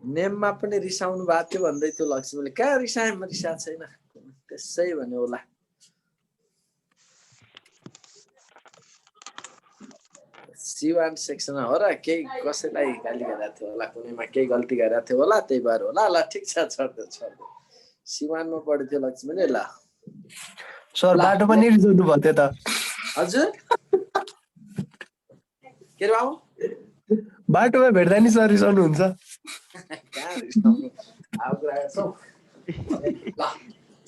नेममा पनि रिसाउनु भएको थियो भन्दै थियो लक्ष्मीले। कहाँ रिसाएमा रिसा छैन, त्यसै भन्यो होला। C1 सेक्सनमा हो र केही कसैलाई गाली गरेको थियो होला, कुनैमा केही गल्ती गरेको थियो होला, त्यही भएर होला। ल ठिक छ, छोड्दे छोड्दे। C1 मा पढ्दै थियो लक्ष्मीले। ल सर बाटो पनि रिसाउनु भयो त्यो त। हजुर के रे बाबु? बाटोमा भेट्दा नि सर रिसाउनु हुन्छ। कहाँ रिसाउनु अब कुरा गर्छौ। ल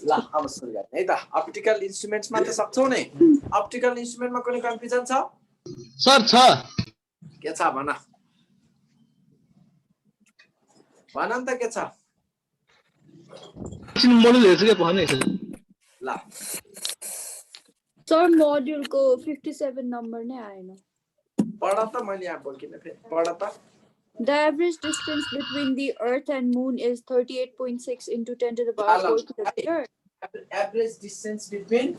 ल अब सुरु गर्ने है त। अप्टिकल इन्स्ट्रुमेन्ट्समा त सक्छौ नि। अप्टिकल इन्स्ट्रुमेन्टमा कुनै कन्फ्युजन छ? सर छ। के छ भन भन नि त के छ? मोडुल हेर्छु के भने सर। ल सर मोड्युलको 57 नम्बर नै आएन। पढ त, मैले यहाँ बोकिन फेरि पढ त। The average distance between the Earth and Moon is 38.6 into 10 to the power 4 kilometer. Average distance between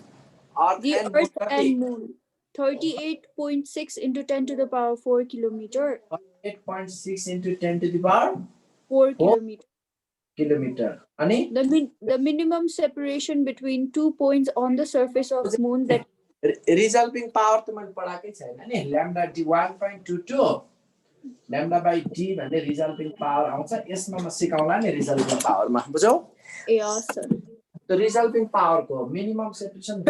The Earth and Moon 38.6 into 10 to the power 4 kilometer. 8.6 into 10 to the power 4 kilometer. Kilometer. Ani? The minimum separation between 2 points on the surface of the Moon that resulting power त मैले पढाकै छैन नि। lambda d 1.22 lambda by d भन्ने resulting power आउँछ। यसमा म सिकाउला नि resulting power मा, बुझौ? Yes sir. The resulting power को minimum separation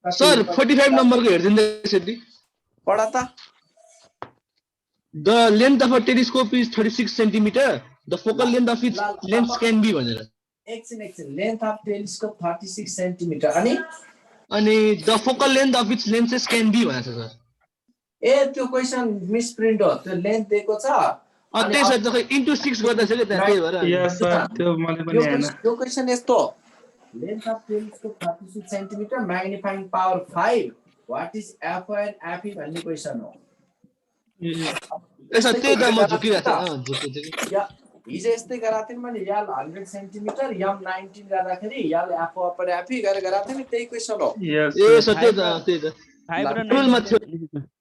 सर 45 नम्बरको हेर्दिँदै सेटी पढ त। The length of a telescope is 36 centimeter. The focal length of its lens can be भनेर। एकछिन length of telescope 36 centimeter अनि the focal length of its lenses can be भनेछ sir. ए त्यो question मिसप्रिन्ट हो। त्यो लेन्थ दिएको छ अनि त्यही सर त इन्टु 6 गर्दा छ के त्यहाँ, त्यही भएर। यस सर त्यो मैले पनि हैन। त्यो क्वेशन यस्तो, length of telescope 36 centimetre, magnifying power 5, what is F and FE भन्ने क्वेशन हो। ए सर त्यही त म झुकिरहेको थिएँ। या हिजो यस्तै गराएको थिएँ मैले। यल 100 सेन्टिमिटर, यम 19 गर्दाखेरि यल एफ अपर एफई गरेर गराएको थिएँ नि, त्यही क्वेशन हो। ए सर त्यही त रुलमा थियो।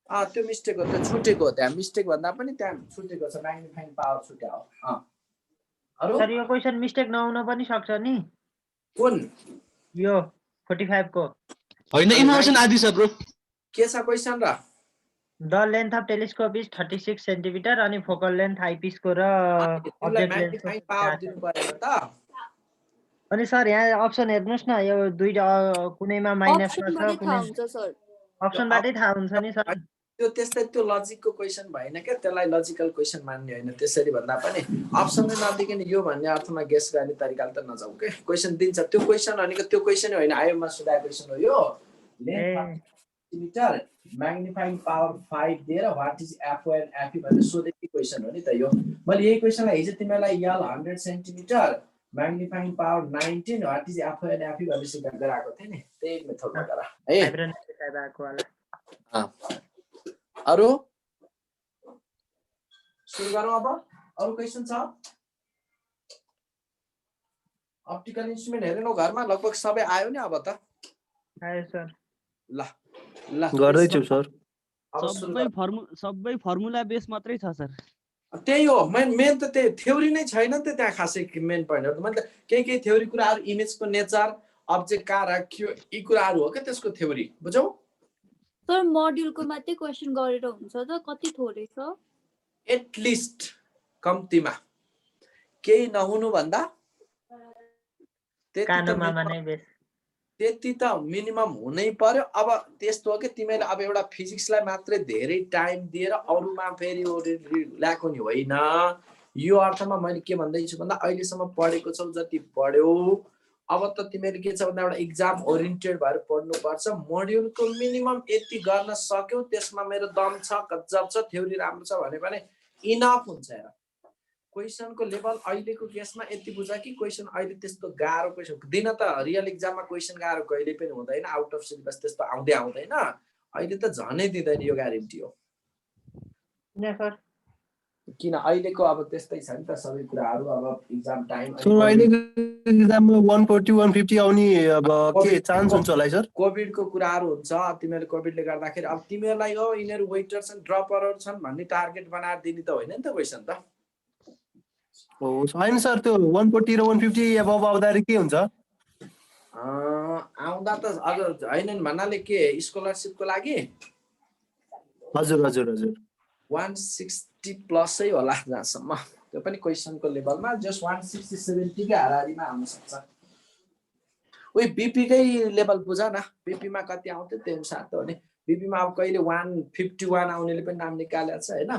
त्यो मिस्टेक हो, त्यो छुटेको हो। त्यहाँ मिस्टेक भन्दा पनि त्यहाँ छुटेको छ, म्याग्निफाइङ पावर छुट्या हो। अरु सर यो क्वेशन मिस्टेक नहुन पनि सक्छ नि। कुन? यो 45 को हैन, इन्फर्मेसन आदि छ ब्रो। के छ क्वेशन र? The length of telescope is 36 centimeter अनि focal length eyepiece को र object length म्याग्निफाइङ पावर दिनु पर्यो त। अनि सर यहाँ अप्सन हेर्नुस् न, यो दुईटा कुनैमा माइनस छ कुनै अप्सनबाटै थाहा हुन्छ नि सर। त्यो त्यस्तै त्यो लजिकको क्वेशन भएन के, त्यसलाई लजिकल क्वेशन मान्ने होइन। त्यसरी भन्दा पनि अप्सनै नदिकन यो भन्ने अर्थमा गेस गर्ने तरिकाले त नजाऊ के। क्वेशन दिन्छ, त्यो क्वेशन भनेको त्यो क्वेशन होइन, आयोमा सुधार क्वेशन हो यो। लेन्थ सेन्टिमिटर, म्याग्निफाइङ पावर 5 दिएर what is FO and FE भनेर सोधेको क्वेशन हो नि त यो। मैले यही क्वेशनलाई हिजो तिमीलाई यल 100 centimetre, magnifying power 19, what is FO and FE भनेर सिकाइ गराएको थिएँ नि, त्यही मेथडमा गरा है। अरु सुरु गरौँ अब। अरु क्वेशन छ? अप्टिकल इन्स्ट्रुमेन्ट हेरेनौ घरमा? लगभग सबै आयो नि अब त। आयो सर। ल ल गर्दै छु सर। सबै फर्मुला बेस मात्रै छ सर। त्यही हो मेन त, त्यही थ्योरी नै छैन नि त त्यहाँ खासै। मेन पोइन्टहरु मतलब केही थ्योरी कुराहरु, इमेजको नेचर, अब्जेक्ट कहाँ राख्यो, यी कुराहरु हो के त्यसको थ्योरी, बुझौ? सर मोड्युलको मात्रै क्वेशन गरेर हुन्छ त? कति थोरै छ? एटलिस्ट कम्तीमा केही नहुनु भन्दा त्यति त मिनिमम हुनै पर्यो। अब त्यस्तो हो कि तिमीले अब एउटा फिजिक्सलाई मात्रै धेरै टाइम दिएर अरूमा फेरि ल्याएको नि होइन। यो अर्थमा मैले के भन्दैछु भन्दा अहिलेसम्म पढेको छौ जति पढ्यौ, अब त तिमीले के छ भन्दा एउटा एक्जाम ओरिएन्टेड भएर पढ्नुपर्छ। मोड्युलको मिनिमम यति गर्न सक्यौ, त्यसमा मेरो दम छ, गजब छ, थ्योरी राम्रो छ भने पनि इनफ हुन्छ यार। क्वेशनको लेभल अहिलेको केसमा यति बुझ कि क्वेशन अहिले त्यस्तो गाह्रो क्वेशन दिन त रियल एक्जाममा क्वेशन गाह्रो कहिले पनि हुँदैन। आउट अफ सिलेबस त्यस्तो आउँदैन अहिले त झनै दिँदैन, यो ग्यारेन्टी हो। किन अहिलेको अब त्यस्तै छ नि त सबै कुराहरु। अब एक्जाम टाइम सो अहिलेको एक्जाममा 140 150 आउने अब के चान्स हुन्छ होला सर? कोभिडको कुराहरु हुन्छ। तिमीले कोभिडले गर्दाखेरि अब तिमीलाई हो यिनीहरु वेटर्स एन्ड ड्रपरहरु छन् भन्ने टार्गेट बनाएर दिने त होइन नि त क्वेशन त। होइन सर त्यो 140 र 150 एबभ आउँदाखेरि के हुन्छ? आउँदा त अझ होइन भन्नाले के स्कलरसिपको लागि हजुर हजुर हजुर 160 प्लसै होला जहाँसम्म, त्यो पनि क्वेसनको लेभलमा जस्ट 160 70 कै हाराहारीमा आउन सक्छ। उही बीपीकै लेभल बुझ न, बीपीमा कति आउँथ्यो त्यो अनुसार त हो नि। बीपीमा अब कहिले 151 आउनेले पनि नाम निकालेको छ होइन,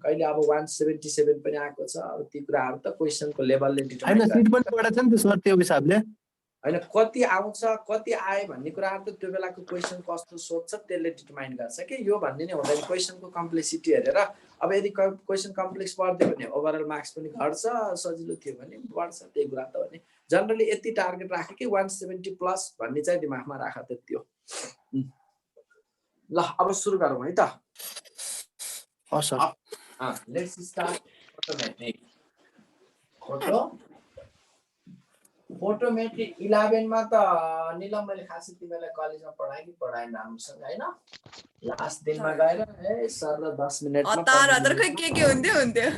कहिले अब 177 पनि आएको छ। अब ती कुराहरू त क्वेसनको लेभलले डिटर्माइन होइन सिट पनि बढेको छ नि त सर त्यो हिसाबले। होइन कति आउँछ कति आयो भन्ने कुराहरू त त्यो बेलाको क्वेसन कस्तो सोध्छ त्यसले डिटर्माइन गर्छ कि, यो भन्ने नै हुँदैन। क्वेसनको कम्प्लेक्सिटी हेरेर अब यदि क्वेसन कम्प्लेक्स पर्दियो भने ओभरअल मार्क्स पनि घट्छ, सजिलो थियो भने बढ्छ, त्यही कुरा त हो नि। जनरली यति टार्गेट राख्यो कि 170 प्लस भन्ने चाहिँ दिमागमा राख त्यति हो। ल अब सुरु गरौँ है त। हस् sir. Let's start photometric. Photometry 11 मा त निलम मैले खासै तिमीलाई कलेजमा पढाएँ कि पढाएन राम्रोसँग होइन। लास्ट दिनमा गएर ए सर 10 मिनेटमा हतार के हुन्थ्यो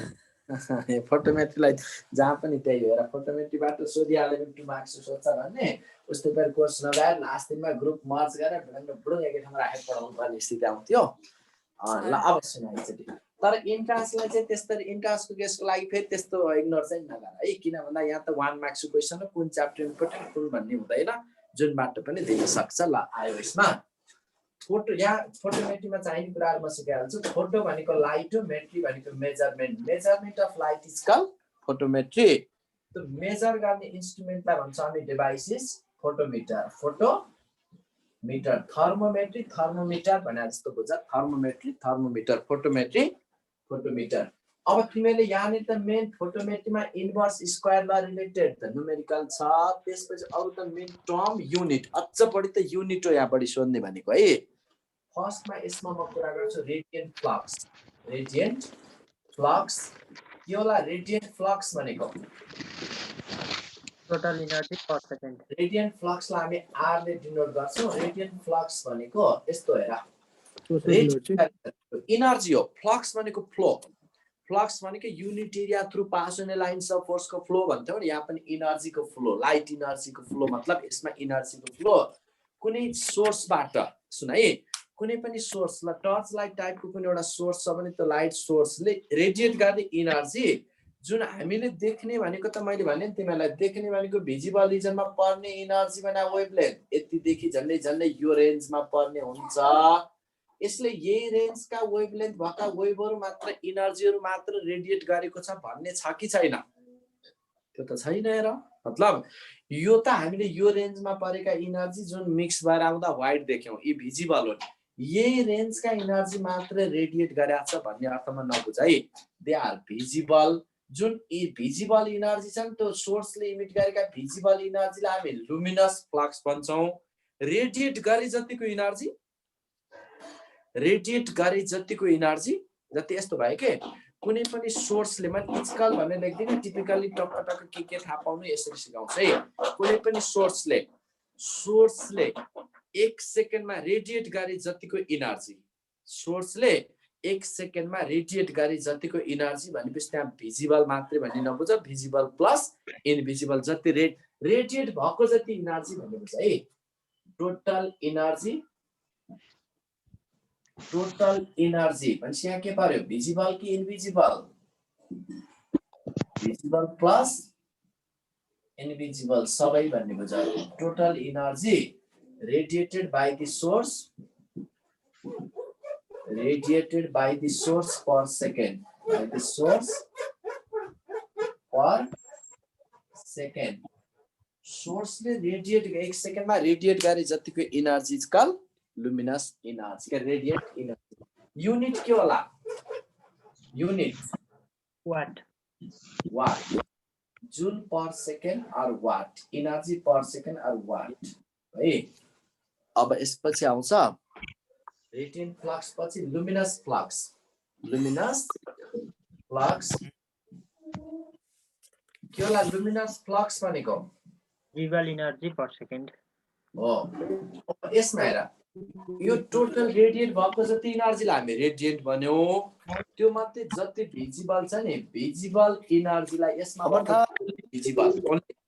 फोटोमेट्रीलाई जहाँ पनि त्यही भएर फोटोमेट्रीबाट सोधिहाल्यो भने 2 मार्क्स सोध्छ भन्ने उस्तै पर कोर्स नगएर लास्ट दिनमा ग्रुप मर्ज गरेर बुढो एकै ठाउँमा राखेर पढाउनु पर्ने स्थिति आउँथ्यो। ल अब सुन एकचोटि। तर इन्ट्रान्सलाई चाहिँ त्यसरी इन्ट्रान्सको केसको लागि फेरि त्यस्तो इग्नोर चाहिँ नगर है, किन भन्दा यहाँ त 1 मार्क्सको क्वेसन हो, कुन च्याप्टर इम्पोर्टेन्ट कुन भन्ने हुँदैन, जुन बाटो पनि दिन सक्छ। ल आयो यसमा फोटो, यहाँ फोटोमेट्रीमा चाहिने कुराहरू म सिकाइहाल्छु। फोटो भनेको लाइट हो, मेट्री भनेको measurement. Measurement of light is called photometry. त्यो मेजर गर्ने इन्स्ट्रुमेन्टलाई भन्छ हामी devices photometer. Photometer thermometry thermometer भने जस्तो बुझ, थर्मोमेट्री थर्मोमिटर फोटोमेट्री फोटोमिटर। अब तिमीले यहाँनिर त मेन फोटोमेट्रीमा इन्भर्स स्क्वायर ल रिलेटेड त न्युमेरिकल छ, त्यसपछि अरु त मेन टर्म युनिट, अझ बढी त युनिट हो यहाँ बढी सोध्ने भनेको है। फर्स्टमा यसमा म कुरा गर्छु रेडियन्ट फ्लक्स। रेडियन्ट फ्लक्स के होला? रेडियन्ट फ्लक्स भनेको टोटल एनर्जी पर सेकेन्ड। रेडियन्ट फ्लक्सलाई हामी आर ले डिनोट गर्छौं। रेडियन्ट फ्लक्स भनेको यस्तो हेर, एनर्जी हो। फ्लक्स भनेको फ्लो, फ्लक्स भनेको युनिट एरिया थ्रु पास हुने लाइन्स अफ फोर्सको फ्लो भन्थ्यौ नि, यहाँ पनि एनर्जीको फ्लो, लाइट एनर्जीको फ्लो मतलब यसमा एनर्जीको फ्लो कुनै सोर्सबाट। सुन है, कुनै पनि सोर्स, ल टर्च लाइट टाइपको कुनै एउटा सोर्स छ भने त्यो लाइट सोर्सले रेडिएट गर्ने एनर्जी जुन हामीले देख्ने भनेको त मैले भने नि तिमीलाई, देख्ने भनेको भिजिबल रिजनमा पर्ने एनर्जी भने वेभलेन्थ यतिदेखि झन्डै झन्डै यो रेन्जमा पर्ने हुन्छ। यसले यही रेन्जका वेभलेन्थ भएका वेभहरू मात्र एनर्जीहरू मात्र रेडिएट गरेको छ भन्ने छ कि छैन? त्यो त छैन हेर। मतलब यो त हामीले यो रेन्जमा परेका एनर्जी जुन मिक्स भएर आउँदा व्हाइट देख्यौं, यी भिजिबल हो, यही रेन्जका एनर्जी मात्र रेडिएट गरेको छ भन्ने अर्थमा नबुझ है। They are visible. जुन यी भिजिबल एनर्जी छन् त्यो सोर्सले इमिट गरेका भिजिबल एनर्जीलाई हामी लुमिनस फ्लक्स भन्छौं। रेडिएट गरे जतिको एनर्जी, रेडिएट गरे जतिको एनर्जी जति यस्तो भयो के कुनै पनि सोर्सले, म टिपिकल भनेर लेख्दिन, टिपिकली टक्क टक्क के थाहा पाउनु यसरी सिकाउँछ है। कुनै पनि सोर्सले 1 सेकेन्डमा रेडिएट गरे जतिको एनर्जी, सोर्सले 1 सेकेन्डमा रेडिएट गरे जतिको एनर्जी भनेपछि त्यहाँ भिजिबल मात्रै भन्ने नबुझ, भिजिबल प्लस इनभिजिबल जति रेडिएट भएको जति एनर्जी भन्ने बुझ है। टोटल एनर्जी, टोटल एनर्जी भनेपछि यहाँ के पर्यो? भिजिबल कि इनभिजिबल? भिजिबल प्लस इनभिजिबल सबै भन्ने बुझ। Total energy radiated by the source, radiated by the source per second, by the source per second. Source ले रेडिएट 1 सेकेन्डमा रेडिएट गरे जतिको energy is call luminous energy, radiate energy. Unit के होला? Unit watt, watt, joule per second or watt, energy per second or watt है। अब यसपछि आउँछ रेडियन्ट फ्लक्स पछि लुमिनस फ्लक्स। लुमिनस फ्लक्स के होला? लुमिनस फ्लक्स भनेको भिजिबल एनर्जी पर सेकेन्ड हो। यसमा हेर, यो टोटल रेडिएट भएको जति एनर्जीलाई हामी रेडियन्ट भन्यौ, त्यो मात्रै जति भिजिबल छ नि भिजिबल इनर्जीलाई यसमा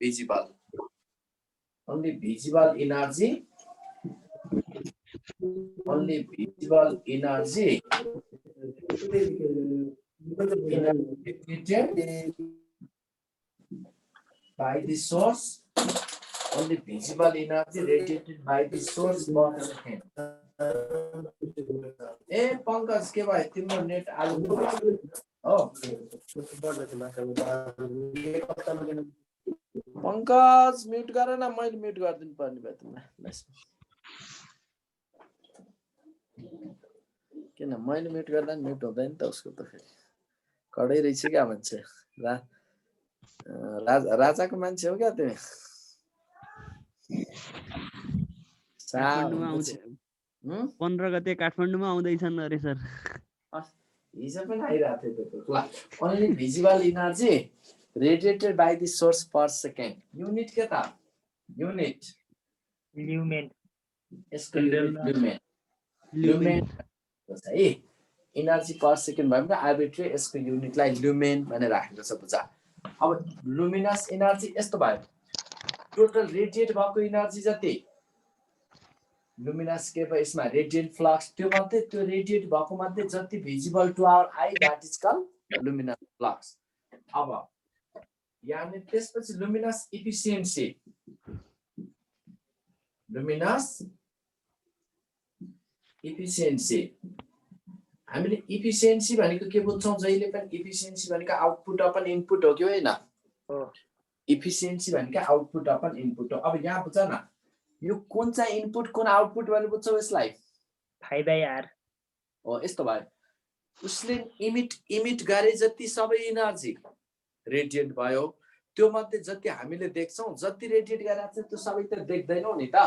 visible only visible energy radiated by the source, only visible energy radiated by the source per second. ए पंकज के भयो तिम्रो नेट आलु हो पंकज म्युट गर न मैले म्युट गर्दिनु पर्ने भयो तिमीलाई किन मैले म्युट गर्दा म्युट हुँदैन त उसको त फेरि कडै रहेछ क्या मान्छे राजाको मान्छे हो क्या तिमी 15 गते काठमाडौँमा आउँदैछन् अरे सर हिजो पनि आइरहेको थियो त्यो only visible energy radiated by the source per second unit के त unit ल्युमेन यसको ल्युमेन है एनर्जी पर सेकेन्ड भयो भने आर्बिट्रेरी यसको युनिटलाई ल्युमेन भनेर राखेको छ बुझा अब लुमिनस एनर्जी यस्तो भयो टोटल रेडिएट भएको एनर्जी जति लुमिनस के भयो यसमा रेडिएन्ट फ्लक्स त्यो मात्रै त्यो रेडिएट भएको मात्रै जति visible to our eye that is called luminous flux अब यानी त्यसपछि लुमिनस इफिसिएन्सी हामीले इफिसिएन्सी भनेको के बुझ्छौं जहिले पनि इफिसिएन्सी भनेको आउटपुट अपन इनपुट हो कि हैन इफिसिएन्सी भनेको आउटपुट अपन इनपुट हो अब यहाँ बुझ न यो कुन चाहिँ इनपुट कुन आउटपुट भनेर बुझ्छौ यसलाई 5/r हो यस्तो भयो उसले इमिट गरे जति सबै एनर्जी रेडिएट भयो त्यो मध्ये जति हामीले देख्छौं जति रेडिएट गरेको छ त्यो सबै त देख्दैनौ नि त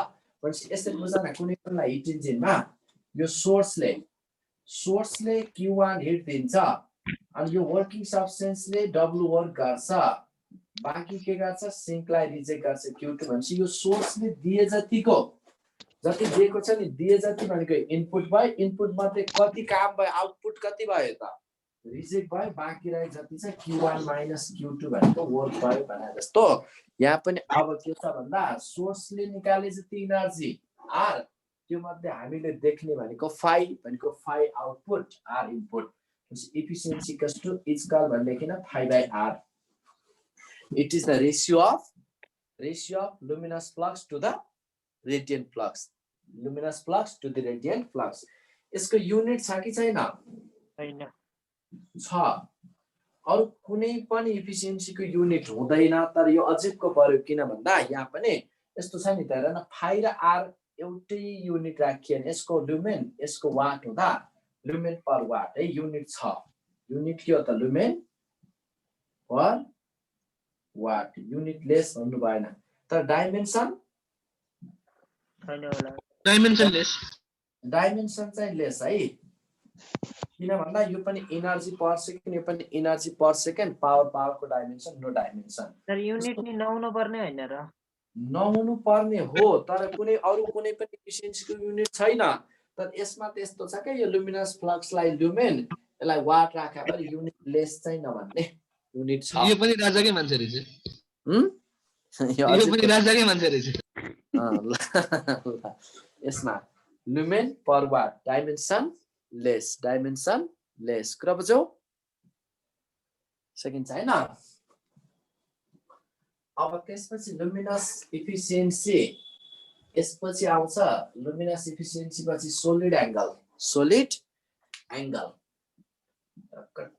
भनेपछि यसरी बुझ्न कुनै पनि हिट इन्जिनमा यो सोर्सले Q1 हिट दिन्छ अनि यो वर्किङ सब्स्टेन्सले W वर्क गर्छ बाँकी के गर्छ सिंकलाई रिजेक्ट गर्छ Q2 भनेपछि यो सोर्सले दिए जतिको जति दिएको छ नि दिए जति भनेको इनपुट भयो इनपुट मध्ये कति काम भयो आउटपुट कति भयो त रिजेक्ट भयो बाँकी रहे जति छ Q1 - Q2 भनेको वर्क भयो भने जस्तो यहाँ पनि अब के छ भन्दा सोर्सले निकाले जति एनर्जी R त्यो मध्ये हामीले देख्ने भनेको phi output R input efficiency equals to is called भनेदेखिन phi/r it is the ratio of luminous flux to the radiant flux यसको युनिट छ कि छैन हैन छ अरु कुनै पनि एफिसिएन्सी को युनिट हुँदैन तर यो अजिबको पर्यो किन भन्दा यहाँ पनि यस्तो छ नि त हेर न फाइ र आर एउटै युनिट राखिएन यसको लुमेन यसको वाट हुँदा लुमेन पर वाट है युनिट छ युनिट के हो त lumen per watt unitless भन्नु भएन तर डाइमेन्सन छैन होला डाइमेन्सन चाहिँ लेस है किन भन्दा यो पनि एनर्जी पर सेकेन्ड यो पनि एनर्जी पर सेकेन्ड पावरको डाइमेन्सन नो डाइमेन्सन तर युनिट नि नहुनु पर्ने हैन र नहुनु पर्ने हो तर कुनै अरु कुनै पनि एफिसिएन्सीको युनिट छैन तर यसमा त्यस्तो छ के यो लुमिनस फ्लक्सलाई लुमेन यसलाई वाट राखे भए युनिट लेस चाहिँ नभन्ने युनिट छ यो पनि राजाकै मान्छे रहेछ यो पनि राजाकै मान्छे रहेछ यसमा lumen per watt dimensionless कुरा बुझ्यौ सेकेन्ड छैन अब त्यसपछि लुमिनस इफिसिएन्सी यसपछि आउँछ लुमिनस इफिसिएन्सी पछि सोलिड एंगल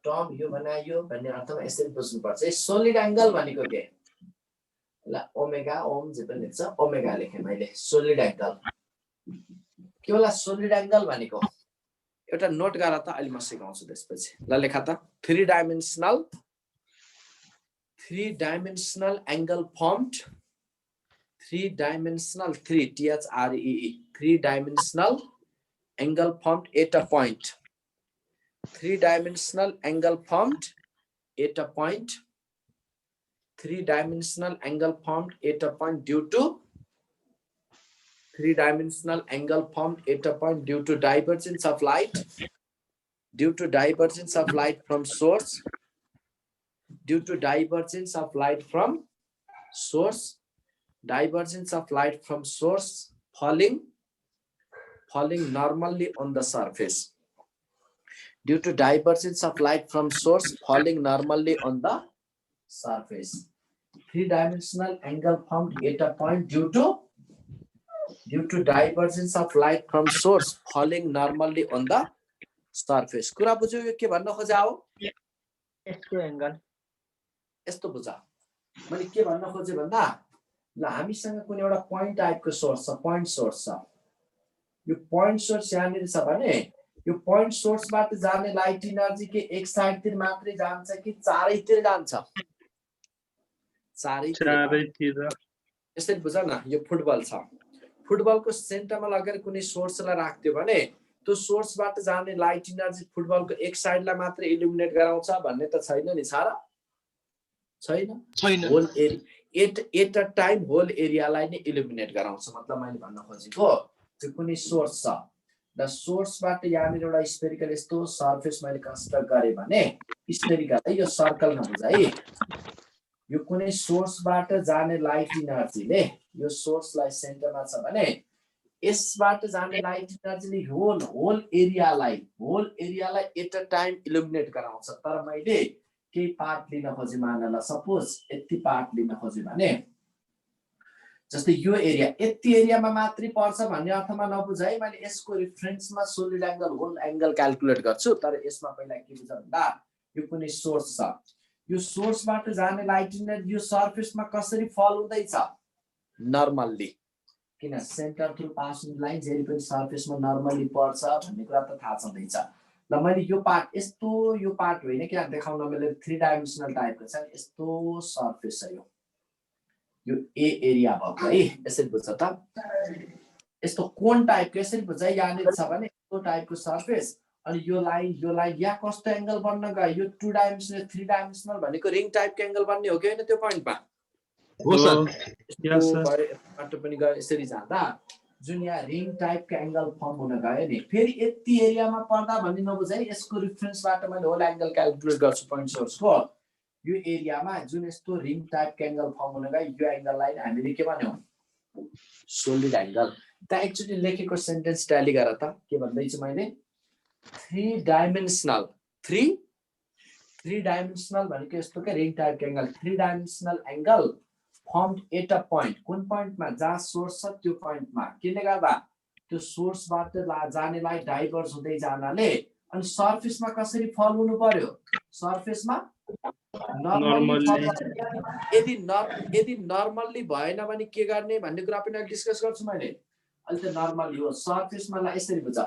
टर्म यो बनायो भन्ने अर्थमा यसरी बुझ्नु पर्छ सोलिड एंगल भनेको के ल ओमेगा ओम जे पनि लेख्छ ओमेगा लेखे मैले सोलिड एंगल के होला सोलिड एंगल भनेको एउटा नोट गर त अहिले म सिकाउँछु त्यसपछि ल लेखा त 3 dimensional angle formed 3 dimensional angle formed at a point 3 dimensional angle formed at a point 3 dimensional angle formed at a point due to 3 dimensional angle formed at a point due to divergence of light due to divergence of light from source, due to divergence of light from source, divergence of light from source falling normally on the surface. Due to divergence of light from source falling normally on the surface. Three-dimensional angle formed at a point due to divergence of light from source falling normally on the surface. कुरा बुझ्यो यो के भन्न खोजा हो? यसको angle यस्तो बुझ मैले के भन्न खोजे भन्दा ल हामीसँग कुनै एउटा पोइन्ट टाइपको सोर्स छ, पोइन्ट सोर्स छ। यो पोइन्ट सोर्स यहाँनिर छ भने यो पोइन्ट सोर्सबाट जाने लाइट एनर्जी के एक साइडतिर मात्रै जान्छ कि चारैतिर जान्छ? चारैतिर। यसरी बुझ न, यो फुटबल छ। फुटबलको सेन्टरमा लगेर कुनै सोर्सलाई राख्दियो भने त्यो सोर्सबाट जाने लाइट एनर्जी फुटबलको एक साइडलाई मात्र इल्युमिनेट गराउँछ भन्ने त छैन नि सारा? छैन। Whole area at a time whole एरियालाई नै इल्युमिनेट गराउँछ। मतलब मैले भन्न खोजेको त्यो कुनै सोर्स छ र सोर्सबाट यहाँनिर एउटा स्फेरिकल यस्तो सर्फेस मैले कन्स्ट्रक्ट गरे भने स्फेरिकल यो सर्कल नबुझ है। यो कुनै सोर्सबाट जाने लाइट एनर्जीले यो सोर्सलाई सेन्टरमा छ भने यसबाट जाने लाइट एनर्जीले होल एरियालाई एट अ टाइम इल्युमिनेट गराउँछ। तर मैले केही पार्ट लिन खोजे, मानला सपोज यति पार्ट लिन खोजे भने जस्तै यो एरिया यति एरियामा मात्रै पर्छ भन्ने अर्थमा नबुझ है। मैले यसको रेफरेन्समा solid angle whole angle calculate गर्छु। तर यसमा पहिला के बुझ भन्दा यो कुनै सोर्स छ, यो सोर्सबाट जाने लाइट एनर्जी यो सर्फेसमा कसरी फल हुँदैछ? नर्मल्ली, किन सेन्टर थ्रु पासिङ लाइन जहिले पनि सर्फेसमा नर्मल्ली पर्छ भन्ने कुरा त थाहा छँदैछ। ल मैले यो पार्ट यस्तो यो पार्ट होइन क्या देखाउन मैले थ्री डाइमेन्सनल टाइपको छ यस्तो सर्फेस छ यो ए एरिया भएको है। यसरी बुझ्छ त, यस्तो कोन टाइपको यसरी बुझ्छ है। यहाँनिर छ भने यस्तो टाइपको सर्फेस अनि यो लाइन यहाँ कस्तो एंगल बन्न गयो? यो टू डाइमेन्सनल थ्री डाइमेन्सनल भनेको रिङ टाइपको एंगल बन्ने हो कि हैन? त्यो पोइन्टमा हो सर। बाटो पनि गयो यसरी जाँदा जुन यहाँ रिङ टाइपको एंगल फर्म हुन गयो नि, फेरि यति एरियामा पर्दा भन्ने नबुझ है। यसको रेफरेन्सबाट मैले होल एंगल क्याल्कुलेट गर्छु पोइन्ट सोर्सको। यो एरियामा जुन यस्तो रिङ टाइपको एंगल फर्म हुन गयो यो एंगललाई हामीले के भन्यौ? Solid angle. त्यहाँ एक्चुअली लेखेको सेन्टेन्स ट्याली गर त के भन्दैछु मैले? थ्री डाइमेन्सनल भनेको यस्तो के रिङ टाइपको angle, three dimensional angle formed at a point। कुन पोइन्टमा? जहाँ सोर्स छ त्यो पोइन्टमा। किनले गर्दा त्यो सोर्सबाट जाने लाइट डाइभर्ज हुँदै जानाले अनि सर्फेसमा कसरी फल हुनु पर्यो? सर्फेसमा यदि नर्मल्ली भएन भने के गर्ने भन्ने कुरा पनि डिस्कस गर्छु मैले। अहिले त नर्मल्ली हो सर्फेसमा। यसरी बुझ,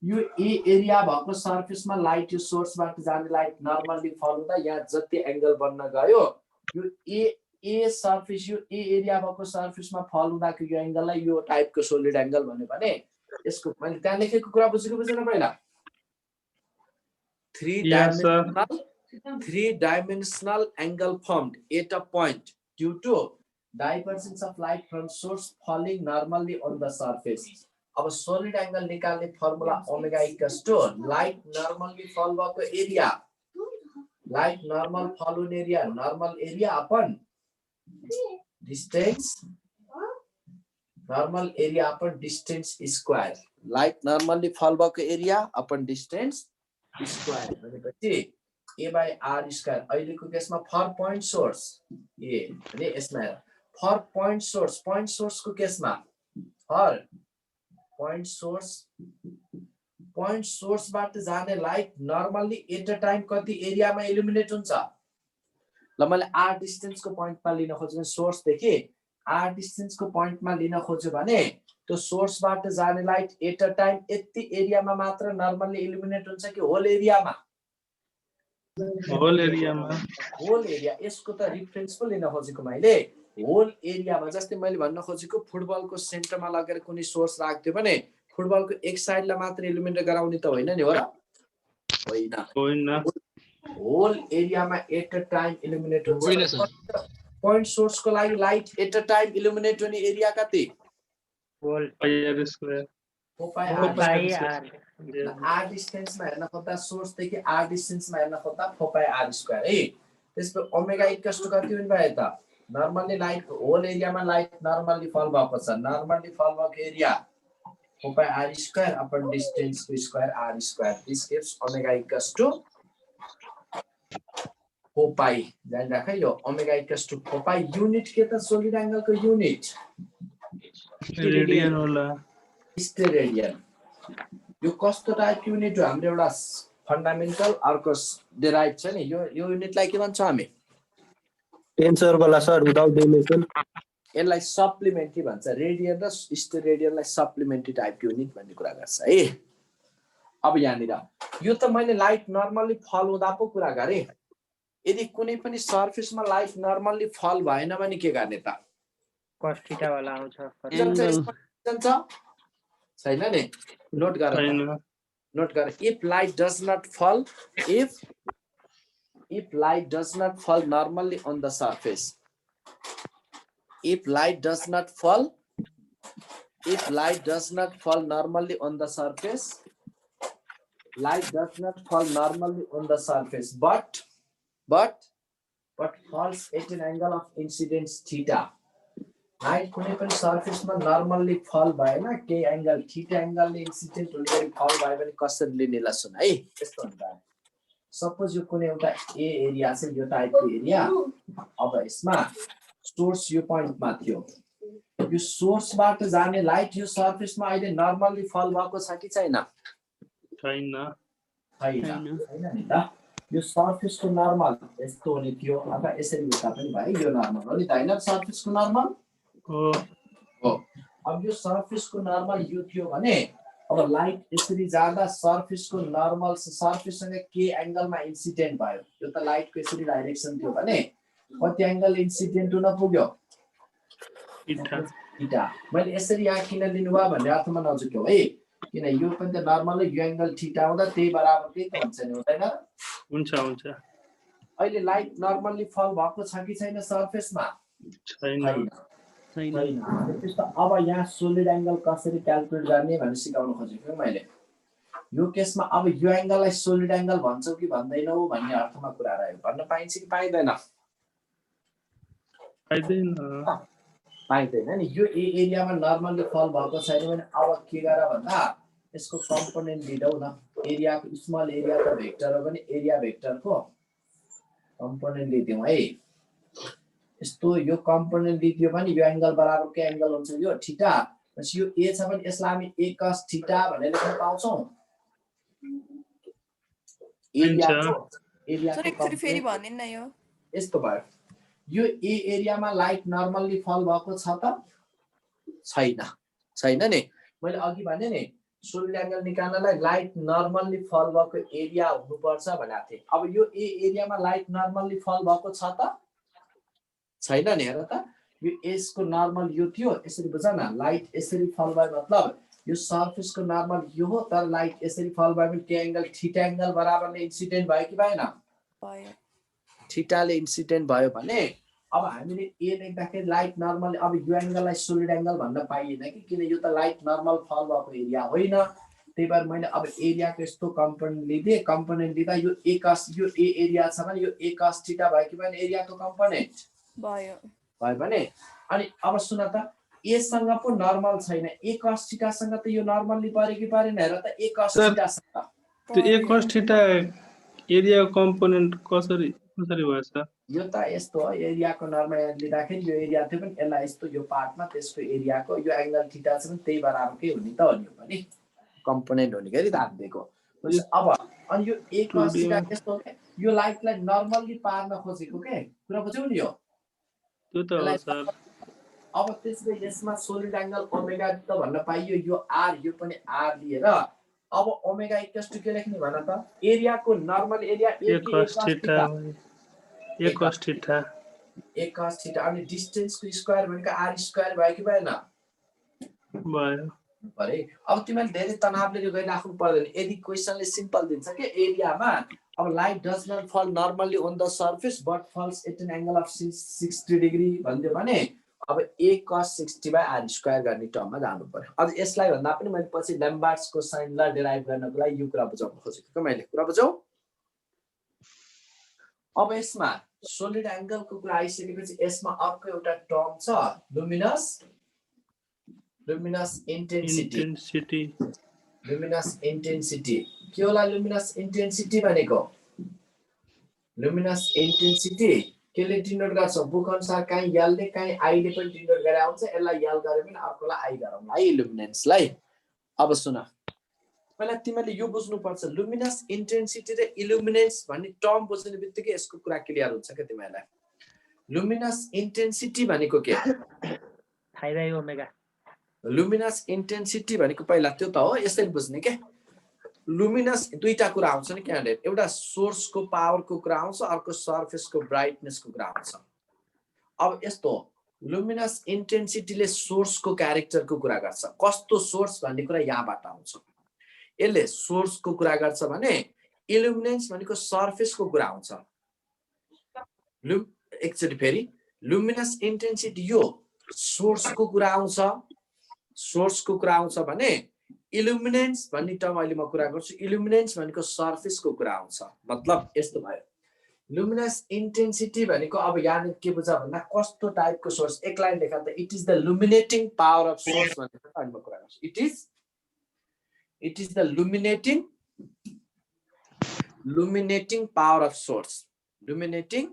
यो ए एरिया भएको सर्फेसमा लाइट यो सोर्सबाट जाने लाइट नर्मल्ली फल हुँदा यहाँ जति एंगल बन्न गयो यो ए सर्फेस यो ए एरिया भएको सर्फेसमा फल हुँदाको यो एंगललाई यो टाइपको सोलिड एंगल भन्यो भने यसको मैले त्यहाँ लेखेको कुरा बुझेको बुझेन? पहिला three dimensional angle formed at a point due to divergence of light from source falling normally on the surface। अब सोलिड एंगल निकाल्ने formula omega equals to light normally fall भएको एरिया, लाइट नर्मल फल हुने area, normal area upon distance, normal area upon distance square. Light normally fall भएको area upon distance square भनेपछि a by r square. अहिलेको केसमा for point source ए भने यसमा for point सोर्सको केसमा for point सोर्सबाट जाने light normally at a time कति एरियामा इल्युमिनेट हुन्छ? ल मैले आर डिस्टेन्सको पोइन्टमा लिन खोजेँ सोर्सदेखि आर डिस्टेन्सको पोइन्टमा लिन खोज्यो भने त्यो सोर्सबाट जाने लाइट एट अ टाइम यति एरियामा मात्र नर्मल्ली इल्युमिनेट हुन्छ कि होल एरियामा? Whole area. यसको त रेफरेन्स पो लिन खोजेको मैले होल एरियामा। जस्तै मैले भन्न खोजेको फुटबलको सेन्टरमा लगेर कुनै सोर्स राख्दियो भने फुटबलको एक साइडलाई मात्र इल्युमिनेट गराउने त होइन नि हो र? होइन, होल एरियामा एट अ टाइम इल्युमिनेट हुन्छ। पोइन्ट सोर्सको लागि light at a time illuminate हुने एरिया कति? Whole R square. 4 pi four r pi square R r डिस्टेन्समा हेर्न खोज्दा सोर्सदेखि r डिस्टेन्समा हेर्न खोज्दा 4 पाई r स्क्वायर है त्यसपछि ओमेगा इक्वल्स टु कति हुने भयो त नर्मली लाइट होल एरियामा लाइट नर्मली फल भएको छ नर्मली फल भएको area 4 pi r square upon distance को square r square this gives omega equals to 4 pi जान राख यो omega equals to 4 pi unit के त सोलिड एंगल को युनिट रेडियन होला स्टेरेडियन यो कस्तो टाइप युनिट हो हाम्रो एउटा फन्डामेन्टल अर्को डेराइभ छ नि यो युनिटलाई के भन्छ हामी टेन्सर वाला सर विदाउट डाइमेन्सन यसलाई सप्लिमेन्ट्री भन्छ रेडियन र स्टेरेडियनलाई सप्लिमेन्ट्री टाइप युनिट भन्ने कुरा गर्छ है अब यहाँनिर यो त मैले लाइट नर्मली फल हुँदा पो कुरा गरे यदि कुनै पनि सर्फेसमा लाइट नर्मली फल भएन भने के गर्ने त cos थीटा वाला आउँछ जान्छ छैन नि नोट गर if light does not fall if light does not fall normally on the surface if light does not fall normally on the surface light does not fall normally on the surface but falls at an angle of incidence theta light कुनै पनि सर्फेसमा normally फल भएन केही angle theta एंगलले incident हुने गरी फल भयो भने कसरी लिनेला सुन है यस्तो हुन्छ सपोज यो कुनै एउटा ए एरिया छ यो टाइपको एरिया अब यसमा सोर्स यो पोइन्टमा थियो यो सोर्सबाट जाने लाइट यो सर्फेसमा अहिले नर्मली फल भएको छ कि छैन छैन नि त यो सर्फेसको नर्मल यस्तो हुने थियो अथवा यसरी हुँदा पनि भयो यो नर्मल हो नि त हैन सर्फेसको नर्मल हो अब यो सर्फेसको नर्मल यो थियो भने अब लाइट यसरी जाँदा सर्फेसको नर्मल सर्फेससँग के एंगलमा इन्सिडेन्ट भयो यो त लाइटको यसरी डाइरेक्सन थियो भने कति एंगल इन्सिडेन्ट हुन पुग्यो थीटा मैले यसरी यहाँ किन लिनुभयो भन्ने अर्थमा नझुक्यो है किन यो पनि त नर्मल यो एंगल थीटा हुँदा त्यही बराबरकै त हुन्छ नि हुँदैन हुन्छ अहिले लाइट नर्मली फल भएको छ कि छैन सर्फेसमा छैन त्यस्तो अब यहाँ सोलिड एंगल कसरी क्याल्कुलेट गर्ने भनेर सिकाउन खोजेको मैले यो केसमा अब यो एंगललाई सोलिड एंगल भन्छौ कि भन्दैनौ भन्ने अर्थमा कुरा रह्यो भन्न पाइन्छ कि पाइदैन पाइदैन नि यो एरियामा नर्मली फल भएको छैन भने अब के गर भन्दा यसको कम्पोनेन्ट लिदौ न एरियाको स्मल एरियाको भेक्टर हो भने एरिया भेक्टरको कम्पोनेन्ट लिदियौ है यस्तो यो कम्पोनेन्ट लिदियो भने यो एंगल बराबरको एंगल हुन्छ यो थीटा पछि यो ए छ भने यसलाई हामी a cos थीटा भनेर लेख्न पाउँछौ एकचोटी फेरि भनिन न यो यस्तो भयो यो ए एरियामा लाइट नर्मली फल भएको छ त छैन नि मैले अघि भने नि solid angle निकाल्नलाई light normally fall भएको एरिया हुनुपर्छ भनेको थिए अब यो ए एरियामा लाइट नर्मली फल भएको छ त छैन नि हेर त यो एस को नर्मल यो थियो यसरी बुझ न लाइट यसरी फल भयो मतलब यो सर्फेस को नर्मल यो हो तर लाइट यसरी फल भयो भने के एंगल थीटा एंगल बराबरले इन्सिडेन्ट भयो कि भएन भयो थीटाले इन्सिडेन्ट भयो भने अब हामीले ए लेख्दाखेरि लाइट नर्मल अब यो एंगललाई सोलिड एंगल भन्न पाइएन कि किन यो त लाइट नर्मल फल भएको एरिया होइन त्यही भएर मैले अब एरियाको यस्तो कम्पोनेन्ट लिदिए कम्पोनेन्ट लिँदा यो ए cos यो ए एरिया छ भने यो a cos थीटा भयो कि भएन एरियाको कम्पोनेन्ट भयो भने अनि अब सुन त ए सँग पो नर्मल छैन a cos थीटा सँग त यो नर्मली पर्यो कि परेन हेर त a cos थीटा सँग त्यो a cos theta area component कसरी भएछ यो त यस्तो हो एरियाको नर्मल लिँदाखेरि यो एरिया थियो पनि यसलाई यस्तो यो पार्टमा त्यसको एरियाको यो एंगल थीटा छ भने त्यही बराबरकै हुने त हो नि पनि कम्पोनेन्ट हुने गरी दाब दिएको अब अनि यो a cos थीटा यस्तो यो लाइटलाई नर्मली पार्न खोजेको के कुरा बुझ्यौ नि यो त्यो त हो सर अब त्यसले यसमा सोलिड एंगल ओमेगा त भन्न पाइयो यो r यो पनि r लिएर अब ओमेगा इक्वल्स टु के लेख्ने भन त एरियाको normal area a cos theta अनि डिस्टेन्सको स्क्वायर भनेको r स्क्वायर भयो कि भएन भयो भरे अब तिमीले धेरै तनावले यो गरिराख्नु पर्दैन यदि क्वेशनले सिम्पल दिन्छ के एरियामा अब light does not fall normally on the surface but falls at an angle of 60 degree भन्दियो भने अब a cos 60/r² गर्ने टर्ममा जानु पर्यो। अब यसलाई भन्दा पनि मैले पछि ल्याम्बार्ट्सको साइनलाई डेराइभ गर्नको लागि यो कुरा बुझाउन खोजेको मैले कुरा बुझाउ। अब यसमा सोलिड एंगलको कुरा आइसकेपछि यसमा अर्को एउटा टर्म छ लुमिनस इन्टेन्सिटी। लुमिनस इन्टेन्सिटी के होला? लुमिनस इन्टेन्सिटी भनेको लुमिनस इन्टेन्सिटी केले डिनोट गर्छ? बुक अनुसार कहीं यलले कहीं आईले पनि डिनोट गरे हुन्छ। यसलाई यल गरे पनि अर्कोलाई आई गरौँला है इल्युमिनेन्सलाई। अब सुन पहिला तिमीले यो बुझ्नु पर्छ लुमिनस इन्टेन्सिटी र इल्युमिनेन्स भन्ने टर्म बुझ्ने बित्तिकै यसको कुरा क्लियर हुन्छ के तिमीलाई। लुमिनस इन्टेन्सिटी भनेको के? π/ω। लुमिनस इन्टेन्सिटी भनेको पहिला त्यो त हो, यसरी बुझ्ने के। लुमिनस दुईटा कुरा आउँछ नि क्यान्डिडेट, एउटा सोर्सको पावरको कुरा आउँछ, अर्को सर्फेसको ब्राइटनेसको कुरा आउँछ। अब यस्तो लुमिनस इन्टेन्सिटीले सोर्सको क्यारेक्टरको कुरा गर्छ। कस्तो सोर्स भन्ने कुरा यहाँबाट आउँछ। यसले सोर्सको कुरा गर्छ भने इल्युमिनेन्स भनेको सर्फेसको कुरा आउँछ। एकचोटि फेरि लुमिनस इन्टेन्सिटी यो सोर्सको कुरा आउँछ। सोर्सको कुरा आउँछ भने इल्युमिनेन्स भन्ने टर्म अहिले म कुरा गर्छु। इल्युमिनेन्स भनेको सर्फेसको कुरा आउँछ। मतलब यस्तो भयो लुमिनस इन्टेन्सिटी भनेको अब यहाँ के बुझ भन्दा कस्तो टाइपको सोर्स। एक लाइन लेखा त it is the illuminating power of source भनेर अहिले म कुरा गर्छु। It is the illuminating power of source. Illuminating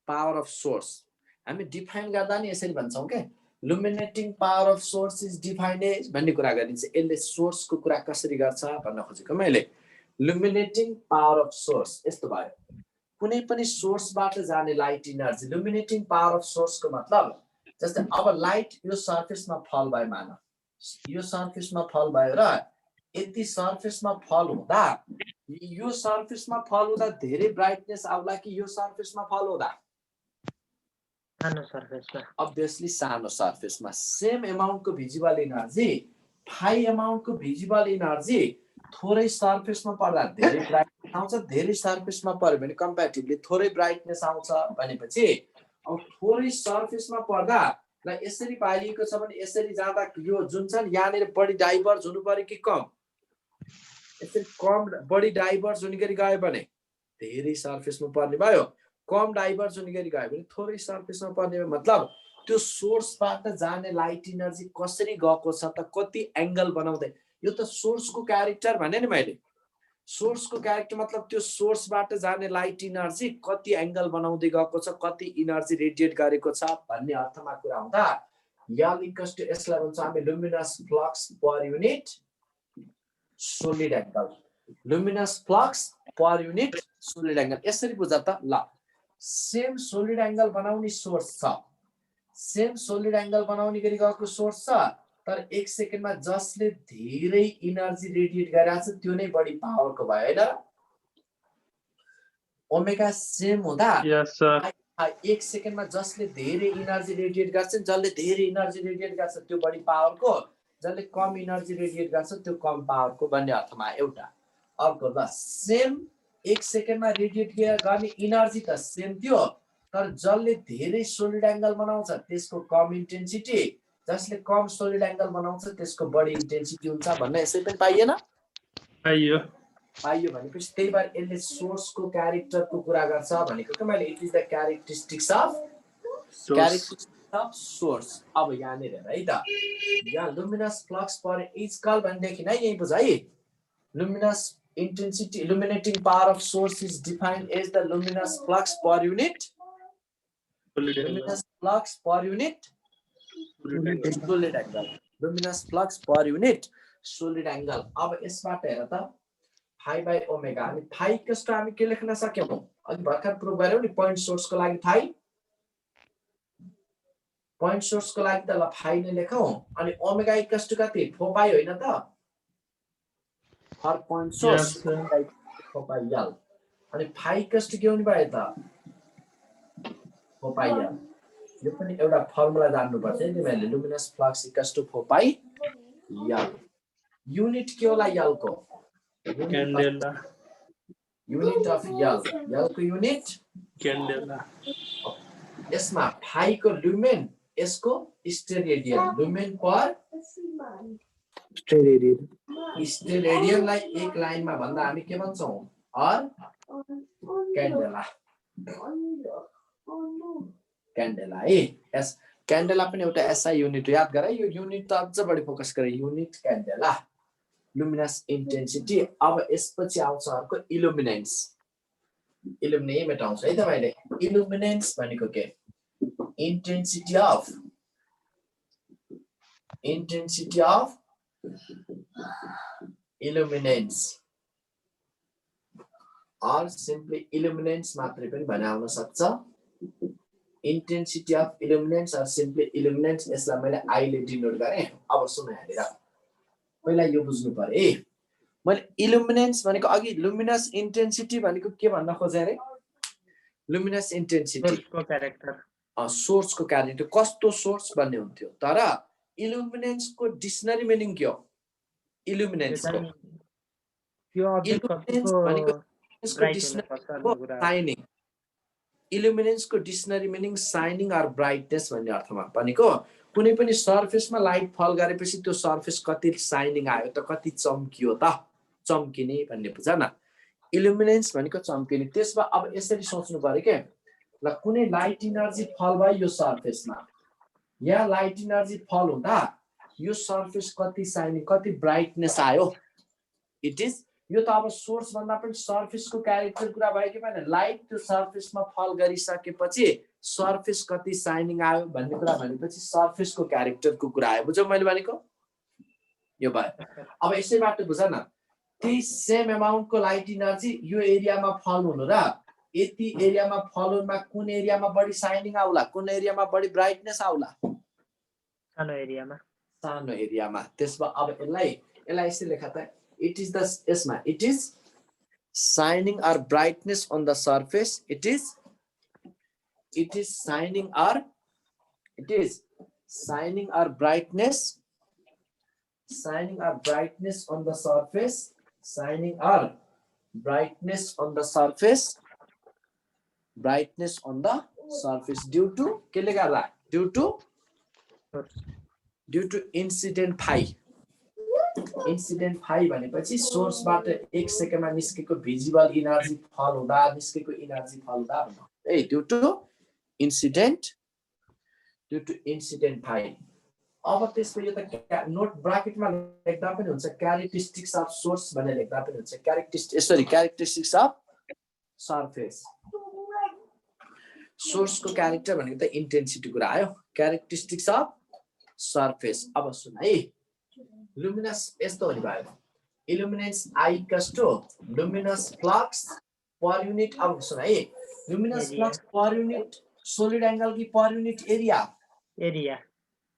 power of source हामी डिफाइन गर्दा नि यसरी भन्छौँ के illuminating power of source is defined as भन्ने कुरा गरिन्छ। यसले सोर्सको कुरा कसरी गर्छ भन्न खोजेको मैले। लुमिनेटिङ पावर अफ सोर्स यस्तो भयो कुनै पनि सोर्सबाट जाने लाइट इनर्जी। लुमिनेटिङ पावर अफ सोर्सको मतलब जस्तै अब लाइट यो सर्फेसमा फल भयो मान, यो सर्फेसमा फल भयो र यति सर्फेसमा फल हुँदा यो सर्फेसमा फल हुँदा धेरै ब्राइटनेस आउला कि यो सर्फेसमा फल हुँदा सानो सर्फेसमा? अब्भियसली सानो सर्फेसमा। सेम अमाउन्टको भिजिबल एनर्जी, हाई अमाउन्टको भिजिबल एनर्जी थोरै सर्फेसमा पर्दा धेरै ब्राइटनेस आउँछ, धेरै सर्फेसमा पर्यो भने कम्प्यारेटिभली थोरै ब्राइटनेस आउँछ भनेपछि अब थोरै सर्फेसमा पर्दा ल यसरी पाइएको छ भने यसरी जाँदा यो जुन छ नि यहाँनिर बढी डाइभर्ज हुनु पर्यो कि कम? यसरी कम बढी डाइभर्ज हुने गरी गयो भने धेरै सर्फेसमा पर्ने भयो, कम डाइभर्ज हुने गरी गयो भने थोरै सर्फेसमा पर्ने भयो। मतलब त्यो सोर्सबाट जाने लाइट एनर्जी कसरी गएको छ त, कति एंगल बनाउँदै। यो त सोर्सको क्यारेक्टर भने नि मैले। सोर्सको क्यारेक्टर मतलब त्यो सोर्सबाट जाने लाइट एनर्जी कति एंगल बनाउँदै गएको छ, कति एनर्जी रेडिएट गरेको छ भन्ने अर्थमा कुरा हुँदा यल इक्वल्स टु यसलाई भन्छ हामी luminous flux per unit solid angle. Luminous flux per unit solid angle यसरी बुझ त। ल सेम सोलिड एंगल बनाउने सोर्स छ, सेम सोलिड एंगल बनाउने गरी गएको सोर्स छ, तर एक सेकेन्डमा जसले धेरै एनर्जी रेडिएट गरिरहेछ त्यो नै बढी पावरको भयो हैन? ओमेगा सेम हुँदा एक सेकेन्डमा जसले धेरै एनर्जी रेडिएट गर्छ, जसले धेरै एनर्जी रेडिएट गर्छ त्यो बढी पावरको, जसले कम एनर्जी रेडिएट गर्छ त्यो कम पावरको भन्ने अर्थमा एउटा। अर्को ल सेम एक सेकेन्डमा रेडिएट गर्ने एनर्जी त सेम थियो, तर जसले धेरै सोलिड एंगल बनाउँछ त्यसको कम इन्टेन्सिटी, जसले कम सोलिड एंगल बनाउँछ त्यसको बढी इन्टेन्सिटी हुन्छ भन्ने यसै पनि पाइएन? पाइयो भनेपछि त्यही भएर यसले सोर्सको क्यारेक्टरको कुरा गर्छ भनेको के मैले। It is the characteristics of source. अब यहाँनिर हेर है त, यहाँ लुमिनस फ्लक्स पर इच कल भनेदेखि नै यही बुझ है। Luminous intensity illuminating power of source is defined as the luminous flux per unit luminous flux per unit solid angle luminous flux per unit solid angle। अब यसबाट हेर त phi by omega अनि phi कस्तो हामी के लेख्न सक्यौं अघि भर्खर प्रुभ गर्यौ नि पोइन्ट सोर्सको लागि phi पोइन्ट सोर्सको लागि त ल phi नै लेखौं अनि ओमेगा इक्वल्स टु कति 4 पाइ होइन त हर पोइन्ट सोर्स 4 पाइ यल अनि phi इक्वल्स टु के हुने भयो त 4 पाइ यल। यो पनि एउटा फर्मुला जान्नु पर्छ नि मैले लुमिनस फ्लक्स इक्वल्स टु 4 पाइ यल। युनिट के होला यल को क्यान्डेला युनिट अफ यल यल को युनिट क्यान्डेला। यसमा phi को लुमेन यसको स्टेरेडियन लुमेन पर स्टेरेडियनलाई एक लाइनमा भन्दा हामी के भन्छौँ अर क्यान्डेला क्यान्डेला है एस क्यान्डेला पनि एउटा एसआई युनिट याद गरे यो युनिट त अझ बढी फोकस गरे युनिट क्यान्डेला लुमिनस इन्टेन्सिटी अब यसपछि आउँछ अर्को इल्युमिनेन्स इल्युमिनेट मेटाउँछ है तपाईले इल्युमिनेन्स भनेको के intensity of illuminance or simply illuminance मात्रै पनि भने आउन सक्छ intensity of illuminance or simply illuminance यसलाई मैले I ले डिनोट गरे अब सुन हेरेर पहिला यो बुझ्नु पर्यो है मैले illuminance भनेको अघि luminous intensity भनेको के भन्न खोजे रे luminous intensity को क्यारेक्टर सोर्स को क्यारेक्टर कस्तो सोर्स भन्ने हुन्थ्यो तर इल्युमिनेन्स को डिक्सनरी मिनिङ के हो इल्युमिनेन्स को त्यो अब्जेक्ट शाइनिङ इल्युमिनेन्स को dictionary meaning shining or brightness भन्ने अर्थमा भनेको कुनै पनि सर्फेसमा लाइट फल गरेपछि त्यो सर्फेस कति शाइनिङ आयो त कति चम्कियो त चम्किने भन्ने बुझ न इल्युमिनेन्स भनेको चम्किने त्यसमा अब यसरी सोच्नु पर्यो के ल कुनै लाइट एनर्जी फल भयो यो सर्फेसमा या लाइट एनर्जी फल हुँदा यो सर्फेस कति शाइनिङ कति ब्राइटनेस आयो इट इज यो त अब सोर्स भन्दा पनि सर्फेसको क्यारेक्टर कुरा भयो कि भएन लाइट त्यो सर्फेसमा फल गरिसकेपछि सर्फेस कति शाइनिङ आयो भन्ने कुरा भनेपछि सर्फेसको क्यारेक्टरको कुरा आयो बुझ्यौ मैले भनेको यो भयो अब यसैबाट बुझ न त्यही सेम अमाउन्टको लाइट एनर्जी यो एरियामा फल हुनु र यति एरियामा फल हुनुमा कुन एरियामा बढी शाइनिङ आउला कुन एरियामा बढी ब्राइटनेस आउला सानो एरियामा त्यसमा अब यसलाई यसरी लेखा त इट इज द यसमा it is shining or brightness on the surface it is shining or brightness on the surface shining or brightness on the surface due to केले गर्दा due to incident phi भनेपछि सोर्सबाट 1 सेकेन्डमा निस्केको visible energy फल हुँदा निस्केको energy फल हुँदा ए due to incident phi अब त्यसको यो त नोट ब्राकेटमा लेख्दा पनि हुन्छ क्यारेक्टरिस्टिक्स अफ सोर्स भनेर लेख्दा पनि हुन्छ क्यारेक्टरिस्टिक्स अफ सर्फेस सोर्सको क्यारेक्टर भनेको त इन्टेन्सिटी कुरा आयो क्यारेक्टरिस्टिक्स अफ सर्फेस अब सुन है लुमिनस यस्तो हुने भयो illuminance I equals to luminous flux per unit अब सुन है luminous flux per unit solid angle की पर युनिट एरिया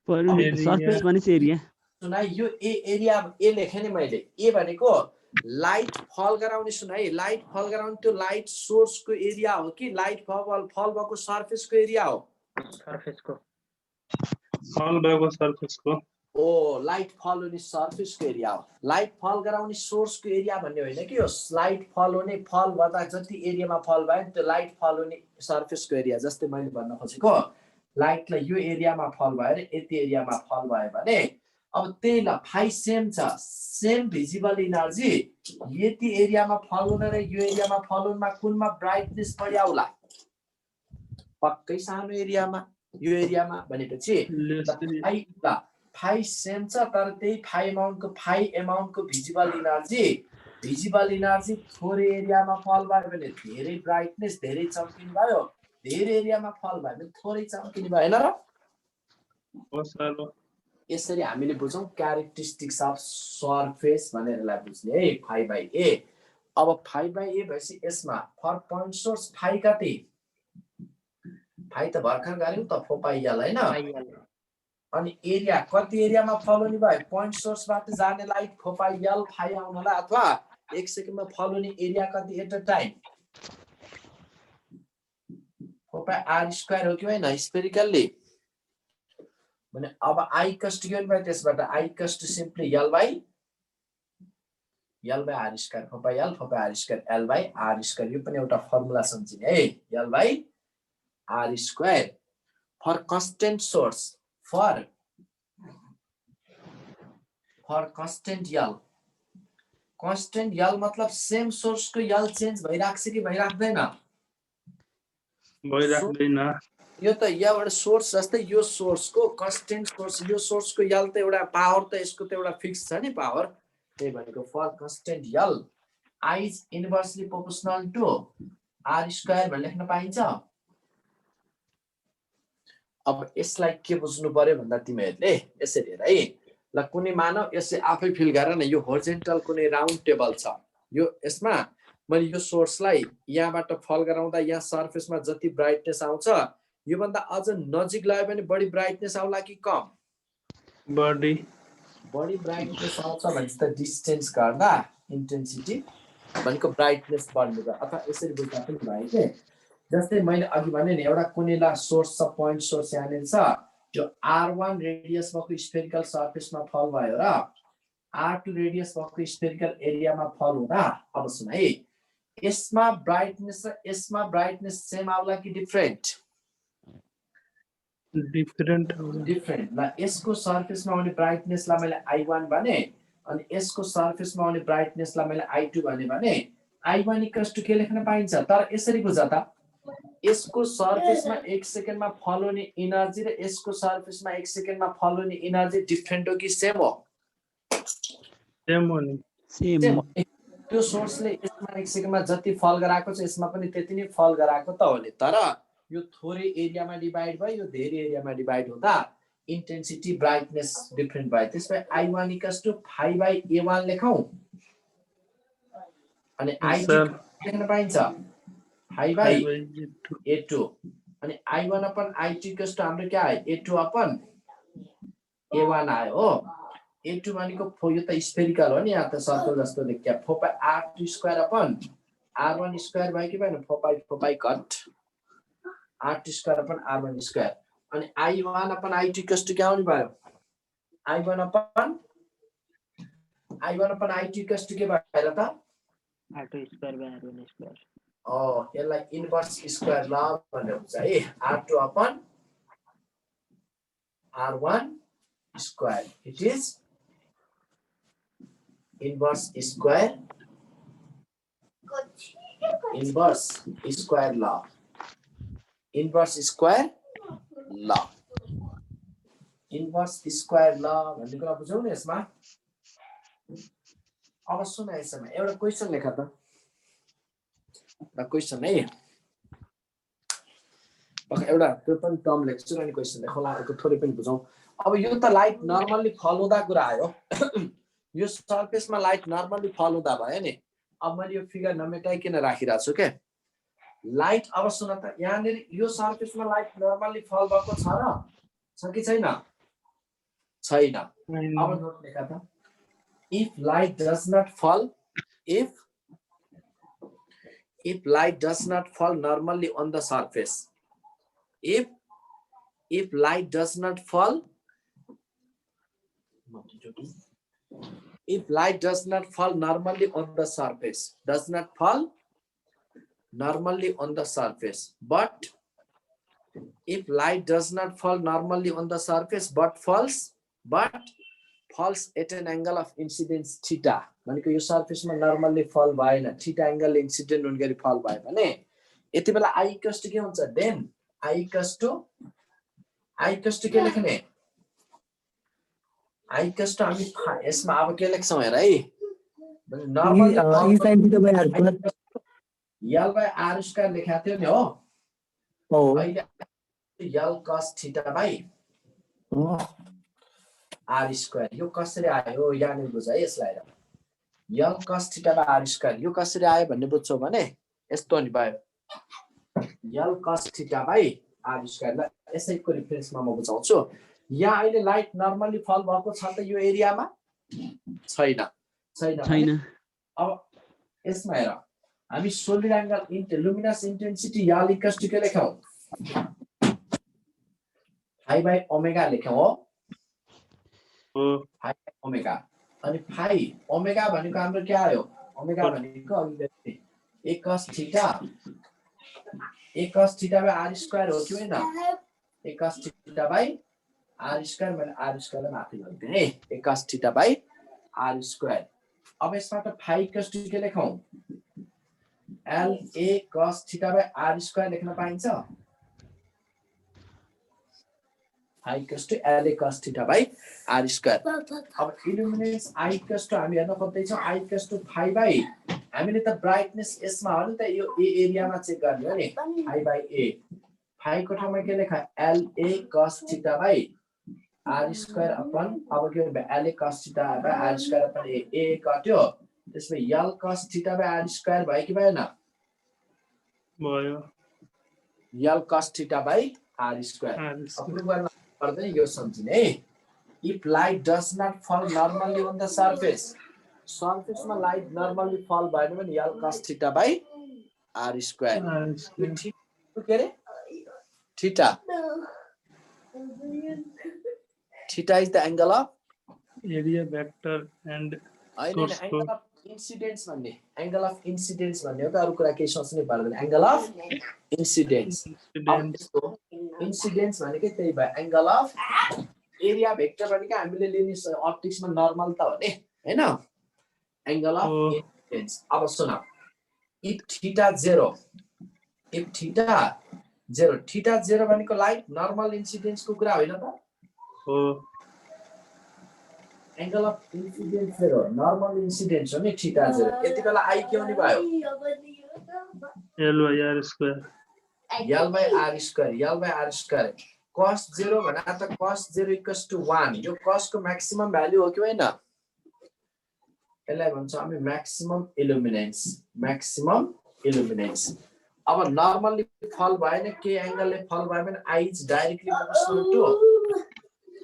सर्फेस भनेपछि एरिया सुन है यो एरिया ए लेखे नि मैले ए भनेको लाइट फल गराउने सुन है लाइट फल गराउने त्यो लाइट सोर्सको एरिया हो कि लाइट फल भएको सर्फेसको एरिया हो सर्फेसको ओ लाइट फल हुने सर्फेसको एरिया हो लाइट फल गराउने सोर्सको एरिया भन्ने होइन कि यो लाइट फल हुने फल गर्दा जति एरियामा फल भयो त्यो लाइट फल हुने सर्फेसको एरिया जस्तै मैले भन्न खोजेको लाइटलाई यो एरियामा फल भयो र यति एरियामा फल भयो भने अब त्यही ल फाइ सेम छ सेम भिजिबल एनर्जी यति एरियामा फल हुन र यो एरियामा फल हुनमा कुनमा ब्राइटनेस बढी आउला पक्कै सानो एरियामा यो एरियामा भनेपछि फाइ सेम छ तर त्यही फाइ अमाउन्टको भिजिबल एनर्जी थोरै एरियामा फल भयो भने धेरै ब्राइटनेस धेरै चम्किने भयो धेरै एरियामा फल भयो भने थोरै चम्किने भएन र यसरी हामीले बुझौं क्यारेक्टरिस्टिक्स अफ सर्फेस भनेरलाई बुझ्ने है फाइ बाइ ए अब फाइ बाइ ए भएपछि यसमा फर पोइन्ट सोर्स फाइ कति फाइ त भर्खर गर्यौं त फोपाइयल हैन अनि एरिया कति एरियामा फल हुने भयो पोइन्ट सोर्सबाट जाने लाइट फोपाइयल फाइ आउनला अथवा 1 सेकेन्डमा फल हुने एरिया कति एट अ टाइम फोपाइ r स्क्वायर हो कि हैन स्फेरिकल्ली भने अब I कस्ट गिवन बाइ त्यसबाट I कस्ट simply L by r square फोपाइ r square L by r square यो पनि एउटा फर्मुला सम्झिने है L by r square for constant source, for constant L. Constant L मतलब same source को L change भइराख्छ कि भइराख्दैन? भइराख्दैन। यो त यहाँबाट सोर्स जस्तै यो सोर्सको कन्स्टेन्ट सोर्स, यो सोर्सको यल त एउटा पावर त यसको त एउटा फिक्स छ नि पावर, त्यही भनेको for constant L I is inversely proportional to R square भनेर लेख्न पाइन्छ। अब यसलाई के बुझ्नु पर्यो भन्दा तिमीहरूले यसरी हेर है, ल कुनै मानव यसले आफै फिल गर न, यो होरिजेन्टल कुनै राउन्ड टेबल छ, यो यसमा मैले यो सोर्सलाई यहाँबाट फल गराउँदा यहाँ सर्फेसमा जति ब्राइटनेस आउँछ यो भन्दा अझ नजिक लाग्यो भने बढी ब्राइटनेस आउला कि कम? बढी ब्राइटनेस आउँछ भने त डिस्टेन्स गर्दा इन्टेन्सिटी भनेको ब्राइटनेस बढ्नु छ। अथवा यसरी बुझ्दा पनि भयो के, जस्तै मैले अघि भने नि एउटा कुनैला सोर्स छ, पोइन्ट सोर्स यहाँनिर छ, जो R1 रेडियस भएको स्फेरिकल सर्फेसमा फल भयो र R2 रेडियस भएको स्फेरिकल एरियामा फल हुँदा, अब सुन है, यसमा ब्राइटनेस र यसमा ब्राइटनेस सेम आउला कि डिफरेन्ट? डिफरेन्ट ल यसको सर्फेसमा आउने ब्राइटनेसलाई मैले I1 भने अनि यसको सर्फेसमा आउने ब्राइटनेसलाई मैले I2 भने I1 इक्वल्स टु के लेख्न पाइन्छ? तर यसरी बुझ त, यसको सर्फेसमा 1 सेकेन्डमा फल हुने एनर्जी र यसको सर्फेसमा 1 सेकेन्डमा फल हुने एनर्जी डिफरेन्ट हो कि सेम हो? सेम हो नि। सेम। त्यो सोर्सले यसमा 1 सेकेन्डमा जति फल गराएको छ यसमा पनि त्यति नै फल गराएको त हो नि, तर यो थोरै एरियामा डिभाइड भयो, यो धेरै एरियामा डिभाइड हुँदा इन्टेन्सिटी ब्राइटनेस डिफरेन्ट भयो। त्यसपछि I1 इक्वल्स टु 5/A1 लेखौं अनि I2 लेख्न पाइन्छ 5/A2 अनि I1 upon I2 equals to हाम्रो के आयो? A2 अपन A1 आयो हो। A2 भनेको यो त स्फेरिकल हो नि, यहाँ त सर्कल जस्तो देखिया, 4/R2 square upon R1 square भयो कि भएन? 4/4 cut R2 square upon R1 square अनि I1 upon I2 equals to के आउने भयो? I1 upon I2 equals to के भयो त? R2 square by R1 square. यसलाई इन्भर्स स्क्वायर ल भन्ने हुन्छ है, R2 upon R1 square, it is inverse square law, inverse square law भन्ने कुरा बुझौँ न यसमा। अब सुन यसमा एउटा क्वेसन लेख त, क्वेसन है, एउटा त्यो पनि टर्म लेख्छु र नि क्वेसन लेखौँला, थोरै पनि बुझौँ। अब यो त लाइट नर्मल्ली फल हुँदा कुरा आयो यो सर्फेसमा लाइट नर्मल्ली फल हुँदा भयो नि। अब मैले यो फिगर नमेटाइकन राखिरहेको छु के, लाइट अब सुन त, यहाँनिर यो सर्फेसमा लाइट नर्मल्ली फल भएको छ कि छैन? छैन। अब नोट लेख त, if light does not fall normally on the surface, if light does not fall normally on the surface, but if light does not fall normally on the surface but falls at an angle of incidence theta, भनेको यो सर्फेसमा normally फल भएन, theta angle incident हुने गरी फल भयो भने यति बेला I इक्वल्स टु के हुन्छ? देन I इक्वल्स टु के लेख्ने? I इक्वल्स टु हामी यसमा अब के लेख्छौं हेर है, normally L by R square लेखेको थियो नि हो, अहिले L cos theta by R square, यो कसरी आयो यहाँनिर बुझ है यसलाई, L cos theta by R square यो कसरी आयो भन्ने बुझ्छौ भने यस्तो नि भयो, L cos theta by R square. ल यसैको रिफरेन्समा म बुझाउँछु। यहाँ अहिले लाइट नर्मली फल भएको छ त यो एरियामा? छैन। अब यसमा हेर, हामी solid angle luminous intensity L equals to के लेखौं? 5/ओमेगा लेखौं हो, 5/ओमेगा अनि 5 भनेको हाम्रो के आयो? ओमेगा भनेको अभिव्यक्ति a cos theta by R square हो कि हैन? A cos theta by r square मैले r square लाई माथि गरिदिएँ है A cos theta by r square अब यसबाट phi equals to के लेखौं L A cos theta by r square लेख्न पाइन्छ I equals to L A cos theta by r square अब illuminance I equals to हामी हेर्न खोज्दै छौं I equals to phi by हामीले त ब्राइटनेस यसमा हो नि त यो A एरियामा चेक गर्ने हो नि phi by A phi को ठाउँमा के लेखा L A cos theta by r square upon अब के हुन्छ L A cos theta by r square upon A कट्यो त्यसमै L cos theta by r square भयो कि भएन भयो L cos theta by r square approve गर्न पर्दैन यो सम्झिने है if light does not fall normally on the surface मा light normally fall भयो भने L cos theta by r square यो थीटा के रे theta is the angle of area vector and source angle of incidence भन्ने angle of incidence भन्ने हो त अरु कुरा केही सोच्नै पर्दैन angle of incidence incidence भनेकै त्यही भयो angle of area vector भनेको हामीले लिने अप्टिक्स मा नर्मल त हो नि हैन angle of incidence अब सुन if theta 0 theta 0 भनेको लाइट नर्मल इन्सिडेन्स को कुरा होइन त हो angle of incidence 0 normal incidence हो नि theta 0 यति बेला I के हुने भयो L by r square L by r square cos 0 भने त cos 0 equals to 1 यो cos को म्याक्सिमम भ्यालु हो कि हैन यसलाई भन्छ हामी maximum illuminance अब नर्मली फल भएन के एंगलले फल भयो भने I is directly proportional to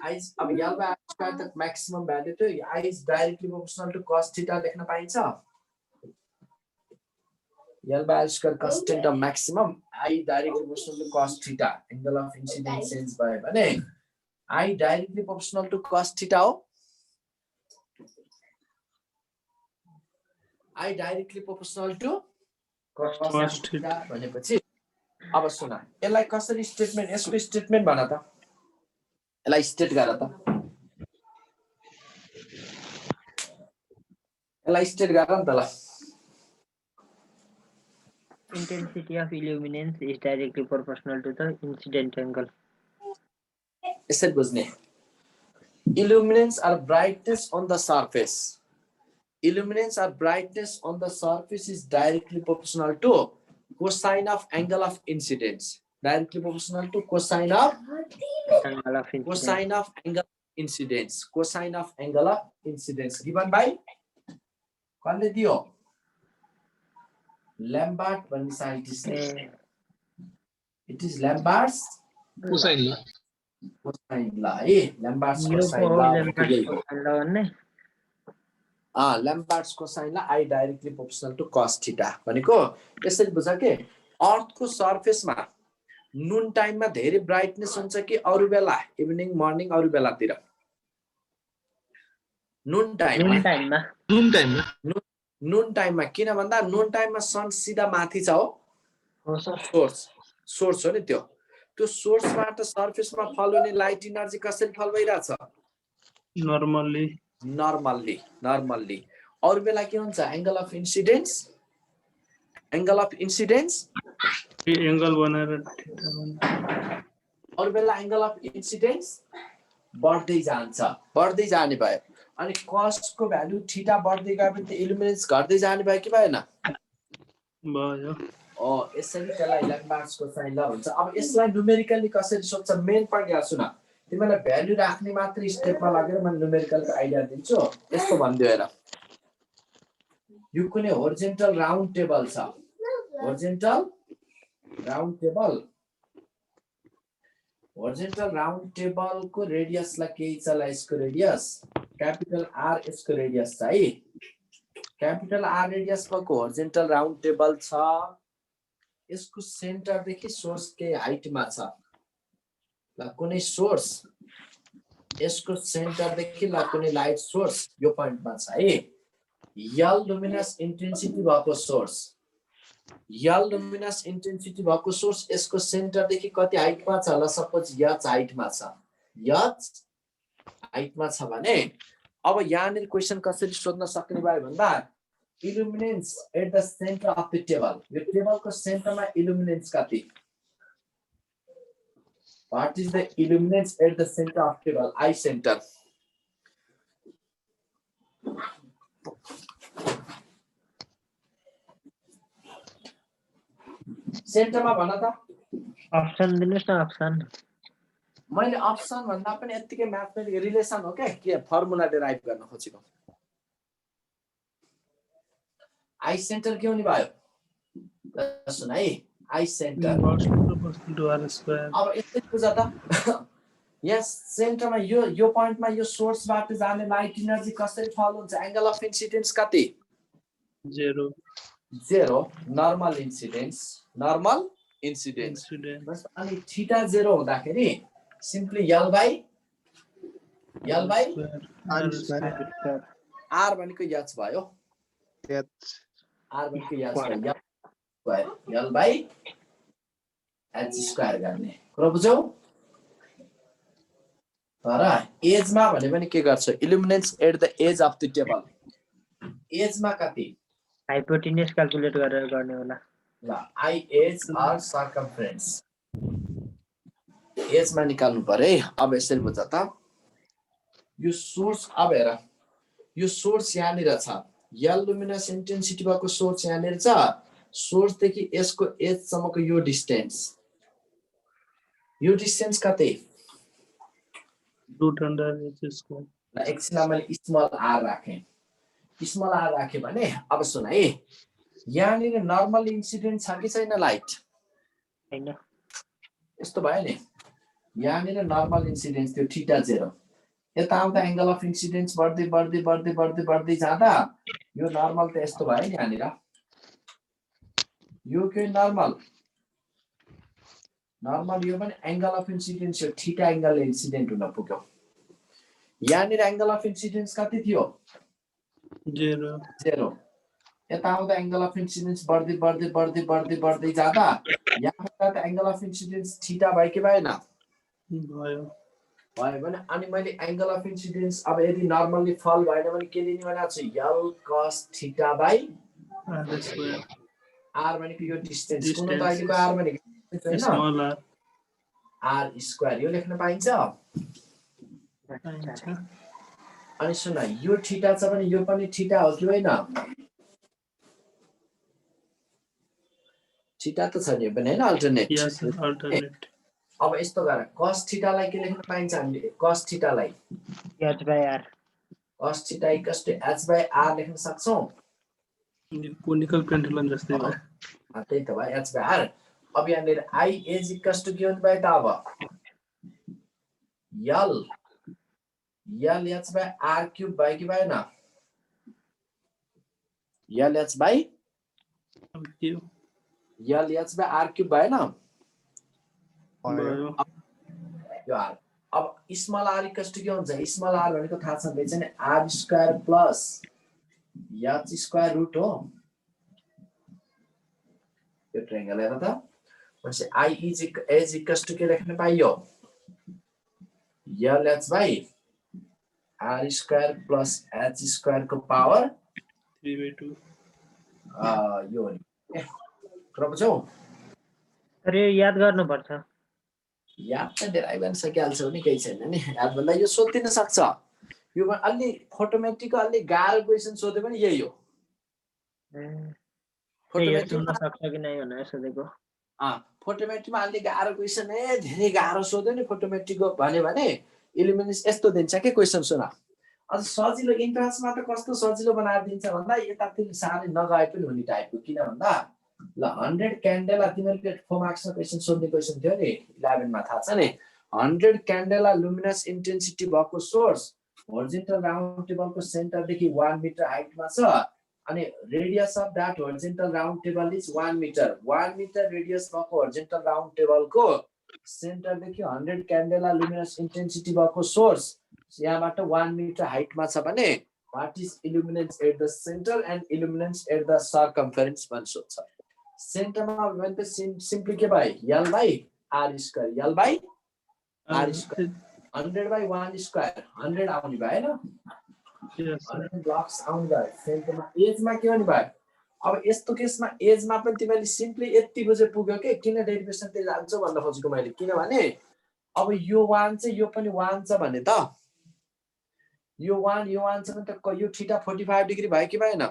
I is अब L by r square तक maximum value to I is directly proportional to cos theta लेख्न पाइन्छ L by r square constant of maximum I directly proportional to cos theta angle of incidence change भयो भने I directly proportional to cos theta हो I directly proportional to cos theta भनेपछि अब सुन यसलाई कसरी statement यसको स्टेटमेन्ट भन त यसलाई स्टेट गर त यसलाई स्टेट गर न त ल Intensity of illuminance is directly proportional to the incident angle. यसरी बुझ्ने illuminance or brightness on the surface is directly proportional to cosine of angle of incidence directly proportional to cosine of angle of incidence given by कसले दियो Lambert भन्ने साइन्टिस्टले it is Lambert's cosine ल Lambert's cosine Lambert's cosine ला I directly proportional to cos theta भनेको यसरी बुझ के अर्थ को सरफेस मा नून टाइम मा धेरै ब्राइटनेस हुन्छ कि अरु बेला इभिनिङ मर्निङ अरु बेलातिर नून टाइम मा किन भन्दा नून टाइम मा सन सिधा माथि छ हो सोर्स हो नि त्यो सोर्स बाट सरफेस मा फल हुने लाइट एनर्जी कसरी फल भइराछ नर्मल्ली अरु बेला के हुन्छ एंगल अफ इन्सिडेन्स एंगल बनाएर अरु बेला एंगल अफ इन्सिडेन्स बढ्दै जाने भयो अनि कस को भ्यालु थीटा बढ्दै गएपछि त इल्युमिनेन्स घट्दै जाने भयो कि भएन भयो यसरी त्यसलाई ल्याम्बर्ट्स कोसाइन ल भन्छ अब यसलाई न्युमेरिकली कसरी सोध्छ मेन पोइन्ट यहाँ सुन तिमीलाई भ्यालु राख्ने मात्र स्टेपमा लगेर म न्युमेरिकलको आइडिया दिन्छु यस्तो भन्दियो हेर यो कुनै होरिजेन्टल राउन्ड टेबल छ होरिजेन्टल राउन्ड टेबल को रेडियसलाई केही छ ल यसको रेडियस क्यापिटल आर यसको रेडियस छ है क्यापिटल आर रेडियस भएको होरिजेन्टल राउन्ड टेबल छ यसको सेन्टर देखि सोर्स के हाइटमा छ ल कुनै सोर्स यसको सेन्टर देखि ल कुनै लाइट सोर्स यो पोइन्टमा छ है यल लुमिनस इन्टेन्सिटी भएको सोर्स यल लुमिनस इन्टेन्सिटी भएको सोर्स यसको सेन्टरदेखि कति हाइटमा छ होला सपोज यच हाइटमा छ यच हाइटमा छ भने अब यहाँनिर क्वेसन कसरी सोध्न सक्ने भयो भन्दा illuminance at the centre of the table यो टेबलको सेन्टरमा इल्युमिनेन्स कति what is the illuminance at the centre of table I centre सेन्टरमा भन त अप्सन दिनुस् न अप्सन मैले अप्सन भन्दा पनि यतिकै म्याथमेटिक रिलेसन हो के फर्मुला डेराइभ गर्न खोजेको आई सेन्टर के हुने भयो सुन है आई सेन्टर अब यस्तै बुझ त यहाँ सेन्टरमा यो पोइन्टमा यो सोर्सबाट जाने लाइट एनर्जी कसरी फल हुन्छ एंगल अफ इन्सिडेन्स कति 0 नर्मल इन्सिडेन्स बस अनि थीटा 0 हुँदाखेरि सिम्पली यल बाइ आर भनेको यच भयो आर भनेको यच भयो यल बाइ एच स्क्वायर गर्ने कुरा बुझौ तर एजमा भने पनि के गर्छ illuminance at the edge of the table एजमा कति हाइपोटेन्युस क्याल्कुलेट गरेर गर्ने होला ल आई एज आर सर्कमफरेन्स एजमा निकाल्नु पर्यो है अब यसरी बुझ त यो सोर्स अब हेर यो सोर्स यहाँनिर छ यल लुमिनस इन्टेन्सिटी भएको सोर्स यहाँनिर छ सोर्सदेखि यसको एज सम्मको यो डिस्टेन्स कति एकछिन मैले स्मल आर राखेँ भने अब सुन है यहाँनिर नर्मल इन्सिडेन्ट छ कि छैन लाइट हैन यस्तो भयो नि यहाँनिर नर्मल इन्सिडेन्स थियो थीटा 0 यता आउँदा एंगल अफ इन्सिडेन्स बढ्दै जाँदा यो नर्मल त यस्तो भयो नि यहाँनिर यो के नर्मल यो पनि एंगल अफ इन्सिडेन्स हो थीटा एंगल इन्सिडेन्ट हुन पुग्यो यहाँनिर एंगल अफ इन्सिडेन्स कति थियो 0 यता आउँदा एंगल अफ इन्सिडेन्स बढ्दै जाँदा यहाँबाट त एंगल अफ इन्सिडेन्स थीटा भयो कि भएन भयो भने अनि मैले एंगल अफ इन्सिडेन्स अब यदि नर्मली फल भएन भने के लिने भनेको छु यल cos थीटा बाइ आर भनेको यो डिस्टेन्स कुन त अहिलेको आर भनेको हैन आर स्क्वायर यो लेख्न पाइन्छ अनि सुन यो थीटा छ भने यो पनि थीटा हो कि हैन थीटा त छ नि पनि हैन अल्टरनेट अब यस्तो गर cos थीटा लाई के लेख्न पाइन्छ हामीले cos theta lie h/r cos theta h/r लेख्न सक्छौं कोनिकल पेन्डुलम जस्तै भयो त्यही त भयो h/r अब यहाँनिर i is equals to के हुन्छ भयो त अब l h/r क्यूब भयो कि भएन l h/r क्यूब भएन यो r अब स्मल r इक्वल्स टु के हुन्छ स्मल r भनेको थाहा छ नि r square plus h square root हो यो ट्रायंगल हेर त भनेपछि i is equals to के लेख्न पाइयो l h/r square plus h square को पावर 3/2 यो नि कुरा बुझौ अरे याद गर्नुपर्छ याद त डेराइभ गर्न सकिहाल्छौ नि केही छैन नि याद भन्दा यो सोधिन सक्छ यो अलि फोटोमेट्रिकको अलि गाह्रो क्वेशन सोधे पनि यही हो फोटोमेट्रिकमा सक्छ कि नै भनेर सोधेको फोटोमेट्रीमा अलि गाह्रो क्वेशन धेरै गाह्रो सोध्यो नि फोटोमेट्रीको भने इल्युमिनेन्स यस्तो दिन्छ के क्वेशन सुन अझ सजिलो इन्ट्रान्समा त कस्तो सजिलो बनाएर दिन्छ भन्दा यतातिर सारै नगए पनि हुने टाइपको किन भन्दा ल 100 क्यान्डेला तिमीहरुले 4 मार्क्समा क्वेशन सोध्ने क्वेशन थियो नि 11 मा थाहा छ नि 100 क्यान्डेला लुमिनस इन्टेन्सिटी भएको सोर्स होरिजोन्टल राउन्ड टेबलको सेन्टरदेखि 1 मिटर हाइटमा छ अनि radius of that horizontal round table is 1 metre 1 metre radius भएको होरिजोन्टल राउन्ड टेबलको सेन्टरदेखि 100 क्यान्डेला लुमिनस इन्टेन्सिटी भएको सोर्स यहाँबाट 1 मिटर हाइटमा छ भने what is illuminance at the centre and illuminance at the circumference भन्छ सेन्टरमा भने त सिम्पली के भयो L by R square L by R square 100/1 square 100 आउने भयो हैन 100 ब्लक्स आउने भयो सेन्टरमा एजमा के आउने भयो अब यस्तो केसमा एजमा पनि तिमीले सिम्पली यति बजे पुग्यो के किन डेरिभेसन त्यही जान्छ भन्न खोजेको मैले किनभने अब यो 1 चाहिँ यो पनि 1 छ भने त यो 1 छ भने त यो थीटा 45 डिग्री भयो कि भएन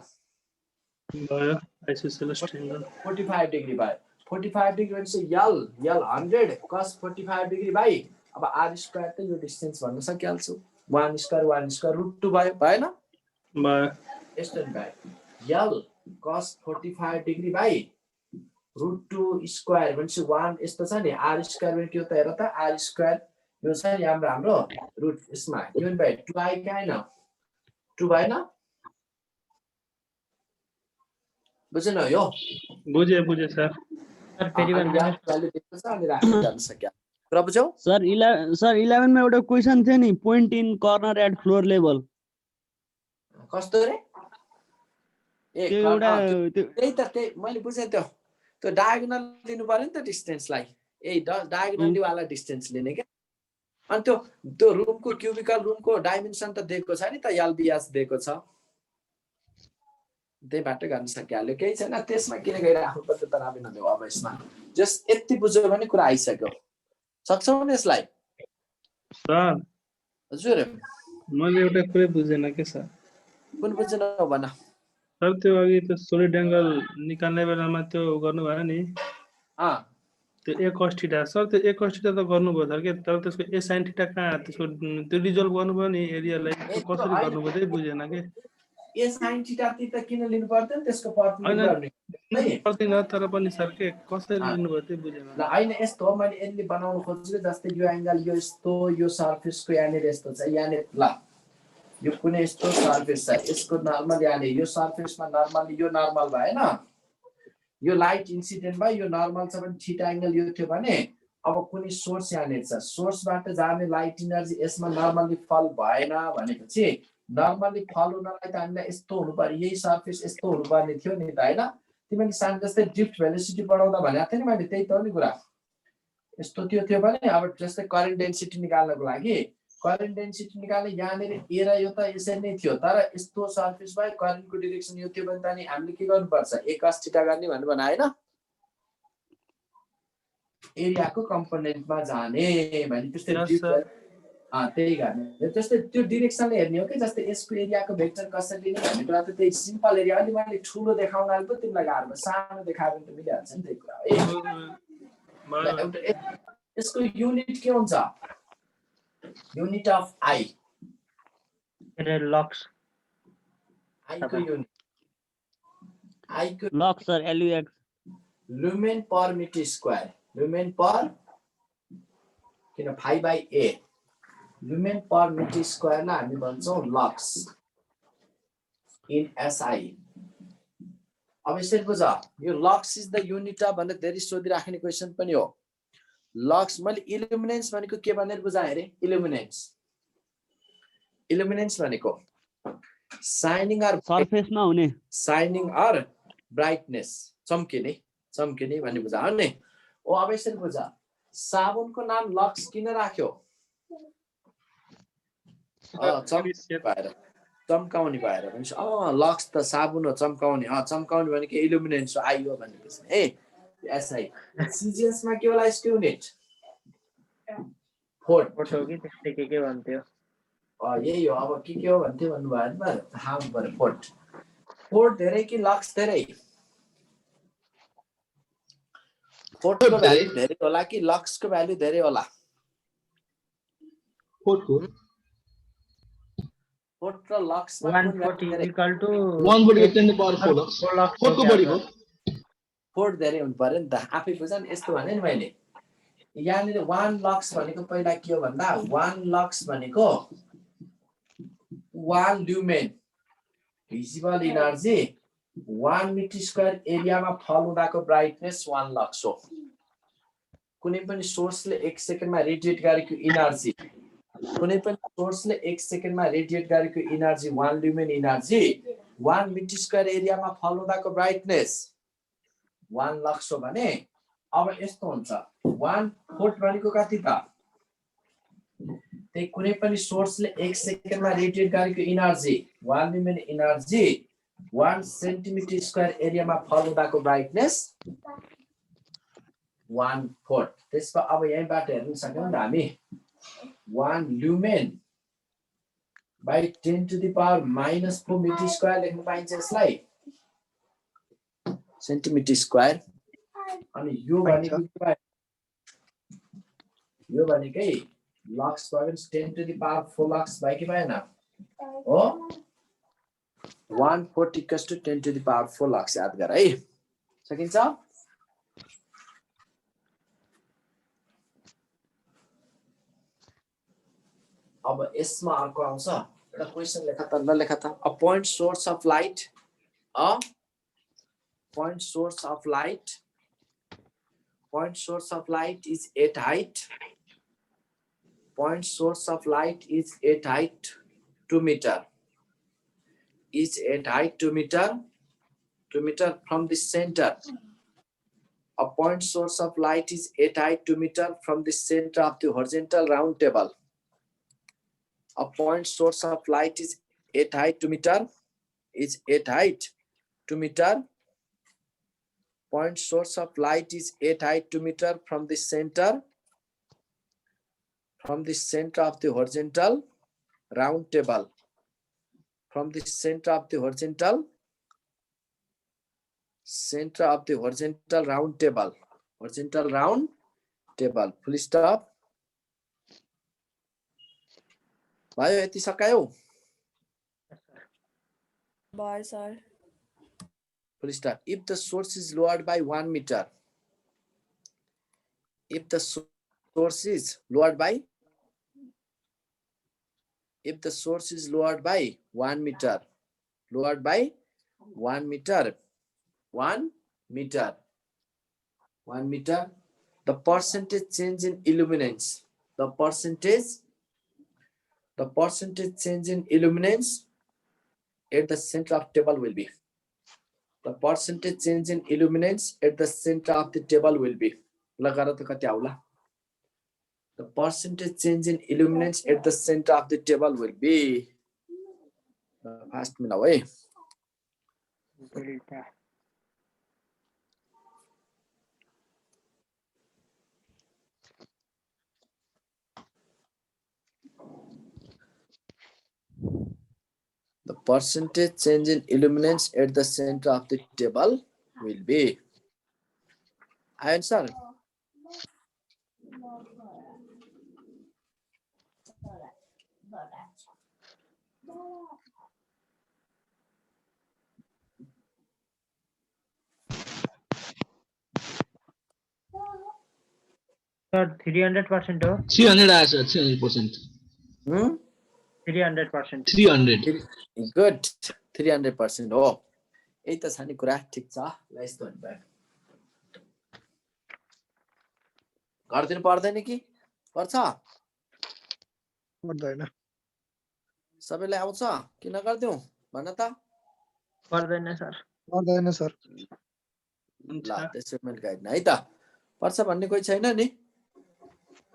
भयो आइसोसेलेस ट्रायंगल 45 डिग्री भयो 45 डिग्री भनेपछि L 100 cos 45 डिग्री बाइ अब R स्क्वायर त यो डिस्टेन्स भन्न सकिहाल्छु 1 स्क्वायर √2 भयो भएन भयो यस्तो नि भयो L cos 45 degree by √2 square भनेपछि 1 यस्तो छ नि R स्क्वायर भने के हो त हेर त R स्क्वायर यो छ नि हाम्रो रुट यसमा यो नि भयो 2i हैन 2 भएन बुझ्नु यो बुझे सर सर फेरि भन्नु भ्यालु दिएको छ अनि राख्न जान सक्या कुरा बुझ्यौ सर 11 मा एउटा क्वेशन थियो नि point in corner at floor level कस्तो रे त्यो एउटा त्यही त मैले बुझे त्यो डायगोनल लिनु पर्यो नि त डिस्टेन्सलाई डायगोनली वाला डिस्टेन्स लिने के अनि त्यो रुमको क्युबिकल रुमको डाइमेन्सन त दिएको छ नि त एलबीएस दिएको छ त्यहीबाट गर्न सकिहाल्यो केही छैन त्यसमा किन गइराख्नु पर्छ त राबी नदेऊ अब यसमा जस्ट यति बुझ्यो भने कुरा आइसक्यो सक्छौ नि यसलाई सर हजुर मैले एउटा कुरै बुझेन के सर कुन बुझ्न भन सर त्यो अघि त्यो सोलिड एंगल निकाल्ने बेलामा त्यो गर्नु भयो नि त्यो a cos थीटा सर त्यो a cos थीटा त गर्नुभयो सर के तर त्यसको a sin थीटा कहाँ त्यसको त्यो रिजल्भ गर्नुभयो नि एरियालाई कसरी गर्नुभयो त्यही बुझेन के ए sin थीटा त किन लिनु पर्दैन त्यसको पर्टिकुलर गर्ने पर्दैन तर पनि सर के कसरी लिनुभयो त्यही बुझेन ल हैन यस्तो हो मैले यसले बनाउन खोजेको जस्तै यो एंगल यो यस्तो यो सर्फेसको यानेर यस्तो छ याने ल यो कुनै यस्तो सर्फेस छ यसको नर्मल याने यो सर्फेसमा नर्मली यो नर्मल भएन यो लाइट इन्सिडेन्ट भयो यो नर्मल छ भने थीटा एंगल यो थियो भने अब कुनै सोर्स याने छ सोर्सबाट जाने लाइट एनर्जी यसमा नर्मली फल भएन भनेपछि नर्मली फल हुनलाई त हामीलाई यस्तो हुनु पर्यो यही सर्फेस यस्तो हुनु पर्ने थियो नि त हैन तिमीले सान जस्तै ड्रिफ्ट भेलोसिटी बढाउँदा भनेको थिए नि मैले त्यही त हो नि कुरा यस्तो थियो भने अब जस्तै करेन्ट डेन्सिटी निकाल्नको लागि करेन्ट डेन्सिटी निकाल्ने यहाँनिर ए र यो त यसरी नै थियो तर यस्तो सर्फेस भयो करेन्टको डाइरेक्सन यो थियो भने त अनि हामीले के गर्नुपर्छ a cos थीटा गर्ने भन्नु भन हैन एरियाको कम्पोनेन्टमा जाने भने त्यस्तै त्यही गर्ने जस्तै त्यो डाइरेक्सनले हेर्ने हो कि जस्तै यसको एरियाको भेक्टर कसरी लिने भन्ने कुरा त त्यही सिम्पल एरिया अलि मैले ठुलो देखाउनाले पो तिमीलाई गाह्रो भयो सानो देखायो भने त मिलिहाल्छ नि त्यही कुरा है यसको युनिट के हुन्छ unit of I lux I को unit I को lux sir LUX lumen per meter square lumen per किन 5/a lumen per meter square ला हामी भन्छौं लक्स in SI अब यसरी बुझ यो lux is the unit of भन्दा धेरै सोधिराख्ने क्वेशन पनि हो लक्स मैले इल्युमिनेन्स भनेको के भनेर बुझाए रे इल्युमिनेन्स भनेको शाइनिङ अर सरफेसमा हुने शाइनिङ अर ब्राइटनेस चम्किने भन्ने बुझायो नि ओ अब यसरी बुझ साबुनको नाम लक्स किन राख्यो चम्काउने भएर भन्छ लक्स त साबुन हो चम्काउने चम्काउने भनेको इल्युमिनेन्स हो आई हो भन्ने बुझ्ने ए SI CGS मा के होला यसको युनिट फोर्ट हो कि त्यस्तै के भन्थ्यो यही हो अब के हो भन्थ्यो भन्नु भयो नि त थाहा हुनु पर्यो फोर्ट धेरै कि लक्स धेरै फोर्टको भ्यालु धेरै होला कि लक्सको भ्यालु धेरै होला फोर्ट र लक्समा 140 equal to 140 10 to the power 4 lux फोर्टको बढी हो फोर्ट धेरै हुनु पर्यो नि त आफै बुझ नि यस्तो भने नि मैले यहाँनिर 1 लक्स भनेको पहिला के हो भन्दा 1 लक्स भनेको 1 lumen visible energy 1 metre square एरियामा फल हुँदाको ब्राइटनेस 1 लक्स हो कुनै पनि सोर्सले 1 सेकेन्डमा रेडिएट गरेको एनर्जी कुनै पनि सोर्सले 1 सेकेन्डमा रेडिएट गरेको energy 1 lumen energy 1 metre square एरियामा फल हुँदाको ब्राइटनेस 1 लक्स हो भने अब यस्तो हुन्छ 1 फोर्ट भनेको कति त त्यही कुनै पनि सोर्सले 1 सेकेन्डमा रेडिएट गरेको energy 1 million energy 1 centimetre square एरियामा फल हुँदाको ब्राइटनेस 1 फोर्ट। त्यसमा अब यहीँबाट हेर्न सक्यौं नि हामी 1 lumen by 10 to the power minus 4 meter square लेख्न पाइन्छ यसलाई सेन्टिमिटर स्क्वायर अनि यो भनेको भनेकै लक्स भयो 10 to the power 4 लक्स भयो कि भएन हो 140 equals to 10 to the power 4 lux याद गर है सकिन्छ। अब यसमा अर्को आउँछ एउटा क्वेशन लेखा त नलेखा त a point source of light is 8 height point source of light is 8 height 2 meter is 8 height 2 meter from the center a point source of light is 8 height 2 meter from the center of the horizontal round table. A point source of light is 8 height 2 meter is 8 height 2 meter. Point source of light is 8 height 2 meter from the center of the horizontal round table. From the center of the horizontal round table. Horizontal round table. Full stop. भयो यति सकायो Bar, sir. Full stop. If the source is lowered by 1 meter if the source is lowered by 1 meter the percentage change in illuminance the percentage change in illuminance at the center of table will be the percentage change in illuminance at the center of the table will be लगाएर त कति आउला the percentage change in illuminance at the center of the table will be fast मिलाऊ है The percentage change in illuminance at the center of the table will be. Answer. Sir, 300% हो 300 आएछ 300%. 300%. 300. Good. 300% हो यही त छ नि कुरा ठीक छ ल यस्तो हुन्छ गर्दिनु पर्दैन कि पर्छ पर्दैन सबैलाई आउँछ किन गर्दिउ भन त पर्दैन सर पर्दैन सर ल त्यसो मैले गाइड है त पर्छ भन्ने कोही छैन नि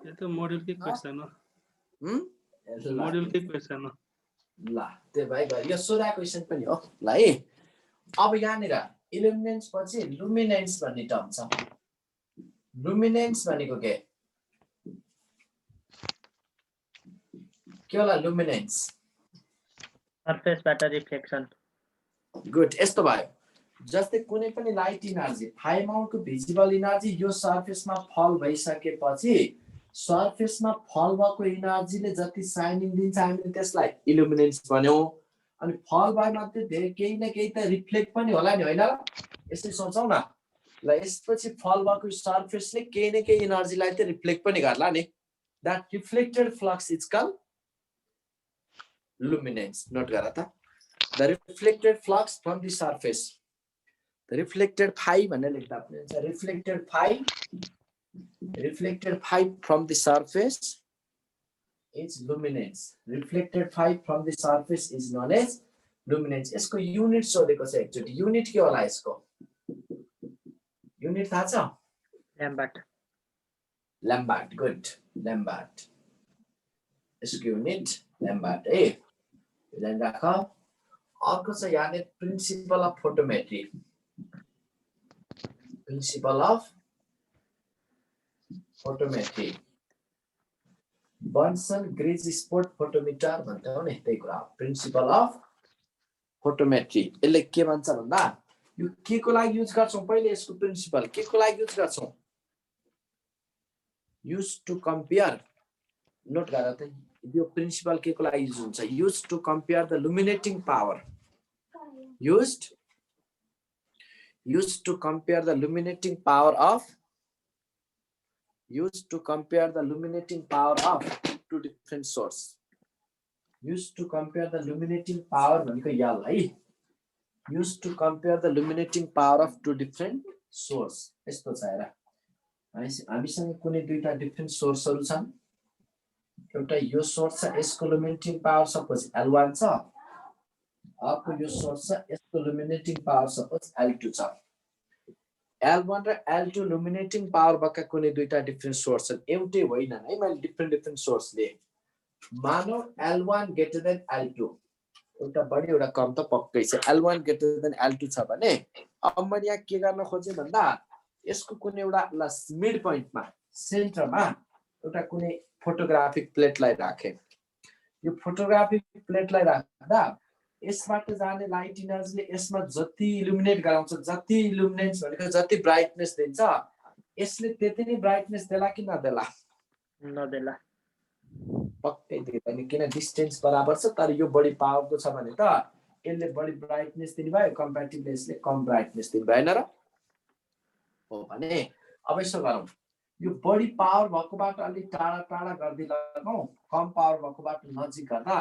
यो त मोडुलकै क्वेशन हो मोडुलकै क्वेशन हो ल त्यो भाइ यो सोधा क्वेशन पनि हो ल है अब यहाँनिर इल्युमिनेन्स पछि लुमिनेन्स भन्ने टर्म छ लुमिनेन्स भनेको के होला लुमिनेन्स सरफेसबाट रिफ्लेक्सन गुड यस्तो भयो जस्तै कुनै पनि लाइट एनर्जी हाई अमाउन्टको भिजिबल एनर्जी यो सरफेसमा फल भइसकेपछि सरफेसमा फल भएको एनर्जीले जति शाइनिङ दिन्छ हामीले त्यसलाई इल्युमिनेन्स भन्यौं अनि फल भएमध्ये धेरै केही न केही त रिफ्लेक्ट पनि होला नि हैन यसै सोचौं न ल यसपछि फल भएको सरफेसले केही न केही एनर्जीलाई त रिफ्लेक्ट पनि गर्ला नि that reflected flux is called luminance note gara ta the reflected flux from the surface the reflected phi bhanne lekhda pani huncha reflected phi from the surface is luminance reflected phi from the surface is known as luminance यसको unit सोधेको छ एकचोटी unit के होला यसको unit थाहा छ ल्याम्बार्ट good ल्याम्बार्ट यसको युनिट ल्याम्बार्ट है ध्यान राख अर्को छ यहाँनिर principle of photometry Bunsen grease spot photometer भन्छौ नि त्यही कुरा प्रिन्सिपल अफ फोटोमेट्री यसले के भन्छ भन्दा यो के को लागि युज गर्छौं पहिले यसको प्रिन्सिपल के को लागि युज गर्छौं युज टु कम्पेयर नोट गर त यो प्रिन्सिपल के को लागि युज हुन्छ used to compare the illuminating power used to compare the illuminating power of two different source used to compare the illuminating power भनेको याल है used to compare the illuminating power of two different source यस्तो छ हेर हामीसँग कुनै दुईटा different सोर्सहरु छन् एउटा यो सोर्स छ यसको illuminating power सपोज L1 छ अर्को यो सोर्स छ यसको illuminating power सपोज L2 छ L1 र L2 illuminating power भएका कुनै दुईटा डिफरेन्ट सोर्स छन् एउटै होइनन् है मैले डिफरेन्ट सोर्स लिए मानौ L1 greater than L2 एउटा बढी एउटा कम त पक्कै छ L1 greater than L2 छ भने अब मैले यहाँ के गर्न खोजे भन्दा यसको कुनै एउटा मिड पोइन्टमा सेन्टरमा एउटा कुनै फोटोग्राफिक प्लेटलाई राखे यो फोटोग्राफिक प्लेटलाई राख्दा यसबाट जाने लाइट इनर्जीले यसमा जति इल्युमिनेट गराउँछ जति इल्युमिनेन्स भनेको जति ब्राइटनेस दिन्छ यसले त्यति नै ब्राइटनेस देला कि नदेला पक्कै दिँदैन किन डिस्टेन्स बराबर छ तर यो बढी पावरको छ भने त यसले बढी ब्राइटनेस दिने भयो कम्प्यारेटिभली यसले कम ब्राइटनेस दिने भएन र हो भने अब यसो गरौँ यो बढी पावर भएकोबाट अलि टाढा टाढा गर्दै लगाऊ कम पावर भएकोबाट नजिक गर्दा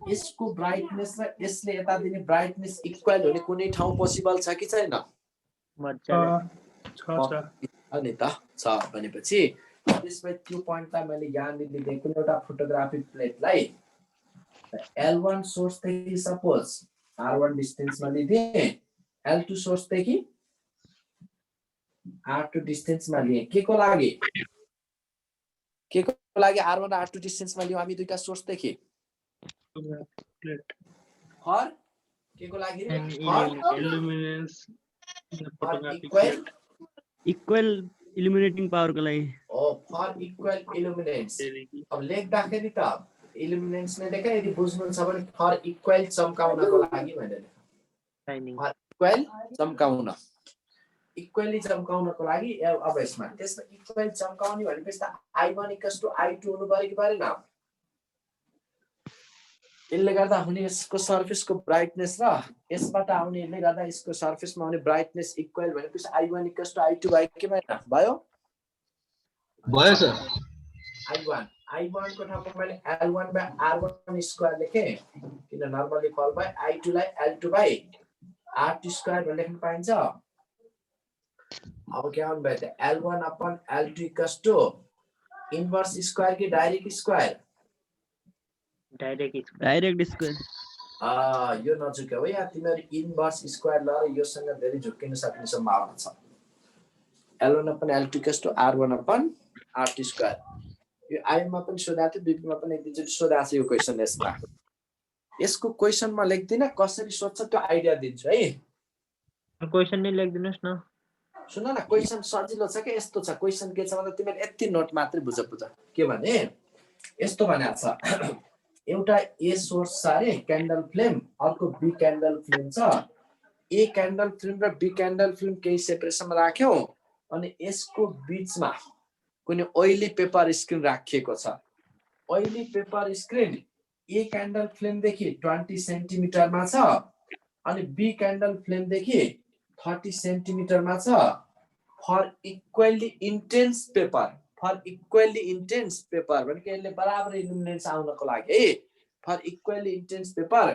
यसको ब्राइटनेस र यसले यता दिने ब्राइटनेस इक्वल हुने कुनै ठाउँ पोसिबल छ कि छैन अनि त छ भनेपछि त्यसपछि त्यो पोइन्टलाई मैले यहाँनिर लिएको एउटा फोटोग्राफिक प्लेटलाई L1 सोर्स देखि सपोज R1 डिस्टेन्समा लिदिए L2 सोर्स देखि R2 डिस्टेन्समा लिए के को लागि R1 र R2 डिस्टेन्समा लियौ हामी दुईटा सोर्स देखि फर के को लागि इक्वल इल्युमिनेटिङ पावर को लागि फर इक्वल इल्युमिनेन्स अब लेख्दाखेरि त इल्युमिनेन्स नै लेख यदि बुझ्नु छ भने फर इक्वल चम्काउनको लागि भनेर फर इक्वल चम्काउन इक्वली चम्काउनको लागि अब यसमा इक्वल चम्काउने भनेपछि त I1 I2 हुनु पर्यो कि परेन यसले गर्दा हुने यसको सर्फेसको ब्राइटनेस र यसबाट आउने यसले गर्दा यसको सर्फेसमा आउने ब्राइटनेस इक्वल भनेपछि I1 I2 भयो के भएन भयो सर I1 को ठाउँमा मैले L1 by R1 स्क्वायर लेखे किन नर्मली फल बाइ I2 लाई L2 by R2 स्क्वायर भनेर लेख्न पाइन्छ अब के आउनु भयो त L1 upon L2 inverse square कि डाइरेक्ट स्क्वायर डाइरेक्ट स्क्वायर यो नझुक्यो है या तिमीहरु इन्भर्स स्क्वायर लगाएर योसँग धेरै झुक्किन सक्ने सम्भावना छ L1 upon L2 R1 upon R2 square यो आइमा पनि सोधा थियो बीपीमा पनि एकदिन सोधा छ यो क्वेशन यसको क्वेशनमा लेख्दिन कसरी सोध्छ त्यो आइडिया दिन्छु है क्वेशन नै लेख्दिनुस् न सुन न क्वेशन सजिलो छ के यस्तो छ क्वेशन के छ भन्दा तिमीले यति नोट मात्रै बुझ के भने यस्तो भनेको छ एउटा ए सोर्स छ रे क्यान्डल फ्लेम अर्को बी क्यान्डल फ्लेम छ ए क्यान्डल फ्लेम र बी क्यान्डल फ्लेम केही सेपरेसनमा राख्यौ अनि यसको बीचमा कुनै ओइली पेपर स्क्रिन राखिएको छ ओइली पेपर स्क्रिन ए क्यान्डल फ्लेम देखि 20 सेन्टिमिटरमा छ अनि बी क्यान्डल फ्लेम देखि 30 सेन्टिमिटरमा छ फर इक्वली इन्टेन्स पेपर भनेको यसले बराबर इल्युमिनेन्स आउनको लागि है for equally intense paper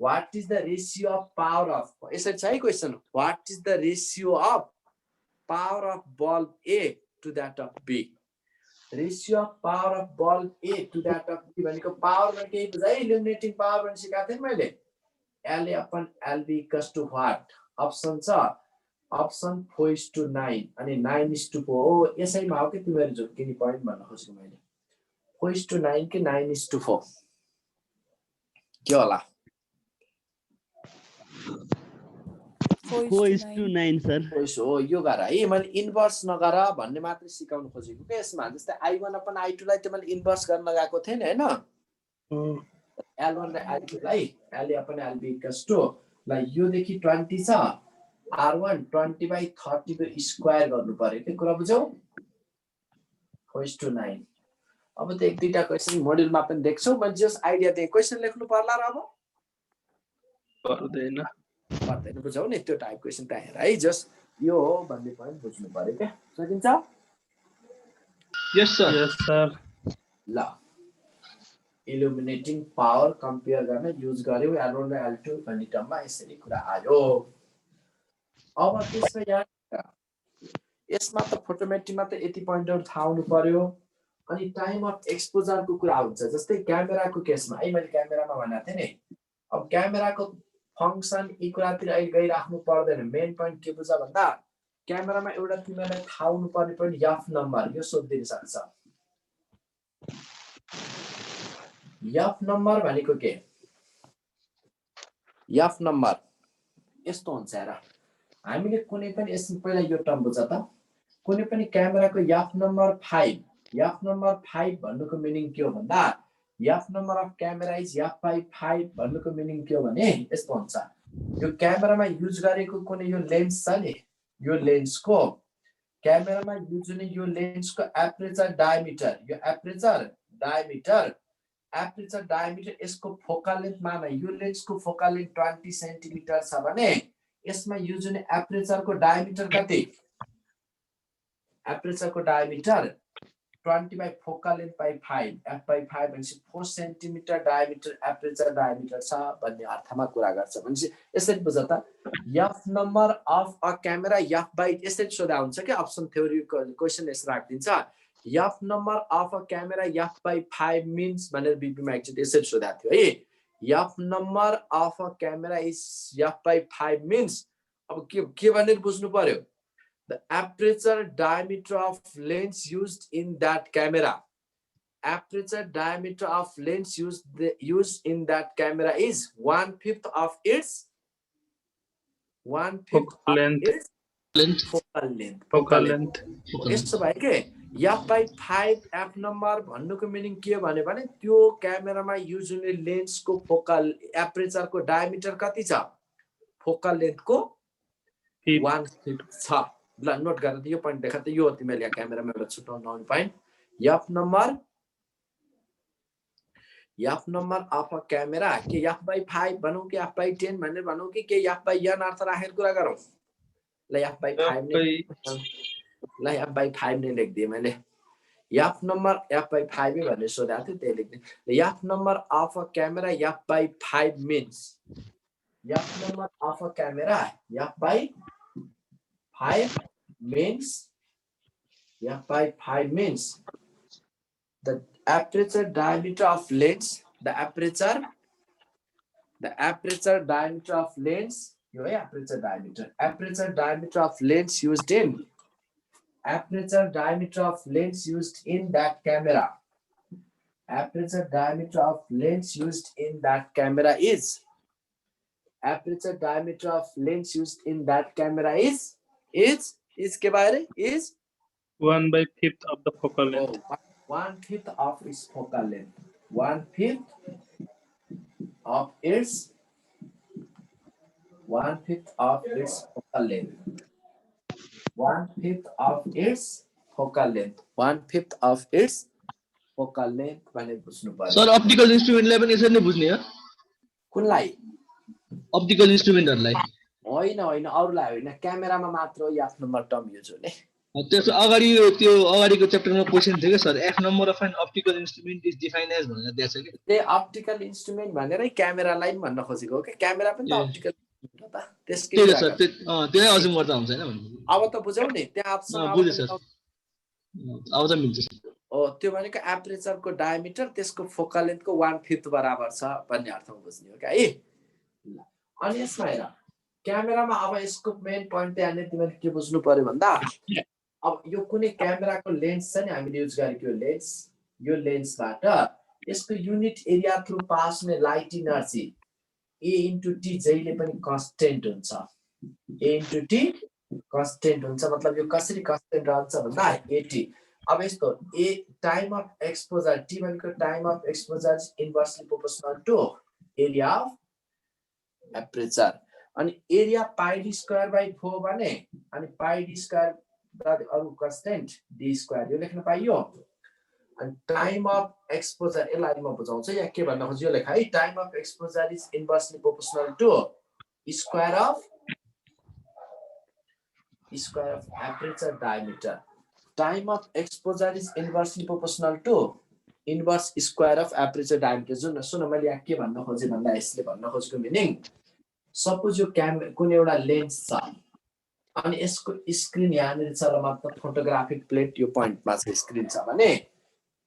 what is the ratio of power of यसरी छ है question what is the ratio of power of bulb A to that of B ratio of power of bulb A to that of B भनेको power भनेको के बुझाइ इल्युमिनेटिङ power भनेको सिकाएको थिएँ मैले LA upon LB equals to what? Option छ option 4:9 अनि 9:4 हो यसैमा हो कि तिमीहरू झुक्किने पोइन्ट भन्न खोजेको मैले 4:9 कि 9:4 के होला 4:9 सर हो यो गर है मैले इन्भर्स नगर भन्ने मात्र सिकाउन खोजेको के यसमा जस्तै I1 अपन I2 लाई त मैले इन्भर्स गर्न लगाएको थिएँ नि हैन L1 र L2 लाई L upon LB equals to ल यो देखि 20 छ R1 20/30 को स्क्वायर गर्नु पर्यो के कुरा बुझ्यौ 4:9 अब त एक दुईटा क्वेशन मोड्युलमा पनि देख्छौ मैले जस्ट आइडिया दिए क्वेशन लेख्नु पर्ला र अब पर्दैन बुझ्यौ नि त्यो टाइप क्वेशन त हेर है जस्ट यो हो भन्ने पनि बुझ्नु पर्यो के सकिन्छ यस सर ल इल्युमिनेटिङ पावर कम्पेयर गर्न युज गर्यौ L1 र L2 भन्ने टर्ममा यसरी कुरा आयो अब त्यसमा यहाँ यसमा त फोटोमेट्रीमा त यति पोइन्टहरु थाहा हुनु पर्यो अनि टाइम अफ एक्सपोजरको कुरा हुन्छ जस्तै क्यामेराको केसमा है मैले क्यामेरामा भनेको थिएँ नि अब क्यामेराको फंक्सन यी कुरातिर अहिले गइराख्नु पर्दैन मेन पोइन्ट के बुझ भन्दा क्यामेरामा एउटा तिमीलाई थाहा हुनु पर्ने पनि एफ नम्बर यो सोधिदिन सक्छ एफ नम्बर भनेको के एफ नम्बर यस्तो हुन्छ हेर हामीले कुनै पनि यसमा पहिला यो टर्म बुझ त कुनै पनि क्यामेराको एफ नम्बर 5 भन्नुको मिनिङ के हो भन्दा F number of camera is f/5 भन्नुको मिनिङ के हो भने यस्तो हुन्छ यो क्यामेरामा युज गरेको कुनै यो लेन्स छ नि यो लेन्सको क्यामेरामा युज हुने यो लेन्सको एपरेचर डायमिटर यो एपरेचर डायमिटर यसको फोकल लेन्थ मान यो लेन्सको फोकल लेन्थ 20 सेन्टिमिटर छ भने यसमा युज हुने एपरेचरको डायमिटर कति एपरेचरको diameter 20 by focal length by 5 f/5 भनेपछि 4 सेन्टिमिटर डायमिटर एपरेचर डायमिटर छ भन्ने अर्थमा कुरा गर्छ भनेपछि यसरी बुझ त f number of a camera f by यसरी सोधा हुन्छ के अप्सन थ्योरी क्वेशन यस राख्दिन्छ f number of a camera f/5 means भनेर बीपीमा एकचोटि यसरी सोधा थियो है f number of a camera is f/5 means अब के भनेर बुझ्नु पर्यो the aperture diameter of lens used in that camera aperture diameter of lens used in that camera is 1/5 of its 1/5 focal length यस्तो भयो के f/5 f नम्बर भन्नुको meaning के हो भने त्यो क्यामेरामा युज हुने लेन्सको फोकल एपरेचरको डायमिटर कति छ फोकल लेन्थको 1/5 छ ल नोट गरेर यो पोइन्ट देखा त यो तिमीले क्यामेरामा एउटा छुटाउन आउने point F number of a camera के f/5 भनौं कि f/10 भनेर भनौं कि f/n अर्थ राखेर कुरा गरौँ ल f/5 नै लेख्दिए मैले एफ नम्बर f/5 भनेर सोधेको थियो त्यही लेख्दिए f number of a camera f/5 means f number of a camera f/5 means f/5 means the aperture diameter of lens the aperture diameter of lens your aperture diameter of lens used in aperture diameter of lens used in that camera aperture diameter of lens used in that camera is aperture diameter of lens used in that camera is के बारे is 1/5 of the focal length. 1/5 of its focal length. 1/5 of its 1/5 of its focal length. 1/5 of its focal length. 1/5 of its focal length भनेर बुझ्नु पर्यो sir optical इन्स्ट्रुमेन्टलाई पनि यसरी नै बुझ्ने हो कुनलाई अप्टिकल इन्स्ट्रुमेन्टहरुलाई होइन अरुलाई होइन क्यामेरामा मात्र एफ नम्बर टर्म युज हुने त्यसो त्यो अगाडिको च्याप्टरमा क्वेशन थियो के sir F number of an optical instrument is defined as भनेर दिएको छ के त्यो अप्टिकल इन्स्ट्रुमेन्ट भनेरै क्यामेरालाई पनि भन्न खोजेको हो के क्यामेरा पनि त अप्टिकल हो त त्यसकै त्यही सर त्यही अजुम गर्दा हुन्छ हैन भन्नु अब त बुझ्यौ नि त्यहाँ अप्सन बुझे सर अब त मिल्छ हो त्यो भनेको एपरेचरको डायमिटर त्यसको फोकल लेन्थको 1/5 बराबर छ भन्ने अर्थमा बुझ्ने हो के है अनि यसमा हेर क्यामेरामा अब यसको मेन पोइन्ट चाहिँ यहाँनिर तिमीले के बुझ्नु पर्यो भन्दा अब यो कुनै क्यामेराको लेन्स छ नि हामीले युज गरेको यो लेन्सबाट यसको युनिट एरिया थ्रु पास हुने light energy A into T जहिले पनि कन्स्टेन्ट हुन्छ A into T कन्स्टेन्ट हुन्छ मतलब यो कसरी कन्स्टेन्ट रहन्छ भन्दा AT अब यस्तो A time of exposure T भनेको time of exposure is inversely proportional to area of aperture अनि area pi d square by 4 भने अनि पाइ d स्क्वायर अरु कन्स्टेन्ट d स्क्वायर यो लेख्न पाइयो and time of exposure यसलाई म बुझाउँछु या के भन्न खोजियो लेख है time of exposure is inversely proportional to square of aperture diameter. Time of exposure is inversely proportional to inverse square of aperture diameter. जुन सुन मैले यहाँ के भन्न खोजे भन्दा यसले भन्न खोजेको मिनिङ सपोज यो कुनै एउटा लेन्स छ अनि यसको स्क्रिन यहाँनिर छ र मतलब फोटोग्राफिक प्लेट यो पोइन्टमा छ स्क्रिन छ भने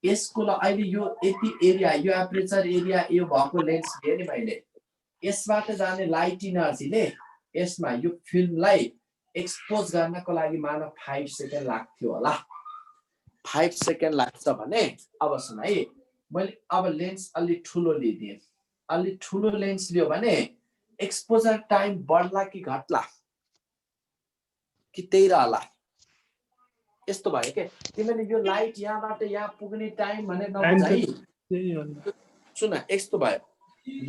यसको अहिले यो यति एरिया यो एपरेचर एरिया यो भएको लेन्स लिएँ नि मैले यसबाट जाने लाइट इनर्जीले यसमा यो फिल्मलाई एक्सपोज गर्नको लागि मानव 5 सेकेन्ड लाग्थ्यो होला 5 सेकेन्ड लाग्छ भने अब सुन है मैले अब लेन्स अलि ठुलो लिदिए अलि ठुलो लेन्स लियो भने एक्सपोजर टाइम बढ्ला कि घट्ला कि त्यही रहला यस्तो भयो के तिमीले यो लाइट यहाँबाट यहाँ पुग्ने टाइम भने नबुझ है सुन यस्तो भयो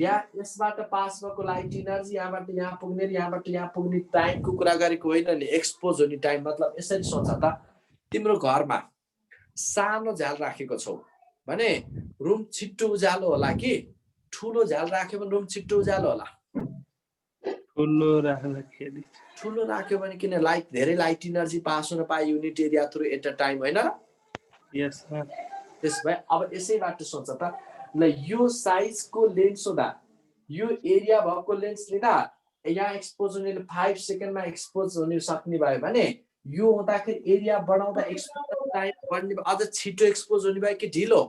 या यसबाट पास भएको लाइट इनर्जी यहाँबाट यहाँ पुग्ने र यहाँबाट यहाँ पुग्ने टाइमको कुरा गरेको होइन नि एक्सपोज हुने टाइम मतलब यसरी सोच त तिम्रो घरमा सानो झ्याल राखेको छौ भने रुम छिट्टो उज्यालो होला कि ठुलो झ्याल राख्यो भने रुम छिट्टो उज्यालो होला ठुलो राख्यो भने किन लाइट धेरै लाइट इनर्जी पास हुन पाए unit area through at a time हैन यस सर त्यसै अब यसैबाट सोच त ल यो साइजको लेन्स हुँदा यो एरिया भएको लेन्स लिँदा यहाँ एक्सपोज हुने 5 सेकेन्डमा एक्सपोज हुन सक्ने भयो भने यो हुँदाखेरि एरिया बढाउँदा एक्सपोजर टाइम बढ्ने अझ छिटो एक्सपोज हुने भयो कि ढिलो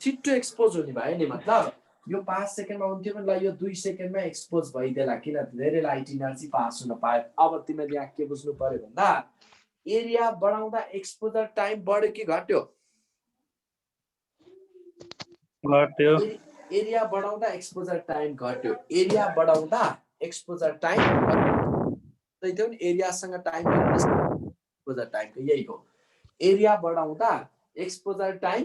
छिटो एक्सपोज हुने भयो नि मतलब यो 5 सेकेन्डमा हुन्थ्यो भने ल यो 2 सेकेन्डमा एक्सपोज भइदेला किन धेरै लाइट इनर्जी पास हुन पायो अब तिमीले यहाँ के बुझ्नु पर्यो भन्दा एरिया बढाउँदा एक्सपोजर टाइम बढ्यो कि घट्यो एरिया बढाउँदा एक्सपोजर टाइम घट्यो एरिया बढाउँदा एक्सपोजर टाइम घट्यो एरियासँग टाइम एक्सपोजर टाइमको यही हो एरिया बढाउँदा एक्सपोजर टाइम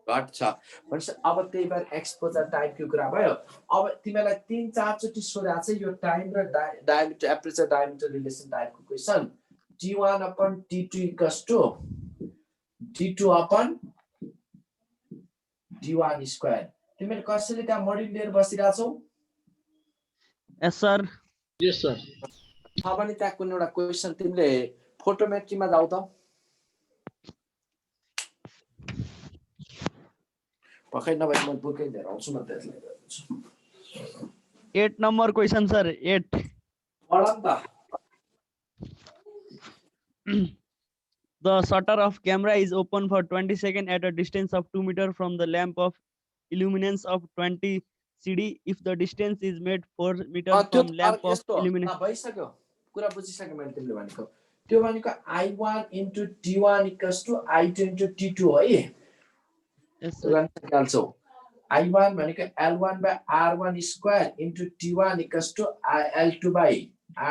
घट्छ भन्छ अब त्यही भएर एक्सपोजर टाइमको कुरा भयो अब तिमीलाई 3-4 चोटि सोधेको छ यो टाइम र डायमिटर एपरेचर डायमिटर रिलेसन टाइपको question T1 upon T2 equals to D2 upon D1 square तिमीले कसैले त्यहाँ मोड्युल लिएर बसिरहेको छौ यस सर अब पनि त्यहाँ कुनै एउटा क्वेशन तिमीले फोटोमेट्रीमा जाऊ त पक्कै नभए म बुकै लिएर आउँछु म त्यसलाई 8 नम्बर क्वेशन सर 8 पढ्दा The shutter of camera is open for 20 seconds at a distance of 2 meters from the lamp of illuminance of 20 cd if the distance is made 4 meters from lamp of illuminance भइसक्यो कुरा बुझिसके मैले तिमीले भनेको त्यो भनेको I1 into T1 equals to I2 into T2 है yes sir I1 भनेको L1 by R1 square into T1 equals to L2 by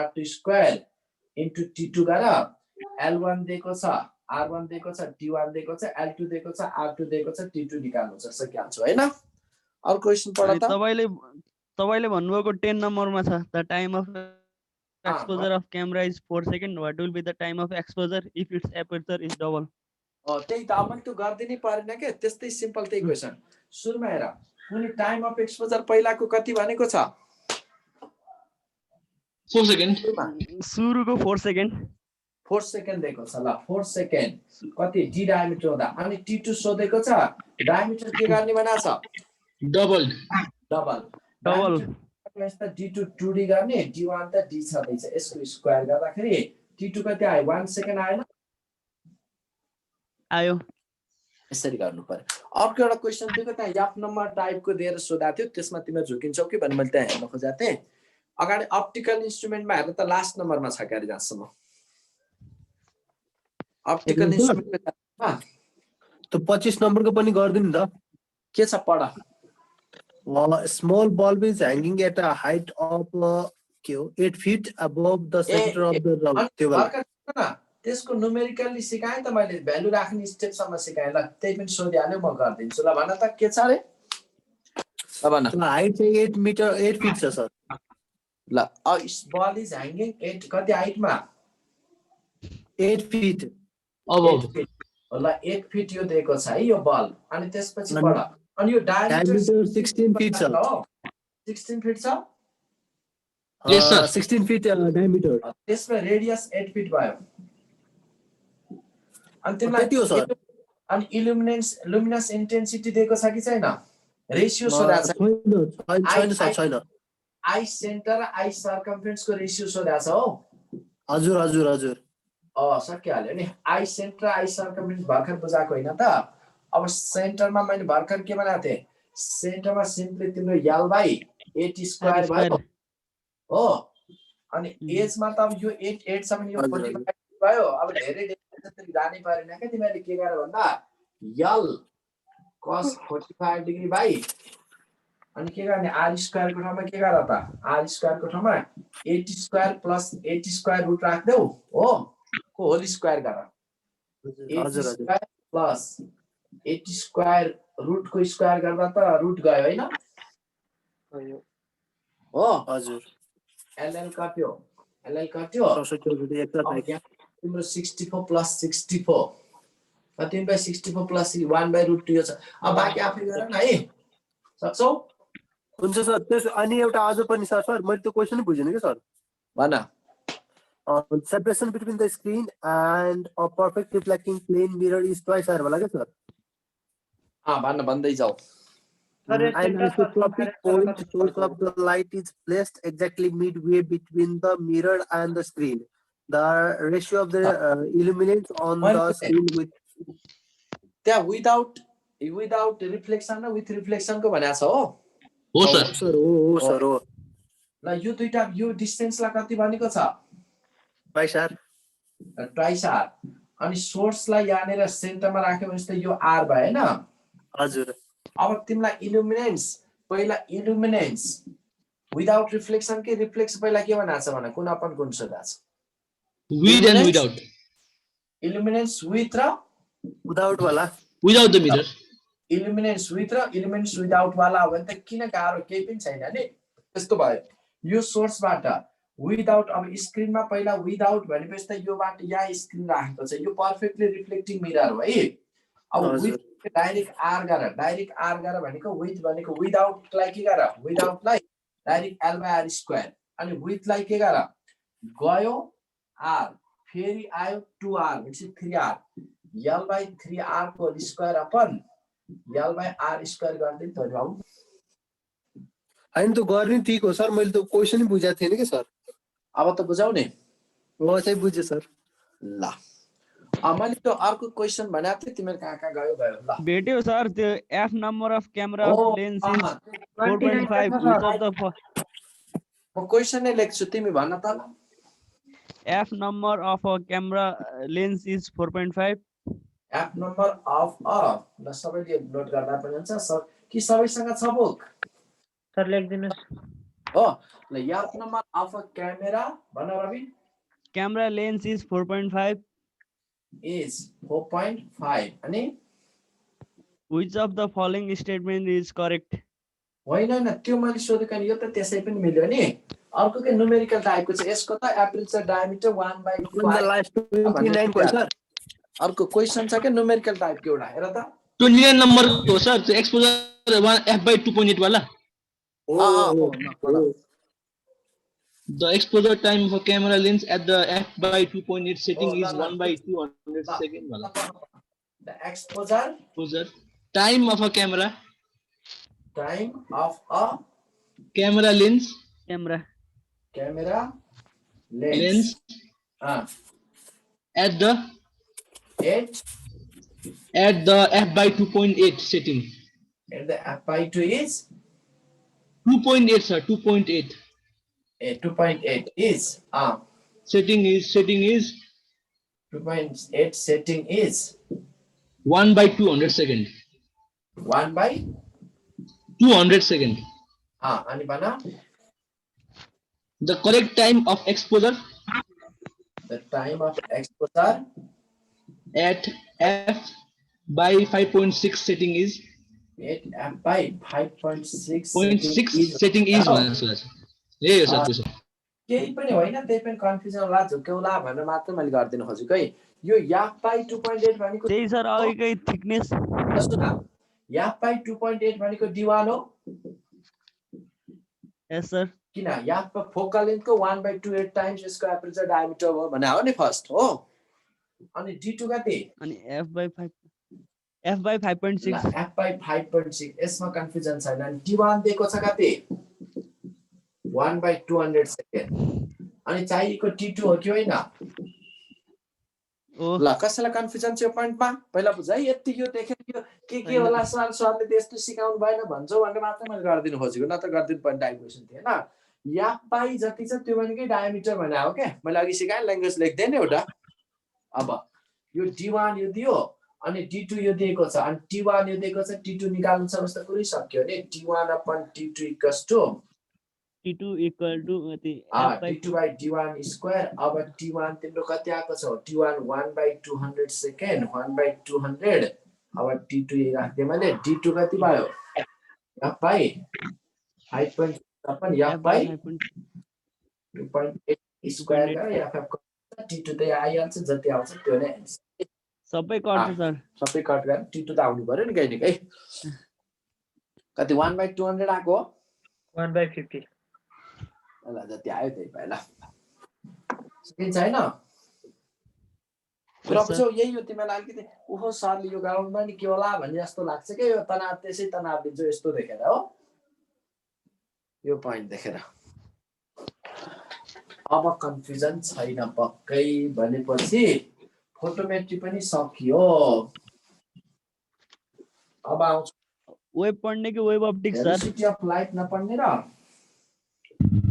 R2 square into T2 gara L1 दिएको छ R1 दिएको छ T1 दिएको छ L2 दिएको छ R2 दिएको छ T2 निकाल्नु छ सकिहाल्छु हैन अरु क्वेशन पढ त तपाईले भन्नुभएको 10 नम्बरमा छ the time of exposure of camera is 4 seconds what will be the time of exposure if its aperture is double त्यही त अब त्यो गर्दिनै परेन के त्यस्तै सिम्पल त्यही क्वेशन सुरुमा हेर कुनै टाइम अफ एक्सपोजर पहिलाको कति भनेको छ 4 सेकेन्ड सुरुको 4 सेकेन्ड 4 सेकेन्ड दिएको छ ल 4 सेकेन्ड कति डी डायमिटर हुँदा अनि T2 सोधेको छ डायमिटर के गर्ने भनेको छ डबल यस्ता D2 2D गर्ने D1 त D छदैछ यसको स्क्वायर गर्दाखेरि T2 कति आयो 1 सेकेन्ड आएन आयो यसरी गर्नु पर्यो। अर्को एउटा क्वेसन दिएको त्यहाँ याप नम्बर टाइपको दिएर सोधाएको थियो, त्यसमा तिमी झुकिन्छौ कि भन्ने मैले त्यहाँ हेर्न खोजेको थिएँ। अगाडि अप्टिकल इन्स्ट्रुमेन्टमा हेर्दा त लास्ट नम्बरमा छ क्यारे जहाँसम्म अप्टिकल इन्स्ट्रुमेन्टमा त्यो 25 नम्बरको पनि गरिदिनु नि त। के छ पढ। Small bulb is hanging at a height of के हो 8 feet above the center of the round। त्यो वाला त्यसको न्युमेरिकली सिकाएँ त मैले, भ्यालु राख्ने स्टेपसम्म सिकाएँ। ल त्यही पनि सोधिहाल्यो, म गरिदिन्छु। ल भन त के छ अरे। ल भन। हाइट चाहिँ 8 feet छ सर। ल बल इज ह्याङ्गिङ 8 कति हाइटमा 8 feet अब ल 8 फिट यो दिएको छ है यो बल। अनि त्यसपछि पढ। अनि यो डायमिटर 16 feet छ। 16 फिट छ। Yes, sir. 16 feet diameter. त्यसमा रेडियस 8 फिट भयो। अनि तिमीलाई त्यति हो सर। अनि लुमिनस इन्टेन्सिटी दिएको छ कि छैन, रेशियो सोधाछ। छैन। आई सेन्टर र आई सर्कम्फरेन्सको रेशियो सोधाछ हो। हजुर हजुर हजुर। सकिहाल्यो नि। आई सेन्टर आई सर्कम्फरेन्स भर्खर बुझाएको होइन त। अब सेन्टरमा मैले भर्खर के बनाएको थिएँ, सेन्टरमा सिम्पली तिम्रो यल बाई 8 स्क्वायर भयो हो। अनि एजमा त अब यो 8 छ भने यो 45 भयो। अब धेरै जानै परेन क्या तिमीले के गर भन्दा यल cos 45 डिग्री बाई अनि के गर्ने आर स्क्वायर को ठाउँमा के गर त आर स्क्वायर को ठाउँमा 8 स्क्वायर प्लस 8 स्क्वायर रुट राख्देऊ हो, को होल स्क्वायर गर। 8 स्क्वायर प्लस 8 स्क्वायर रुट को स्क्वायर गर्दा त रुट गयो हैन हो। हजुर। एलएल कट्यो, एलएल कट्यो। तिम्रो 64 plus 64 3 by 64 plus 1 by root 2 छ। अब बाँकी आफै गर न है, सक्छौ? हुन्छ सर। त्यस अनि एउटा आज पनि सर मैले त्यो क्वेशन बुझिन के सर। भन। Separation between the screen and a perfect reflecting plane mirror is twice R होला के सर। भन्न भन्दै जाऊ। An isotropic point source of the light is placed exactly midway between the mirror and the screen. The ratio of the illuminance on the screen with त्यहाँ without reflection र with reflection को भनेको छ हो। हो सर। हो sir हो। ल यो दुईटा यो डिस्टेन्सलाई कति भनेको छ ट्वाइस आर। Twice are. अनि सोर्सलाई यहाँनिर सेन्टरमा राख्यो भने त यो आर भयो हैन। हजुर। अब तिमीलाई इल्युमिनेन्स पहिला इल्युमिनेन्स विदाउट रिफ्लेक्सन के रिफ्लेक्स पहिला के भनेको छ भने कुन अपन कुन सोधा छ। With and without. Illuminance with र विदाउट वाला। Without the mirror. Illuminance with र इल्युमिनेन्स विदाउट वाला हो भने त किन गाह्रो केही पनि छैन नि। त्यस्तो भयो यो सोर्सबाट विदाउट। अब स्क्रिनमा पहिला विदाउट भनेपछि त योबाट यहाँ स्क्रिन राखेको छ, यो पर्फेक्टली रिफ्लेक्टिङ मिरर हो है। अब विथ डाइरेक्ट आर गर भनेको विथ भनेको विदाउटलाई के गर विदाउटलाई direct L by R square अनि विथलाई के गर गयो आर फेरि आयो 2r भनेपछि 3r यल बाई 3r को square upon L by R square गर्दै त हो। हैन त गर्ने ठीक हो सर। मैले त क्वेशन बुझाएको थिएन के सर। अब त बुझाउ नि। हो चाहिँ बुझे सर। ल मैले त्यो अर्को क्वेशन भनेको थिएँ, तिमीहरू कहाँ गयो ल भेट्यो सर। त्यो F number of camera lens is 4.5 which of the म क्वेशन नै लेख्छु, तिमी भन्न त ल। F number of a camera lens is 4.5. F number of ल सबैले नोट गर्दा पनि हुन्छ कि सबैसँग छ बुक सर लेख्दिनुस् हो। ल F number of a camera भन Rabi. Camera lens is 4.5. is 4.5 अनि Which of the following statement is correct? होइन त्यो मैले सोधेको नि, यो त त्यसै पनि मिल्यो नि। अर्को के न्युमेरिकल टाइपको छ, यसको त एपरेचर डायमिटर 1/5 सर। अर्को क्वेशन छ के न्युमेरिकल टाइपको एउटा हेर त 29 नम्बर हो सर। त्यो एक्सपोजर 1f/2.8 वाला। The exposure time for camera lens at the f/2.8 setting is 1/200 second वाला। The exposure time of a camera lens at the at the f/2.8 setting. And the f/2 is 2.8, sir. 2.8. 2.8 is Setting is 2.8 setting is 1/200 second. 1/200 second. अनि भन The correct time of exposure the time of exposure at f/5.6 setting is at f/5.6 setting is 1, sir. Yes, sir. केही पनि होइन, त्यही पनि confusion होला झुक्क्याउला भनेर मात्र मैले गरिदिन खोजेको है। यो f/2.8 भनेको त्यही सर अघिकै थिकनेस f/2.8 भनेको d1 हो। यस सर किन f फोकल लेन्थको 1/28 टाइम्स यसको एपरेचर डायमिटर हो भने हो नि फर्स्ट हो। अनि d2 कति? अनि f/5.6 f/5.6 यसमा कन्फ्युजन छैन। अनि d1 दिएको छ कति? 1/200 सेकेन्ड। अनि चाहिएको t2 हो कि होइन? ल कसैलाई कन्फ्युजन छ यो पोइन्टमा? पहिला बुझ है, यति यो देखेर यो के होला सरले त्यस्तो सिकाउनु भएन भन्छौ भनेर मात्र मैले गरिदिनु खोजेको, नत्र गरिदिनु पर्ने टाइप क्वेसन थिएन। f/5 जति छ त्यो भनेकै डायमिटर भने हो के। मैले अघि सिकाएँ ल्याङ्ग्वेज लेख्दैन एउटा। अब यो d1 यो दियो अनि d2 यो दिएको छ अनि t1 यो दिएको छ, t2 निकाल्नु छ भने त पुरै सक्यो नि। t1/t2 equals to t2 equal to d2/d1 square. अब t1 तिम्रो कति आएको छ? t1 1/200 second 1/200। अब t2 राख्दिए मैले d2 कति भयो? f/2.8 स्क्वायर गरे f t2 त आइहाल्छ, जति आउँछ त्यो नै सबै कट्छ सर। सबै कट गरेर t2 त आउनु पर्यो नि कहिले कहीँ। कति 1/200 आएको? 1/50। ल जति आयो त्यही भयो। ल सकिन्छ होइन? बुझ्यौ? यही हो तिमीलाई अलिकति ओहो सरले यो गराउनुमा नि के होला भन्ने जस्तो लाग्छ क्या। यो तनाव त्यसै तनाव दिन्छ यस्तो देखेर हो, यो पोइन्ट देखेर। अब कन्फ्युजन छैन पक्कै भनेपछि फोटोमेट्री पनि सकियो। अब आउँछ वेब पढ्ने कि wave optics sir? Velocity of light नपढ्ने र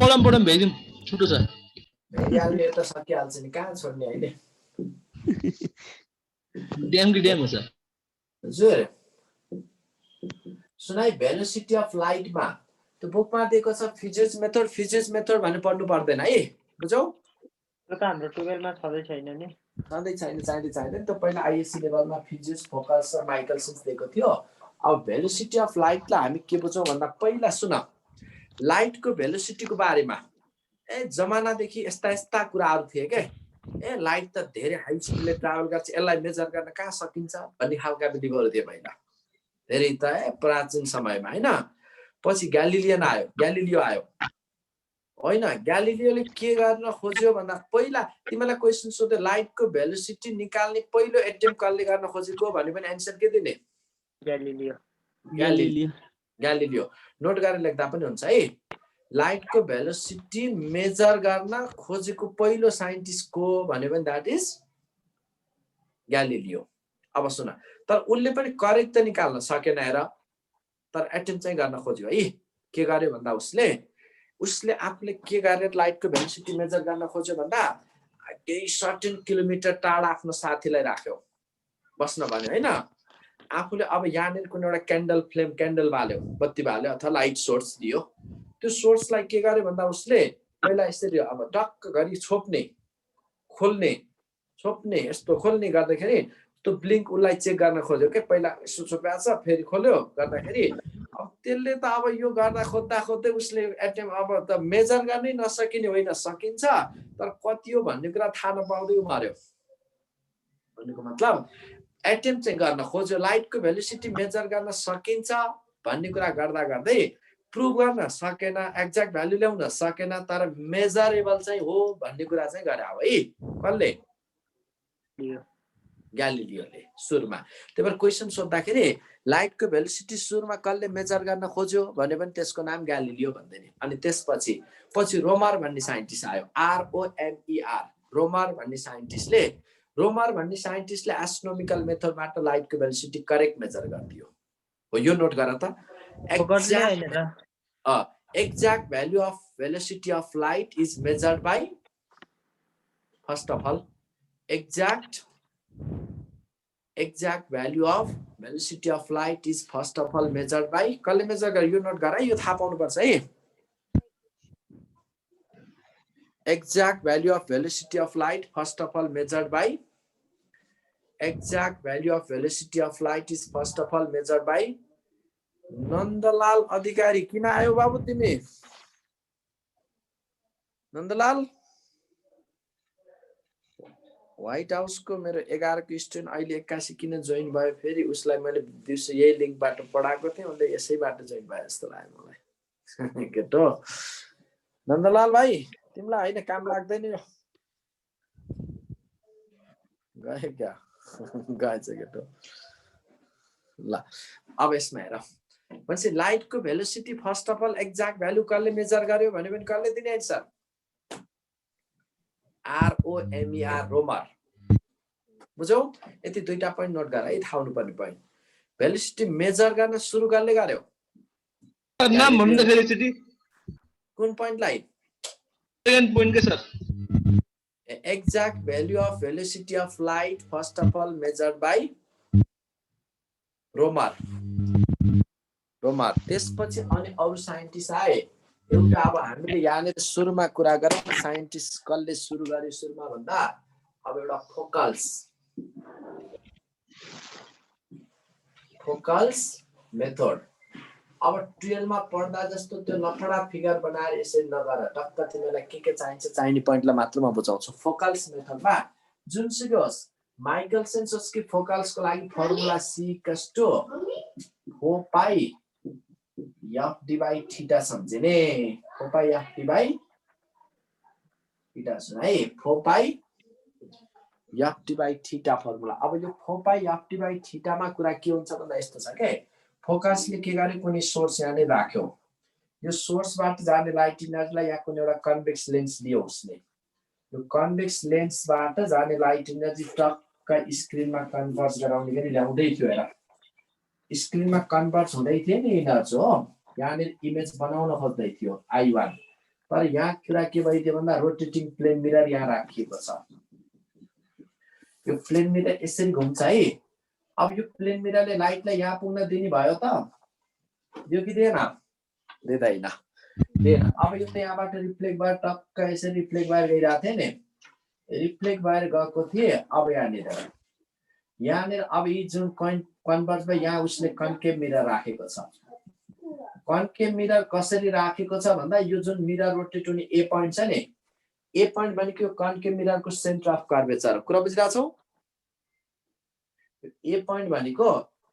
पढम भेजिम छुटो छ। भेरिहाल्ने त सकिहाल्छ नि, कहाँ छोड्ने अहिले। ड्याम हो सर। हजुर सुनाइ, भेलोसिटी अफ लाइटमा त्यो बुकमा दिएको छ फिजिक्स मेथड भने पढ्नु पर्दैन है, बुझ्यौ? त्यो त हाम्रो 12 मा छँदै छैन नि। छँदै छैन त। पहिला आइएससी लेभलमा फिजिक्स फोकस र माइकलसन्स दिएको थियो। अब भेलोसिटी अफ लाइटलाई हामी के बुझ्छौँ भन्दा पहिला सुन, लाइटको भेलोसिटीको बारेमा जमानादेखि यस्ता कुराहरू थिए के। लाइट त धेरै हाई स्पिडले ट्राभल गर्छ, यसलाई मेजर गर्न कहाँ सकिन्छ भन्ने खालका भिडियोहरू थिए पहिला, धेरै त प्राचीन समयमा होइन। पछि ग्यालिलियो आयो होइन। ग्यालिलियोले के गर्न खोज्यो भन्दा पहिला तिमीलाई क्वेसन सोध्यो लाइटको भेलोसिटी निकाल्ने पहिलो एटेम्प्ट कसले गर्न खोजेको भने पनि एन्सर के दिने? ग्यालिलियो। नोट गरेर लेख्दा पनि हुन्छ है। लाइटको भेलोसिटी मेजर गर्न खोजेको पहिलो साइन्टिस्ट को भने पनि द्याट इज ग्यालिलियो। अब सुन, तर उनले पनि करेक्ट त निकाल्न सकेन हेर, तर एटेम्प्ट चाहिँ गर्न खोज्यो है। के गर्यो भन्दा उसले आफूले के गरेर लाइटको भेलोसिटी मेजर गर्न खोज्यो भन्दा केही सर्टेन किलोमिटर टाढा आफ्नो साथीलाई राख्यो, बस्न भन्यो होइन। आफूले अब यहाँनिर कुनै एउटा क्यान्डल बाल्यो, बत्ती बाल्यो अथवा लाइट सोर्स दियो। त्यो सोर्सलाई के गर्यो भन्दा उसले पहिला यसरी अब टक्क गरी छोप्ने यस्तो खोल्ने गर्दाखेरि त्यो ब्लिङ्क उसलाई चेक गर्न खोज्यो के। पहिला यसो छोप्या छ, फेरि खोल्यो गर्दाखेरि अब त्यसले त अब यो गर्दा खोज्दै उसले एटेम्प अब त मेजर गर्नै नसकिने होइन, सकिन्छ तर कति हो भन्ने कुरा थाहा नपाउँदै मर्यो। भन्नुको मतलब एटेम्प चाहिँ गर्न खोज्यो, लाइटको भेलोसिटी मेजर गर्न सकिन्छ भन्ने कुरा गर्दै प्रुभ गर्न सकेन, एक्ज्याक्ट भ्यालु ल्याउन सकेन, तर मेजरेबल चाहिँ हो भन्ने कुरा चाहिँ गरे हो है। कसले? ग्यालिलियोले सुरुमा। त्यही भएर क्वेसन सोद्धाखेरि लाइटको भेलोसिटी सुरुमा कसले मेजर गर्न खोज्यो भने पनि त्यसको नाम ग्यालिलियो भन्दैन। अनि त्यसपछि रोमर भन्ने साइन्टिस्ट आयो, ROMER। रोमर भन्ने साइन्टिस्टले रोमर भन्ने साइन्टिस्टले एस्ट्रोनोमिकल मेथडबाट लाइटको भेलोसिटी करेक्ट मेजर गरिदियो हो यो नोट गर त exact value of velocity of light is measured by first of all exact value of velocity of light is first of all measured by कसले मेजर गर्यो यो नोट गर यो थाहा पाउनु पर्छ है exact value of velocity of light first of all measured by exact value of velocity of light is first of all measured by Nandlal अधिकारी किन आयो बाबु तिमी नन्दलाल व्हाइट हाउस को मेरो 11 को स्टुडेन्ट अहिले 81 किन जोइन भयो फेरि उसलाई मैले दिउँसो यही लिंकबाट पढाएको थिएँ उनले यसैबाट जोइन भयो जस्तो लाग्यो मलाई केटो नन्दलाल भाइ तिमीलाई हैन काम लाग्दैन यो गए क्या गएछ केटो ल अब यसमा हेर भन्छ लाइट को velocity first of all exact value कसले मेजर गर्यो भने पनि कसले दिने आन्सर ROMER रोमर बुझौ यति दुईटा पोइन्ट नोट गर है थाहा हुनु पर्ने पोइन्ट भेलोसिटी मेजर गर्न सुरु गर्ले गर्यो नाम भन्नु भेलोसिटी कुन पोइन्टलाई सेकेन्ड पोइन्ट के sir exact value of velocity of light first of all measured by रोमर त्यसपछि अनि अरु साइन्टिस्ट आए एउटा अब हामीले यहाँनिर सुरुमा कुरा गरौँ साइन्टिस्ट कसले सुरु गर्यो सुरुमा भन्दा अब एउटा फोकल्स मेथड अब 12 मा पढ्दा जस्तो त्यो लफडा फिगर बनाएर यसरी नगर टक्क तिमीलाई के चाहिन्छ चाहिने पोइन्टलाई मात्र म बुझाउँछु फोकल्स मेथडमा जुनसुकै होस् माइकलसेन्सकी फोकल्सको लागि फर्मुला C = 4 पाई f/θ सम्झिने 4 पाई f/θ सुन है 4 पाई f/θ फर्मुला अब यो 4 पाई f/θ मा कुरा के हुन्छ भन्दा यस्तो छ के फोकसले के गरे कुनै सोर्स यहाँ नै राख्यो यो सोर्सबाट जाने लाइट इनर्जीलाई यहाँ कुनै एउटा कन्भेक्स लेन्स लियो उसले यो कन्भेक्स लेन्सबाट जाने लाइट इनर्जी टक्क स्क्रिनमा कन्भर्ट गराउने गरी ल्याउँदै थियो हेर स्क्रिनमा कन्भर्ट हुँदै थियो नि इनर्जी हो यहाँ इमेज बनाउन खोज्दै थियो I1 तर यहाँ कुरा के भइदियो भन्दा रोटेटिङ प्लेन मिरर यहाँ राखिएको छ यो प्लेन मिरर यसरी घुम्छ है अब यो प्लेन मिररले लाइटलाई यहाँ पुग्न दिने भयो त यो कि दिएन दिदैन अब यो त यहाँबाट रिफ्लेक्ट भएर टक्क यसरी रिफ्लेक्ट भएर गइरहेको थियो नि रिफ्लेक्ट भएर गएको थिए अब यहाँनिर अब यी जुन कन्भर्ट भए यहाँ उसले कन्केभ मिरर राखेको छ कन्केभ मिरर कसरी राखेको छ भन्दा यो जुन मिरर रोटेट हुने ए पोइन्ट छ नि ए पोइन्ट भनेको यो कन्केभ मिररको सेन्टर अफ कर्वेचर कुरा बुझिरहेको छौ ए पोइन्ट भनेको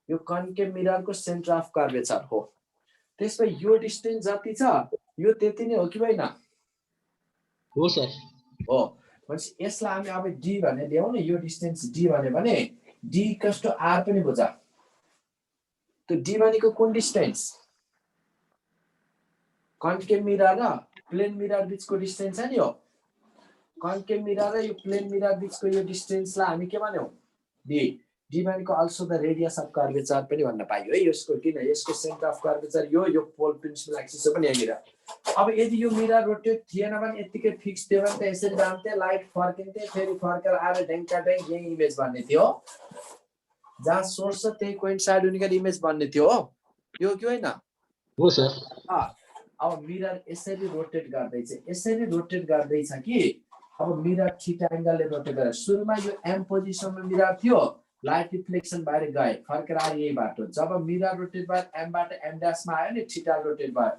यो कन्केभ मिररको सेन्टर अफ कर्वेचर हो त्यसपछि यो डिस्टेन्स जति छ यो त्यति नै हो कि होइन हो सर हो भनेपछि यसलाई हामी अब डी भन्ने ल्याउँ न यो डिस्टेन्स डी भने डी = r पनि बुझ त्यो डी भनेको कुन डिस्टेन्स कन्केभ मिरर र प्लेन मिरर बीचको डिस्टेन्स है नि हो कन्केभ मिरर र यो प्लेन मिरर बीचको यो डिस्टेन्सलाई हामी के भन्यौ डी भनेको also the radius of curvature पनि भन्न पाइयो है यसको किन यसको सेन्टर अफ कर्वेचर यो पोल प्रिन्सिपल एक्सिस पनि यहाँनिर अब यदि यो मिरर रोटेट थिएन भने यतिकै फिक्स थियो भने त यसरी जान्थे लाइट फर्किन्थे फेरि फर्केर आएर ढ्याङ्का ढ्याङ यही इमेज बन्ने थियो जहाँ सोर्स छ त्यही कोइन्साइड हुने गरी इमेज बन्ने थियो यो के होइन हो सर अब मिरर यसरी रोटेट गर्दैछ कि अब मिरर थीटा एंगलले रोटेट गरेर सुरुमा यो एम पोजिसनमा मिरर थियो लाइट रिफ्लेक्सन भएर गए फर्केर आयो यही बाटो जब मिरर रोटेट भएर एम बाट एम डैश मा आयो नि थीटा रोटेट भयो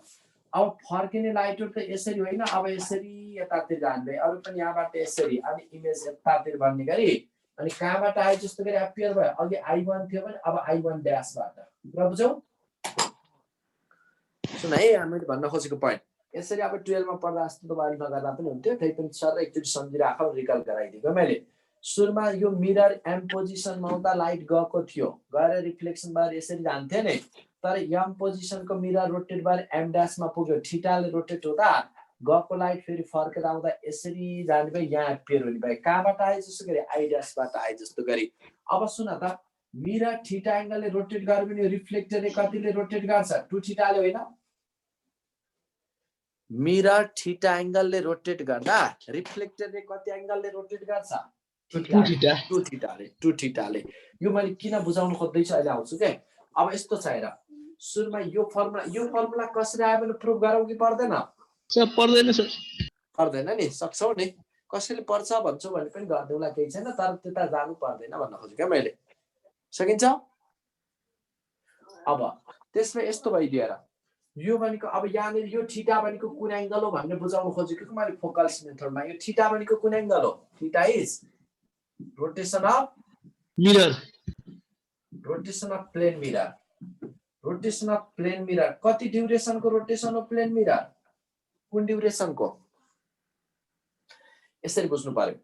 अब फर्किने लाइटहरु त यसरी होइन अब यसरी यतातिर जान्दै अरु पनि यहाँबाट यसरी अनि इमेज यतातिर बन्ने गरी अनि कहाँबाट आयो जस्तो गरी एपियर भयो अघि I1 थियो भने अब I1 डैश बाट र बुझौ सुन है हामीले भन्न खोजेको प्वाइन्ट यसरी अब 12 मा पढ्दा जस्तो तपाईले नगर्दा पनि हुन्थ्यो त्यही पनि सर एकचोटी सम्झिराखौ रिकल गराइदिएको मैले सुरुमा यो मिरर एम पोजिसनमा हुँदा लाइट गएको थियो गएर रिफ्लेक्सन भएर यसरी जान्थ्यो नि तर एम पोजिसनको मिरर रोटेट भएर एम डैश मा पुग्यो थीटाले रोटेट हुँदा गएको लाइट फेरि फर्केर आउँदा यसरी जाने भए यहाँ एपियर हुने भए कहाँबाट आए जस्तो गरी आइड्यासबाट आए जस्तो गरी। अब सुन त मिरर थीटा एंगलले रोटेट गर्यो भने रिफ्लेक्टरले कतिले रोटेट गर्छ 2 थीटाले होइन मिरर थीटा एंगलले रोटेट गर्दा रिफ्लेक्टरले कति एंगलले रोटेट गर्छ 2 थीटाले यो मैले किन बुझाउन खोज्दै छु अहिले आउँछु के। अब यस्तो छ हेर सुरुमा यो फर्मुला कसरी आयो भने प्रुफ गरौँ कि पर्दैन सर पर्दैन सर पर्दैन नि सक्छौ नि कसैले पर्छ भन्छौ भने पनि गर्दैला केही छैन तर त्यता जानु पर्दैन भन्न खोजेँ के मैले सकिन्छ। अब त्यसमा यस्तो भइदियो र यो भनेको अब यहाँनिर यो थीटा भनेको कुन एंगल हो भन्ने बुझाउन खोजेको कि मैले फोकस मेथडमा यो थीटा भनेको कुन एंगल हो theta is rotation of mirror rotation of plane mirror कति ड्युरेसन को रोटेशन अफ प्लेन मिरर कुन ड्युरेसन को यसरी बुझ्नु पर्यो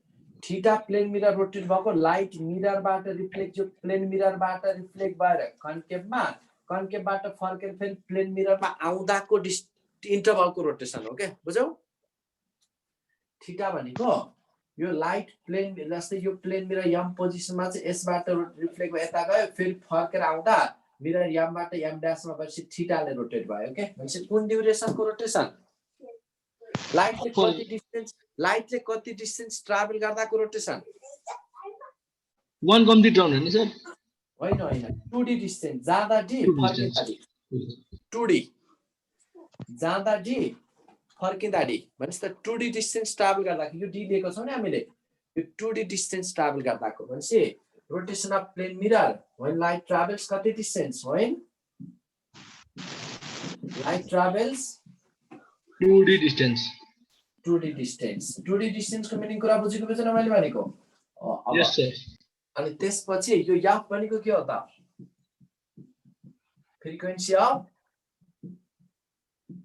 थीटा प्लेन मिरर रोटेट भएको लाइट मिररबाट रिफ्लेक्ट जो प्लेन मिररबाट रिफ्लेक्ट भएर कन्केभबाट फर्केर फेरि प्लेन मिररमा आउँदाको इन्टरभलको रोटेसन हो के बुझ्यौ। थीटा भनेको यो लाइट प्लेन जस्तै यो प्लेन मिरर यम पोजिसनमा चाहिँ यसबाट रिफ्लेक्ट भए यता गयो फेरि फर्केर आउँदा मिरर यमबाट यम ड्याशमा भएपछि थीटाले रोटेट भयो के भनेपछि कुन ड्युरेसनको रोटेसन लाइटले कति डिस्टेन्स ट्राभल गर्दाको रोटेसन 1 कम्प्लिट राउन्ड हैन सर होइन 2D डिस्टेन्स जाँदा डी फर्किँदा डी 2D जाँदा डी फर्किँदा डी भनेपछि त 2D डिस्टेन्स ट्राभल गर्दाखेरि यो डी लिएको छौँ नि हामीले यो 2D डिस्टेन्स ट्राभल गर्दाको भनेपछि rotation of plane mirror when light travels कति distance when light travels 2D distance 2D distance को मिनिङ कुरा बुझेको बुझेन मैले भनेको यस सर। अनि त्यसपछि यो याफ भनेको के हो त frequency of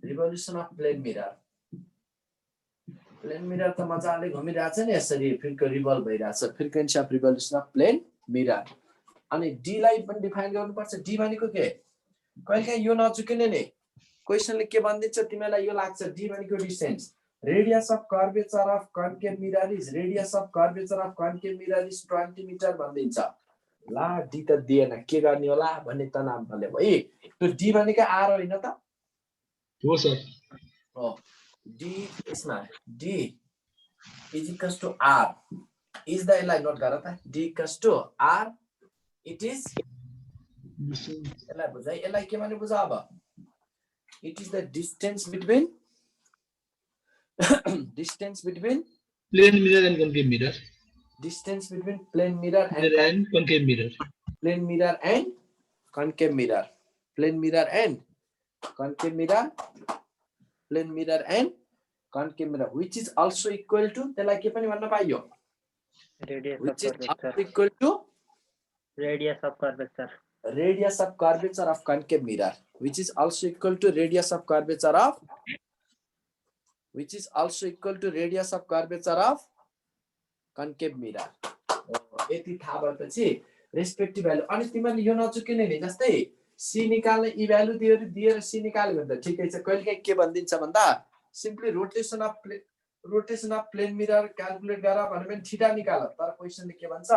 revolution of plane mirror त मजाले घुमिरहेछ नि यसरी फेरि रिभल्भ भइरहेछ frequency of revolution of plane mirror. अनि डी लाई पनि डिफाइन गर्नुपर्छ डी भनेको के कहिलेकाहीँ यो नचुकिने नि क्वेशनले के भनिदिन्छ तिमीलाई यो लाग्छ डी भनेको distance radius of curvature of concave mirror is 20 metre भनिदिन्छ ला डी त दिएन के गर्ने होला भन्ने तनाव भयो है त्यो डी भनेको आर होइन त हो सर हो डी यसमा D is equals to R is the यसलाई नोट गर त D equals to R it is यसलाई बुझाइ यसलाई के भने बुझ अब it is the distance between plane mirror and concave mirror distance between plane mirror and concave mirror plane mirror and concave mirror plane mirror and concave mirror plane mirror and concave mirror which is also equal to त्यसलाई के पनि भन्न पाइयो which is also equal to radius of curvature of concave mirror which is also equal to radius of curvature of concave mirror यति थाहा भएपछि respective value अनि तिमीले यो नचुकिने नि जस्तै सी निकाल्ने ई भ्यालु दिएर सी निकाल्यो भने त ठिकै छ कहिलेकाहीँ के भनिदिन्छ भन्दा simply rotation of plane mirror calculate गर भने पनि थीटा निकाल तर क्वेशनले के भन्छ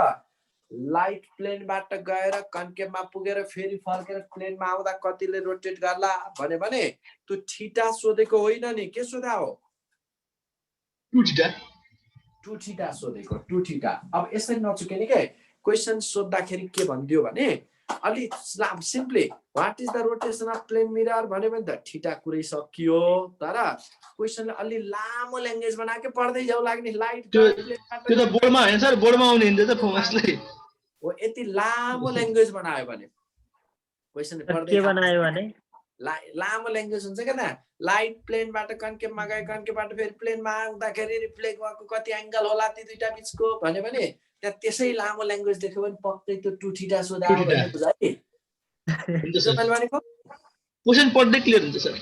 लाइट प्लेनबाट गएर कन्केभमा पुगेर फेरि फर्केर प्लेनमा आउँदा कतिले रोटेट गर्ला भने त्यो थीटा सोधेको होइन नि के सोधा हो 2 थीटा सोधेको 2 थीटा। अब यसरी नचुकिने के क्वेशन सोध्दाखेरि के भनिदियो भने अलि simply what is the rotation of plane mirror भन्यो भने त थीटा कुरै सकियो तर क्वेशनले अलि लामो ल्याङ्ग्वेज बनाके पढ्दै जाऊ लाग्ने लाइट त्यो त बोर्डमा हैन सर बोर्डमा आउने नि त फर्स्टले हो यति लामो ल्याङ्ग्वेज बनायो भने क्वेशनले पढ्दै के बनायो भने लामो ल्याङ्ग्वेज हुन्छ के त लाइट प्लेनबाट कन्केभमा गए कन्केभबाट फेरि प्लेनमा आउँदाखेरि रिफ्लेक्ट भएको कति एंगल होला ती दुईटा बीचको भन्यो भने त्यहाँ त्यसै लामो ल्याङ्ग्वेज देख्यो भने पक्कै त्यो 2 थीटा सोधा हो भने बुझाइ हुन्छ मैले भनेको क्वेशन पढ्दै क्लियर हुन्छ सर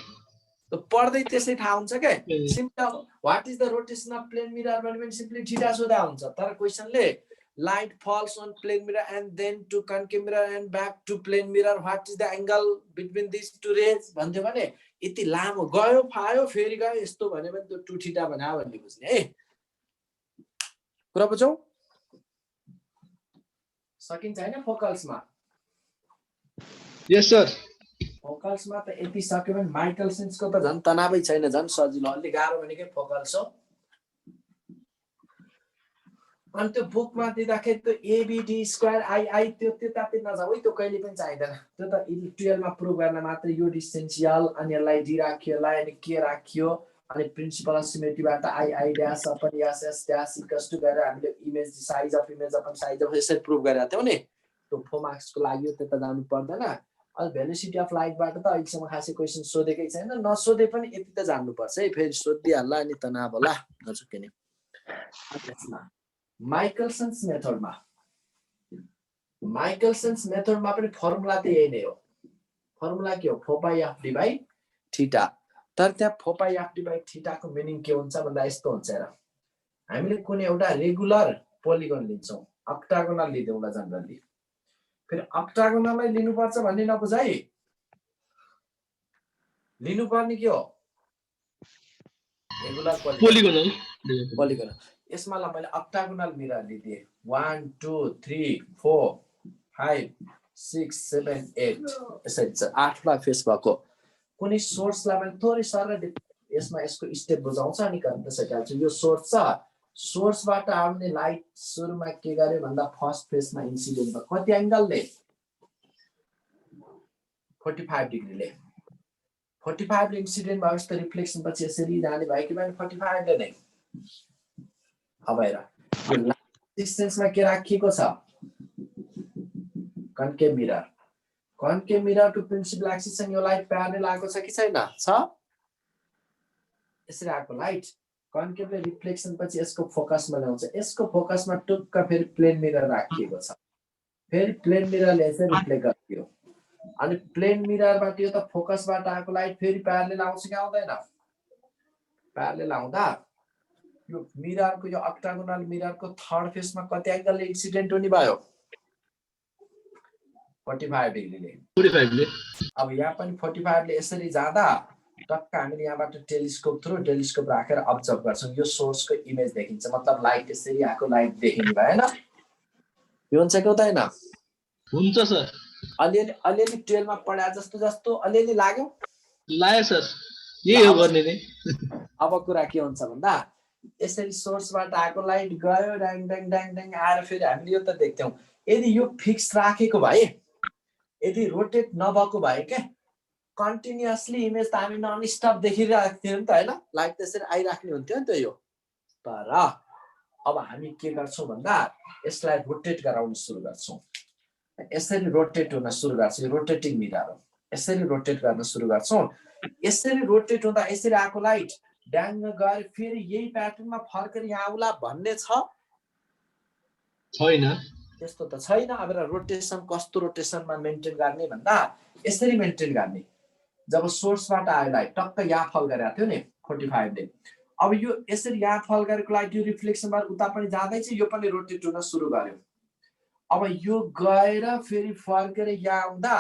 त पढ्दै त्यसै थाहा हुन्छ के simple what is the rotation of plane mirror भन्यो भने सिम्पली थीटा सोधा हुन्छ तर क्वेशनले light falls on plane mirror and then to concave mirror and back to plane mirror, what is the angle between these two rays? भन्थ्यो भने यति लामो गयो फायो फेरि गयो यस्तो भन्यो भने त्यो 2θ भन्यो भन्ने बुझ्ने है। कुरा बुझौ? सकिन्छ हैन फोकल्समा? Yes, sir. फोकल्समा त यति सक्यो भने माइकलसन्सको त झन् तनावै छैन, झन् सजिलो। अलि गाह्रो भनेकै फोकल्स हो। अनि त्यो बुकमा दिँदाखेरि त्यो एबीडी स्क्वायर आई त्यो त्यतातिर नजाऊ है, त्यो कहिले पनि चाहिँदैन। त्यो त 12 मा प्रुभ गर्न मात्र यो डिस्टेन्सियल अनि यसलाई डी राखियो, यसलाई अनि के राखियो, अनि प्रिन्सिपल अफ सिमेट्रीबाट I dash upon S S dash equals to गरेर हामीले image size of image upon size of यसरी प्रुभ गरेका थियौ नि। त्यो 4 मार्क्सको लागि हो, त्यता जानु पर्दैन। अनि भेलोसिटी अफ लाइटबाट त अहिलेसम्म खासै क्वेशन सोधेकै छैन, नसोधे पनि यति त जान्नुपर्छ है। फेरि सोधिहाल्ला अनि तनाव होला नचुक्किने। माइकलसन्स मेथडमा पनि फर्मुला त यही नै हो। फर्मुला के हो? 4πf/θ। तर त्यहाँ 4πf/θ को मिनिङ के हुन्छ भन्दा यस्तो हुन्छ हेर, हामीले कुनै एउटा रेगुलर पोलिगन लिन्छौँ, अक्टागोनल लिदैनौँ जनरली। फेरि अक्टागोनललाई लिनुपर्छ भन्ने नबुझ है। लिनुपर्ने के हो? Regular polygon. यसमा ल मैले अक्टागोनल मिरर लिदिए 1 2 3 4 5 6 7 8 यसरी छ 8 ला फेस भएको कुनै सोर्सलाई मैले थोरै सरल यसमा यसको स्टेप बुझाउँछ अनि गर्न सकिहाल्छु। यो सोर्स छ, सोर्सबाट आउने लाइट सुरुमा के गर्यो भन्दा फर्स्ट फेसमा इन्सिडेन्ट भयो कति एंगलले 45 डिग्रीले। 45 ले इन्सिडेन्ट भएपछि त रिफ्लेक्सन पछि यसरी जाने भयो कि भएन 45 ले नै। अब हेर डिस्टेन्समा के राखिएको छ? Concave mirror. Concave mirror to principal axis सँग यो लाइट प्यारलल आएको छ कि छैन? छ। यसरी आएको लाइट कन्केभले रिफ्लेक्सन पछि यसको फोकसमा ल्याउँछ। यसको फोकसमा टुक्क फेरि प्लेन मिरर राखिएको छ। फेरि प्लेन मिररले यसरी रिफ्लेक्ट गर्यो अनि प्लेन मिररबाट यो त फोकसबाट आएको लाइट फेरि प्यारलल आउँछ कि आउँदैन? प्यारलल आउँदा यो मिररको यो अक्टागोनल मिररको थर्ड फेसमा कति एंगलले इन्सिडेन्ट हुने भयो? 45 डिग्रीले। 45 ले। अब यहाँ पनि 45 ले यसरी जाँदा टक्क हामीले यहाँबाट टेलिस्कोप राखेर अब्जर्भ गर्छौं। यो सोर्सको इमेज देखिन्छ, मतलब लाइट यसरी आएको लाइट देखिने भएन? यो हुन्छ कि हुँदैन? हुन्छ सर। अलिअलि 12 मा पढा जस्तो अलिअलि लाग्यो? लाग्यो सर। यही हो गर्ने नै। अब कुरा के हुन्छ भन्दा यसरी सोर्सबाट आएको लाइट गयो ड्याङ ड्याङ ड्याङ ड्याङ आएर फेरि हामीले यो त देख्थ्यौं। यदि यो फिक्स राखेको भए, यदि रोटेट नभएको भए के कन्टिन्युअसली इमेज त हामी नन स्टप देखिरहेको थियौं नि त हैन? लाइट त्यसरी आइराख्ने हुन्थ्यो नि त यो। तर अब हामी के गर्छौं भन्दा यसलाई रोटेट गराउन सुरु गर्छौं। यसरी रोटेट हुन सुरु गर्छ। यो रोटेटिङ मिरर हो। यसरी रोटेट गर्न सुरु गर्छौं। यसरी रोटेट हुँदा यसरी आएको लाइट ड्याङ गएर फेरि यही प्याटर्नमा फर्केर यहाँ आउला भन्ने छ? छैन। त्यस्तो त छैन। अब रोटेसन कस्तो रोटेसनमा मेन्टेन गर्ने भन्दा यसरी मेन्टेन गर्ने। जब सोर्सबाट आयो लाइट टक्क यहाँ फल गरेको थियो नि 45 ले। अब यो यसरी यहाँ फल गरेको लाइट यो रिफ्लेक्सनबाट उता पनि जाँदै छ, यो पनि रोटेट हुन सुरु गर्यो। अब यो गएर फेरि फर्केर यहाँ आउँदा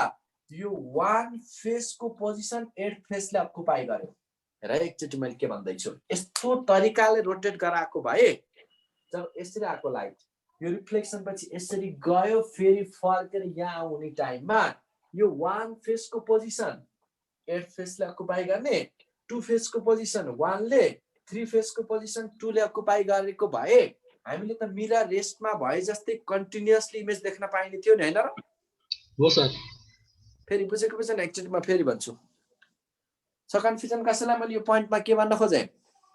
यो 1 फेसको पोजिसन 8 फेसले अकुपाई गर्यो। र एकचोटि मैले के भन्दैछु, यस्तो तरिकाले रोटेट गराएको भए जब यसरी आएको लाइट यो रिफ्लेक्सन पछि यसरी गयो फेरि फर्केर यहाँ आउने टाइममा यो 1 फेसको पोजिसन 8 फेसले अकुपाई गर्ने, 2 फेसको पोजिसन 1 ले, 3 फेसको पोजिसन 2 ले अकुपाई गरेको भए हामीले त मिरर रेस्टमा भए जस्तै कन्टिन्युअसली इमेज देख्न पाइने थियो नि हैन र? हो सर। फेरि बुझेको बुझेन एकचोटि म फेरि भन्छु। छ कन्फ्युजन कसैलाई मैले यो पोइन्टमा के भन्न खोजे?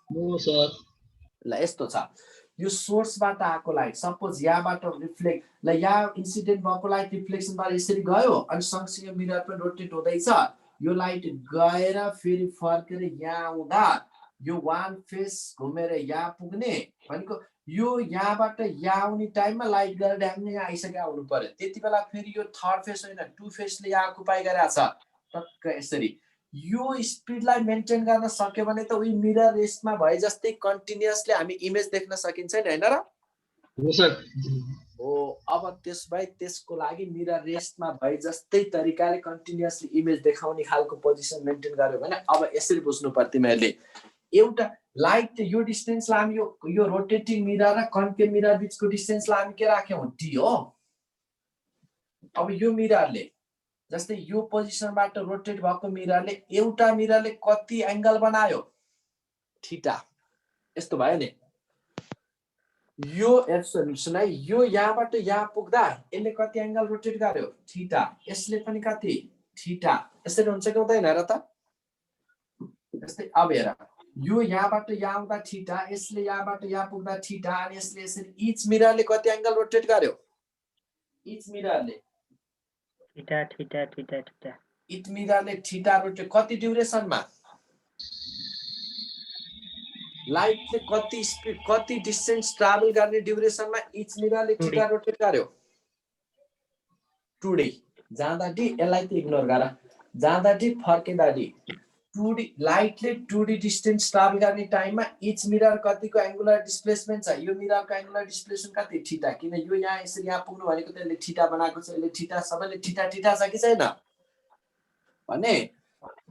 हो सर। ल यस्तो छ, यो सोर्सबाट आएको लाइट सपोज यहाँबाट रिफ्लेक्ट ल यहाँ इन्सिडेन्ट भएको लाइट रिफ्लेक्सनबाट यसरी गयो अनि सँगसँगै मिरर पनि रोटेट हुँदैछ। यो लाइट गएर फेरि फर्केर यहाँ आउँदा यो 1 फेस घुमेर यहाँ पुग्ने भनेको यो यहाँबाट यहाँ आउने टाइममा लाइट गएर ड्याङ्ग यहाँ आइसक्यो आउनु पर्यो। त्यति बेला फेरि यो थर्ड फेस होइन 2 फेसले यहाँ अकुपाई गरेको छ टक्क यसरी। यो स्पिडलाई मेन्टेन गर्न सक्यो भने त उही मिरर रेस्टमा भए जस्तै कन्टिन्युअसली हामी इमेज देख्न सकिन्छ नि हैन र? हो सर। हो अब त्यसबाई त्यसको लागि मिरर रेस्टमा भए जस्तै तरिकाले कन्टिन्युअसली इमेज देखाउने खालको पोजिसन मेन्टेन गर्यो भने अब यसरी बुझ्नु पर्छ तिमीहरूले एउटा लाइट यो डिस्टेन्सलाई हामी यो रोटेटिङ मिरर र कन्केभ मिरर बीचको डिस्टेन्सलाई हामी के राख्यौं डी हो अब यो मिररले जस्तै यो पोजिसनबाट रोटेट भएको मिररले एउटा मिररले कति एंगल बनायो थीटा यस्तो भयो नि यो सुन है यो यहाँबाट यहाँ पुग्दा यसले कति एंगल रोटेट गर्यो थीटा यसले पनि कति थीटा यसरी हुन्छ कि हुँदैन र त जस्तै अब हेर यो यहाँबाट यहाँ आउँदा थीटा यसले यहाँबाट यहाँ पुग्दा थीटा अनि यसले यसरी इच मिररले कति एंगल रोटेट गर्यो इच मिररले theta theta theta theta each मिररले थीटा रोटेट कति ड्युरेसनमा लाइटले कति स्पिड कति डिस्टेन्स ट्राभल गर्ने ड्युरेसनमा इच मिररले थीटा रोटेट गर्यो टुडे जाँदा डी यसलाई त इग्नोर गर जाँदा डी फर्किँदा डी टुडी लाइटले टुडी डिस्टेन्स ट्राभल गर्ने टाइममा इच मिरर कतिको एंगुलर डिस्प्लेसमेन्ट छ यो मिररको एंगुलर डिस्प्लेसमेन्ट कति थीटा किन यो यहाँ यसरी यहाँ पुग्नु भनेको त यसले थीटा बनाएको छ यसले थीटा सबैले थीटा थीटा छ कि छैन भने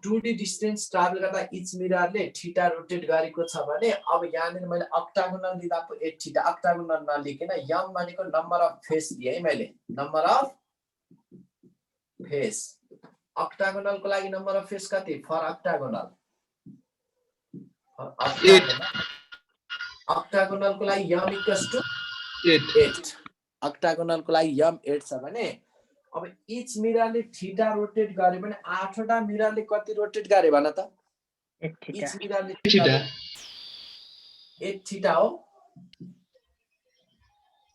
2D डिस्टेन्स ट्राभल गर्दा इच मिररले थीटा रोटेट गरेको छ भने अब यहाँनिर मैले अक्टागोनल लिँदा पो 8 थीटा अक्टागोनल नलिकन यम भनेको नम्बर अफ फेस दिए मैले नम्बर अफ फेस अक्टागोनल को लागि नम्बर अफ फेस कति फर अक्टागोनल अक्टागोनल को लागि यम इक्वल्स टु 8 अक्टागोनल को लागि यम 8 छ भने अब इच मिररले थीटा रोटेट गरे भने 8 वटा मिररले कति रोटेट गरे भन त इच मिररले थीटा 8 थीटा हो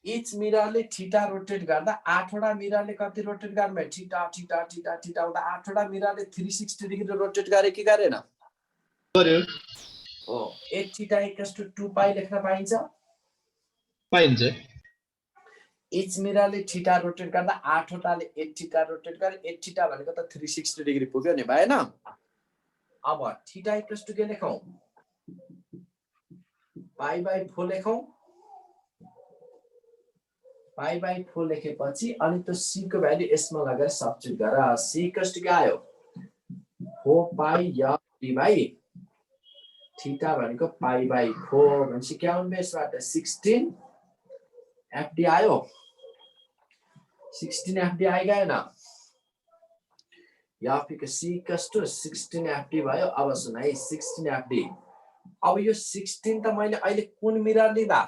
इच मिररले थीटा रोटेट गर्दा 8 वटा मिररले कति रोटेट गर्ने थीटा थीटा थीटा थीटा हुँदा 8 वटा मिररले 360 डिग्री रोटेट गरे कि गरेन गर्यो हो 8 थीटा इक्वल्स टु 2 पाई लेख्न पाइन्छ पाइन्छ इच मिररले थीटा रोटेट गर्दा 8 वटाले 8 थीटा रोटेट गरे 8 थीटा भनेको त 360 डिग्री पुग्यो नि भएन अब थीटा इक्वल्स टु के लेखौं पाई बाइ 4 लेखौं पाई बाइ 4 लेखेपछि अनि त्यो c को भ्यालु यसमा लगेर सब्स्टिट्युट गर c इक्वल्स टु के आयो 4 पाई या d बाइ थीटा भनेको पाई बाइ 4 भनेपछि के आउनु यसबाट 16 FD आयो 16 FD आइगएन या फिर C इक्वल्स टु 16 FD भयो अब सुन है 16 FD अब यो 16 त मैले अहिले कुन मिरर लिदा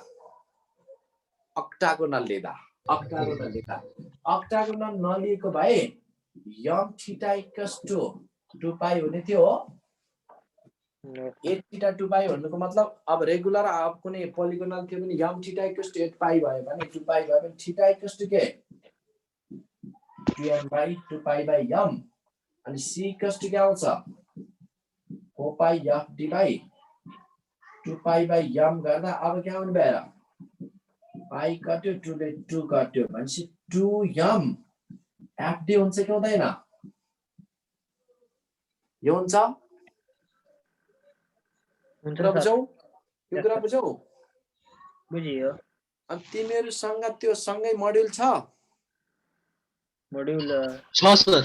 अक्टागोनल लिदा अक्टागोनल नलिएको भए यम थीटा इक्वल्स टु 2 पाई हुने थियो हो 8 थीटा 2 पाई भन्नुको मतलब अब रेगुलर अब कुनै पोलिगोनल थियो भने यम थीटा इक्वल्स टु 8 पाई भयो भने 2 पाई भयो भने थीटा इक्वल्स टु के 2n बाइ 2 पाई बाइ यम अनि c इक्वल्स टु के आउँछ 4 pi f d by 2 pi by M गर्दा अब के आउने भएर पाई कट्यो 2 ले 2 कट्यो भनेपछि 2m fd हुन्छ कि हुँदैन यो हुन्छ बुझौ यो कुरा बुझौ बुझियो अनि तिमीहरुसँग त्यो सँगै मोड्युल छ मोड्युल छ सर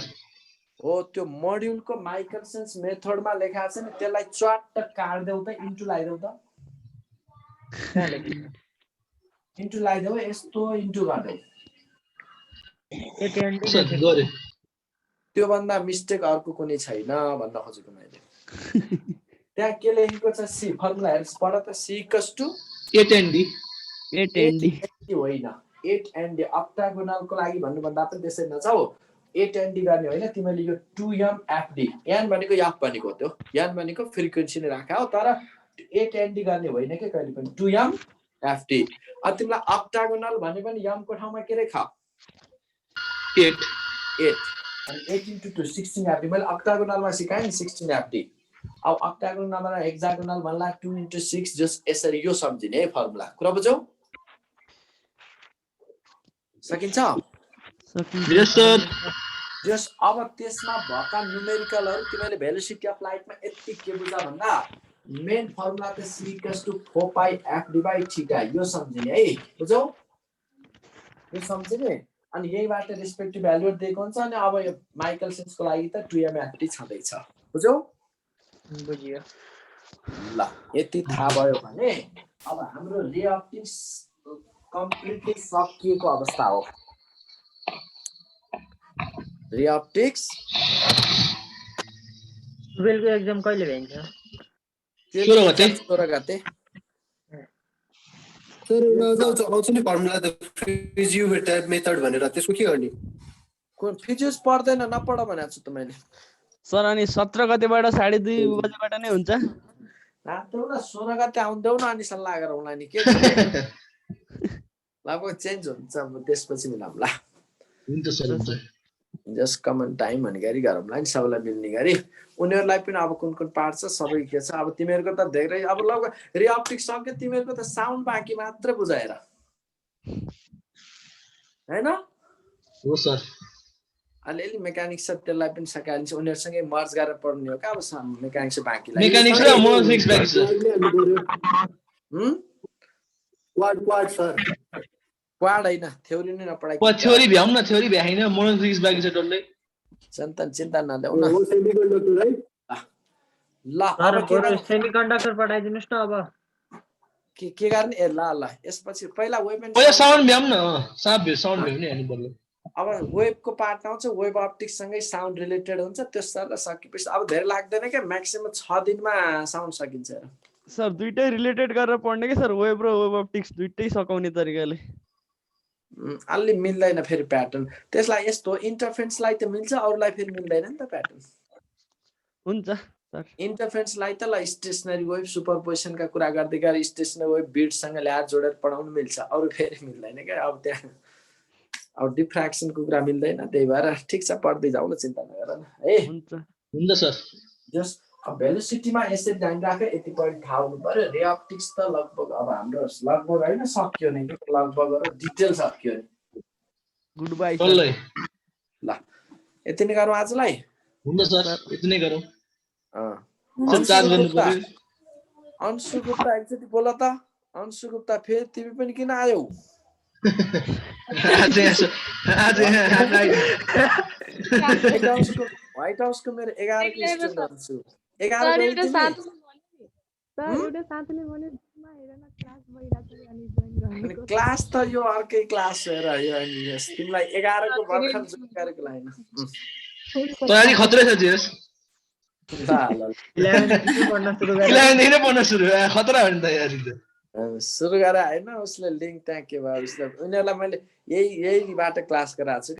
हो त्यो मोड्युलको माइकलसन्स मेथडमा लेखा छ नि त्यसलाई च्वाट्ट काट्देऊ त इन्टु लगाइदेऊ त इन्टु लगाइदेऊ यस्तो इन्टु गर्दै त्यो भन्दा मिस्टेक अर्को कुनै छैन भन्न खोजेको मैले त्यहाँ के लेखेको छ सी फर्मुला हेर्स पढ त C equals to 8nd 8nd होइन 8nd अक्टागोनल को लागि भन्नु भन्दा पनि त्यसै नजाऊ 8nd गर्ने होइन तिमीले यो 2m fd n भनेको f भनेको त्यो n भनेको फ्रिक्वेन्सी नै राखा हो तर 8nd गर्ने होइन के कहिले पनि 2m fd अब तिमीलाई अक्टागोनल भने पनि m को ठाउँमा के लेख 8 अनि 8 into 2 16 fd मैले अक्टागोनलमा सिकाएँ नि 16 fd अब अक्टागोनल हेक्सागोनल भन्ला 2 into 6 जस्ट यसरी यो सम्झिने है फर्मुला कुरा बुझौ सकिन्छ यस सर जस अब त्यसमा भएका न्यूमेरिकलहरु तिमीले भेलोसिटी अफ लाइटमा यति के बुझा भन्दा मेन फर्मुला त c = 4 पाई f / थीटा यो सम्झिने है बुझौ यो सम्झ्यो नि अनि यहीबाट रेस्पेक्टिभ भ्यालु दिएको हुन्छ अनि अब यो माइकलसन्सको लागि त 2m छँदैछ बुझ्यौ बुझियो ल यति थाहा भयो भने अब हाम्रो रे अप्टिक्स कम्प्लिटली सकिएको अवस्था हो रे अप्टिक्स 12 को एक्जाम कहिले भइन्छ 16 गते सर आउँछ नि फर्मुला त फ्रिजियोमेट्री मेथड भनेर त्यसको के गर्ने कुन फिजिक्स पढ्दैन नपढ भनेको छु त मैले सर अनि 17 गतेबाट 2:30 बजेबाट नै हुन्छ रातो न 16 गते आउँदैौ न अनि सल्लाह गरौँला नि के अब चेन्ज हुन्छ अब त्यसपछि मिलाउँला हुन्छ सर हुन्छ जस्ट कमन टाइम भन्ने गरी गरौँला नि सबैलाई मिल्ने गरी उनीहरूलाई पनि अब कुन कुन पार्ट छ सबै के छ अब तिमीहरूको त धेरै अब लगभग रे अप्टिक्स सँगै तिमीहरूको त साउन्ड बाँकी मात्र बुझाएर हैन हो सर अलिअलि मेकानिक्स छ त्यसलाई पनि सकाइन्छ उनीहरूसँगै मर्ज गरेर पढ्ने हो क्या अब मेकानिक्स बाँकी मेकानिक्स र मोनोफिजिक्स बाँकी छ क्वाड सर क्वाड हैन थ्योरी नै नपढाइ थ्योरी भ्याउँ न थ्योरी भ्याइन मोनोफिजिक्स बाँकी छ डल्लै चिन्ता नल्याउ न हो सेमिकन्डक्टर है ल अब के सेमिकन्डक्टर पठाइदिनुस् न अब के गर्ने ए ल यसपछि पहिला वेब एन्ड पहिला साउन्ड भ्याउँ न साउन्ड भ्याउँ नि अनि बल्ल अब वेबको पार्ट आउँछ वेब अप्टिक्स सँगै साउन्ड रिलेटेड हुन्छ त्यस सर सकेपछि अब धेरै लाग्दैन क्या म्याक्सिमम 6 दिनमा साउन्ड सकिन्छ सर दुईटै रिलेटेड गरेर पढ्ने के सर वेब र वेब अप्टिक्स दुईटै सकाउने तरिकाले अलि मिल्दैन फेरि प्याटर्न त्यसलाई यस्तो इन्टरफेरेन्सलाई त मिल्छ अरूलाई फेरि मिल्दैन नि त प्याटर्न हुन्छ सर इन्टरफेरेन्सलाई त ल स्टेसनरी वेब सुपरपोजिसनका कुरा गर्दै गएर स्टेसनरी वेब बिट्ससँग ल्याएर जोडेर पढाउनु मिल्छ अरू फेरि मिल्दैन क्या अब त्यहाँ अब डिफ्र्याक्सनको कुरा मिल्दैन त्यही भएर ठिक छ पढ्दै जाऊ न चिन्ता नगर न है हुन्छ सर जस्ट अब भेलोसिटीमा यसरी ध्यान राखेर यति पढ्न थाहा हुनु पर्यो रे अप्टिक्स त लगभग अब हाम्रो लगभग हैन सक्यो नि लगभग डिटेल सक्यो नि गुड बाइ सर ल यति नै गरौँ आजलाई हुन्छ सर यति नै गरौँ अंशु गुप्ता एकचोटि बोल त अंशु गुप्ता फेरि तिमी पनि किन आयौ व्हाइट हाउसको मेरो 11 को स्टुडेन्ट हुन्छु 11 क्लास त यो अर्कै क्लास हेर यो तिमीलाई 11 को भर्खर जोइन गरेको लाइन तयारी खतरै छ जेस खतरा हो नि तयारी त सुरु गरेर होइन उसले लिङ्क त्यहाँ के भयो उसले उनीहरूलाई मैले यहीबाट क्लास गराएको छु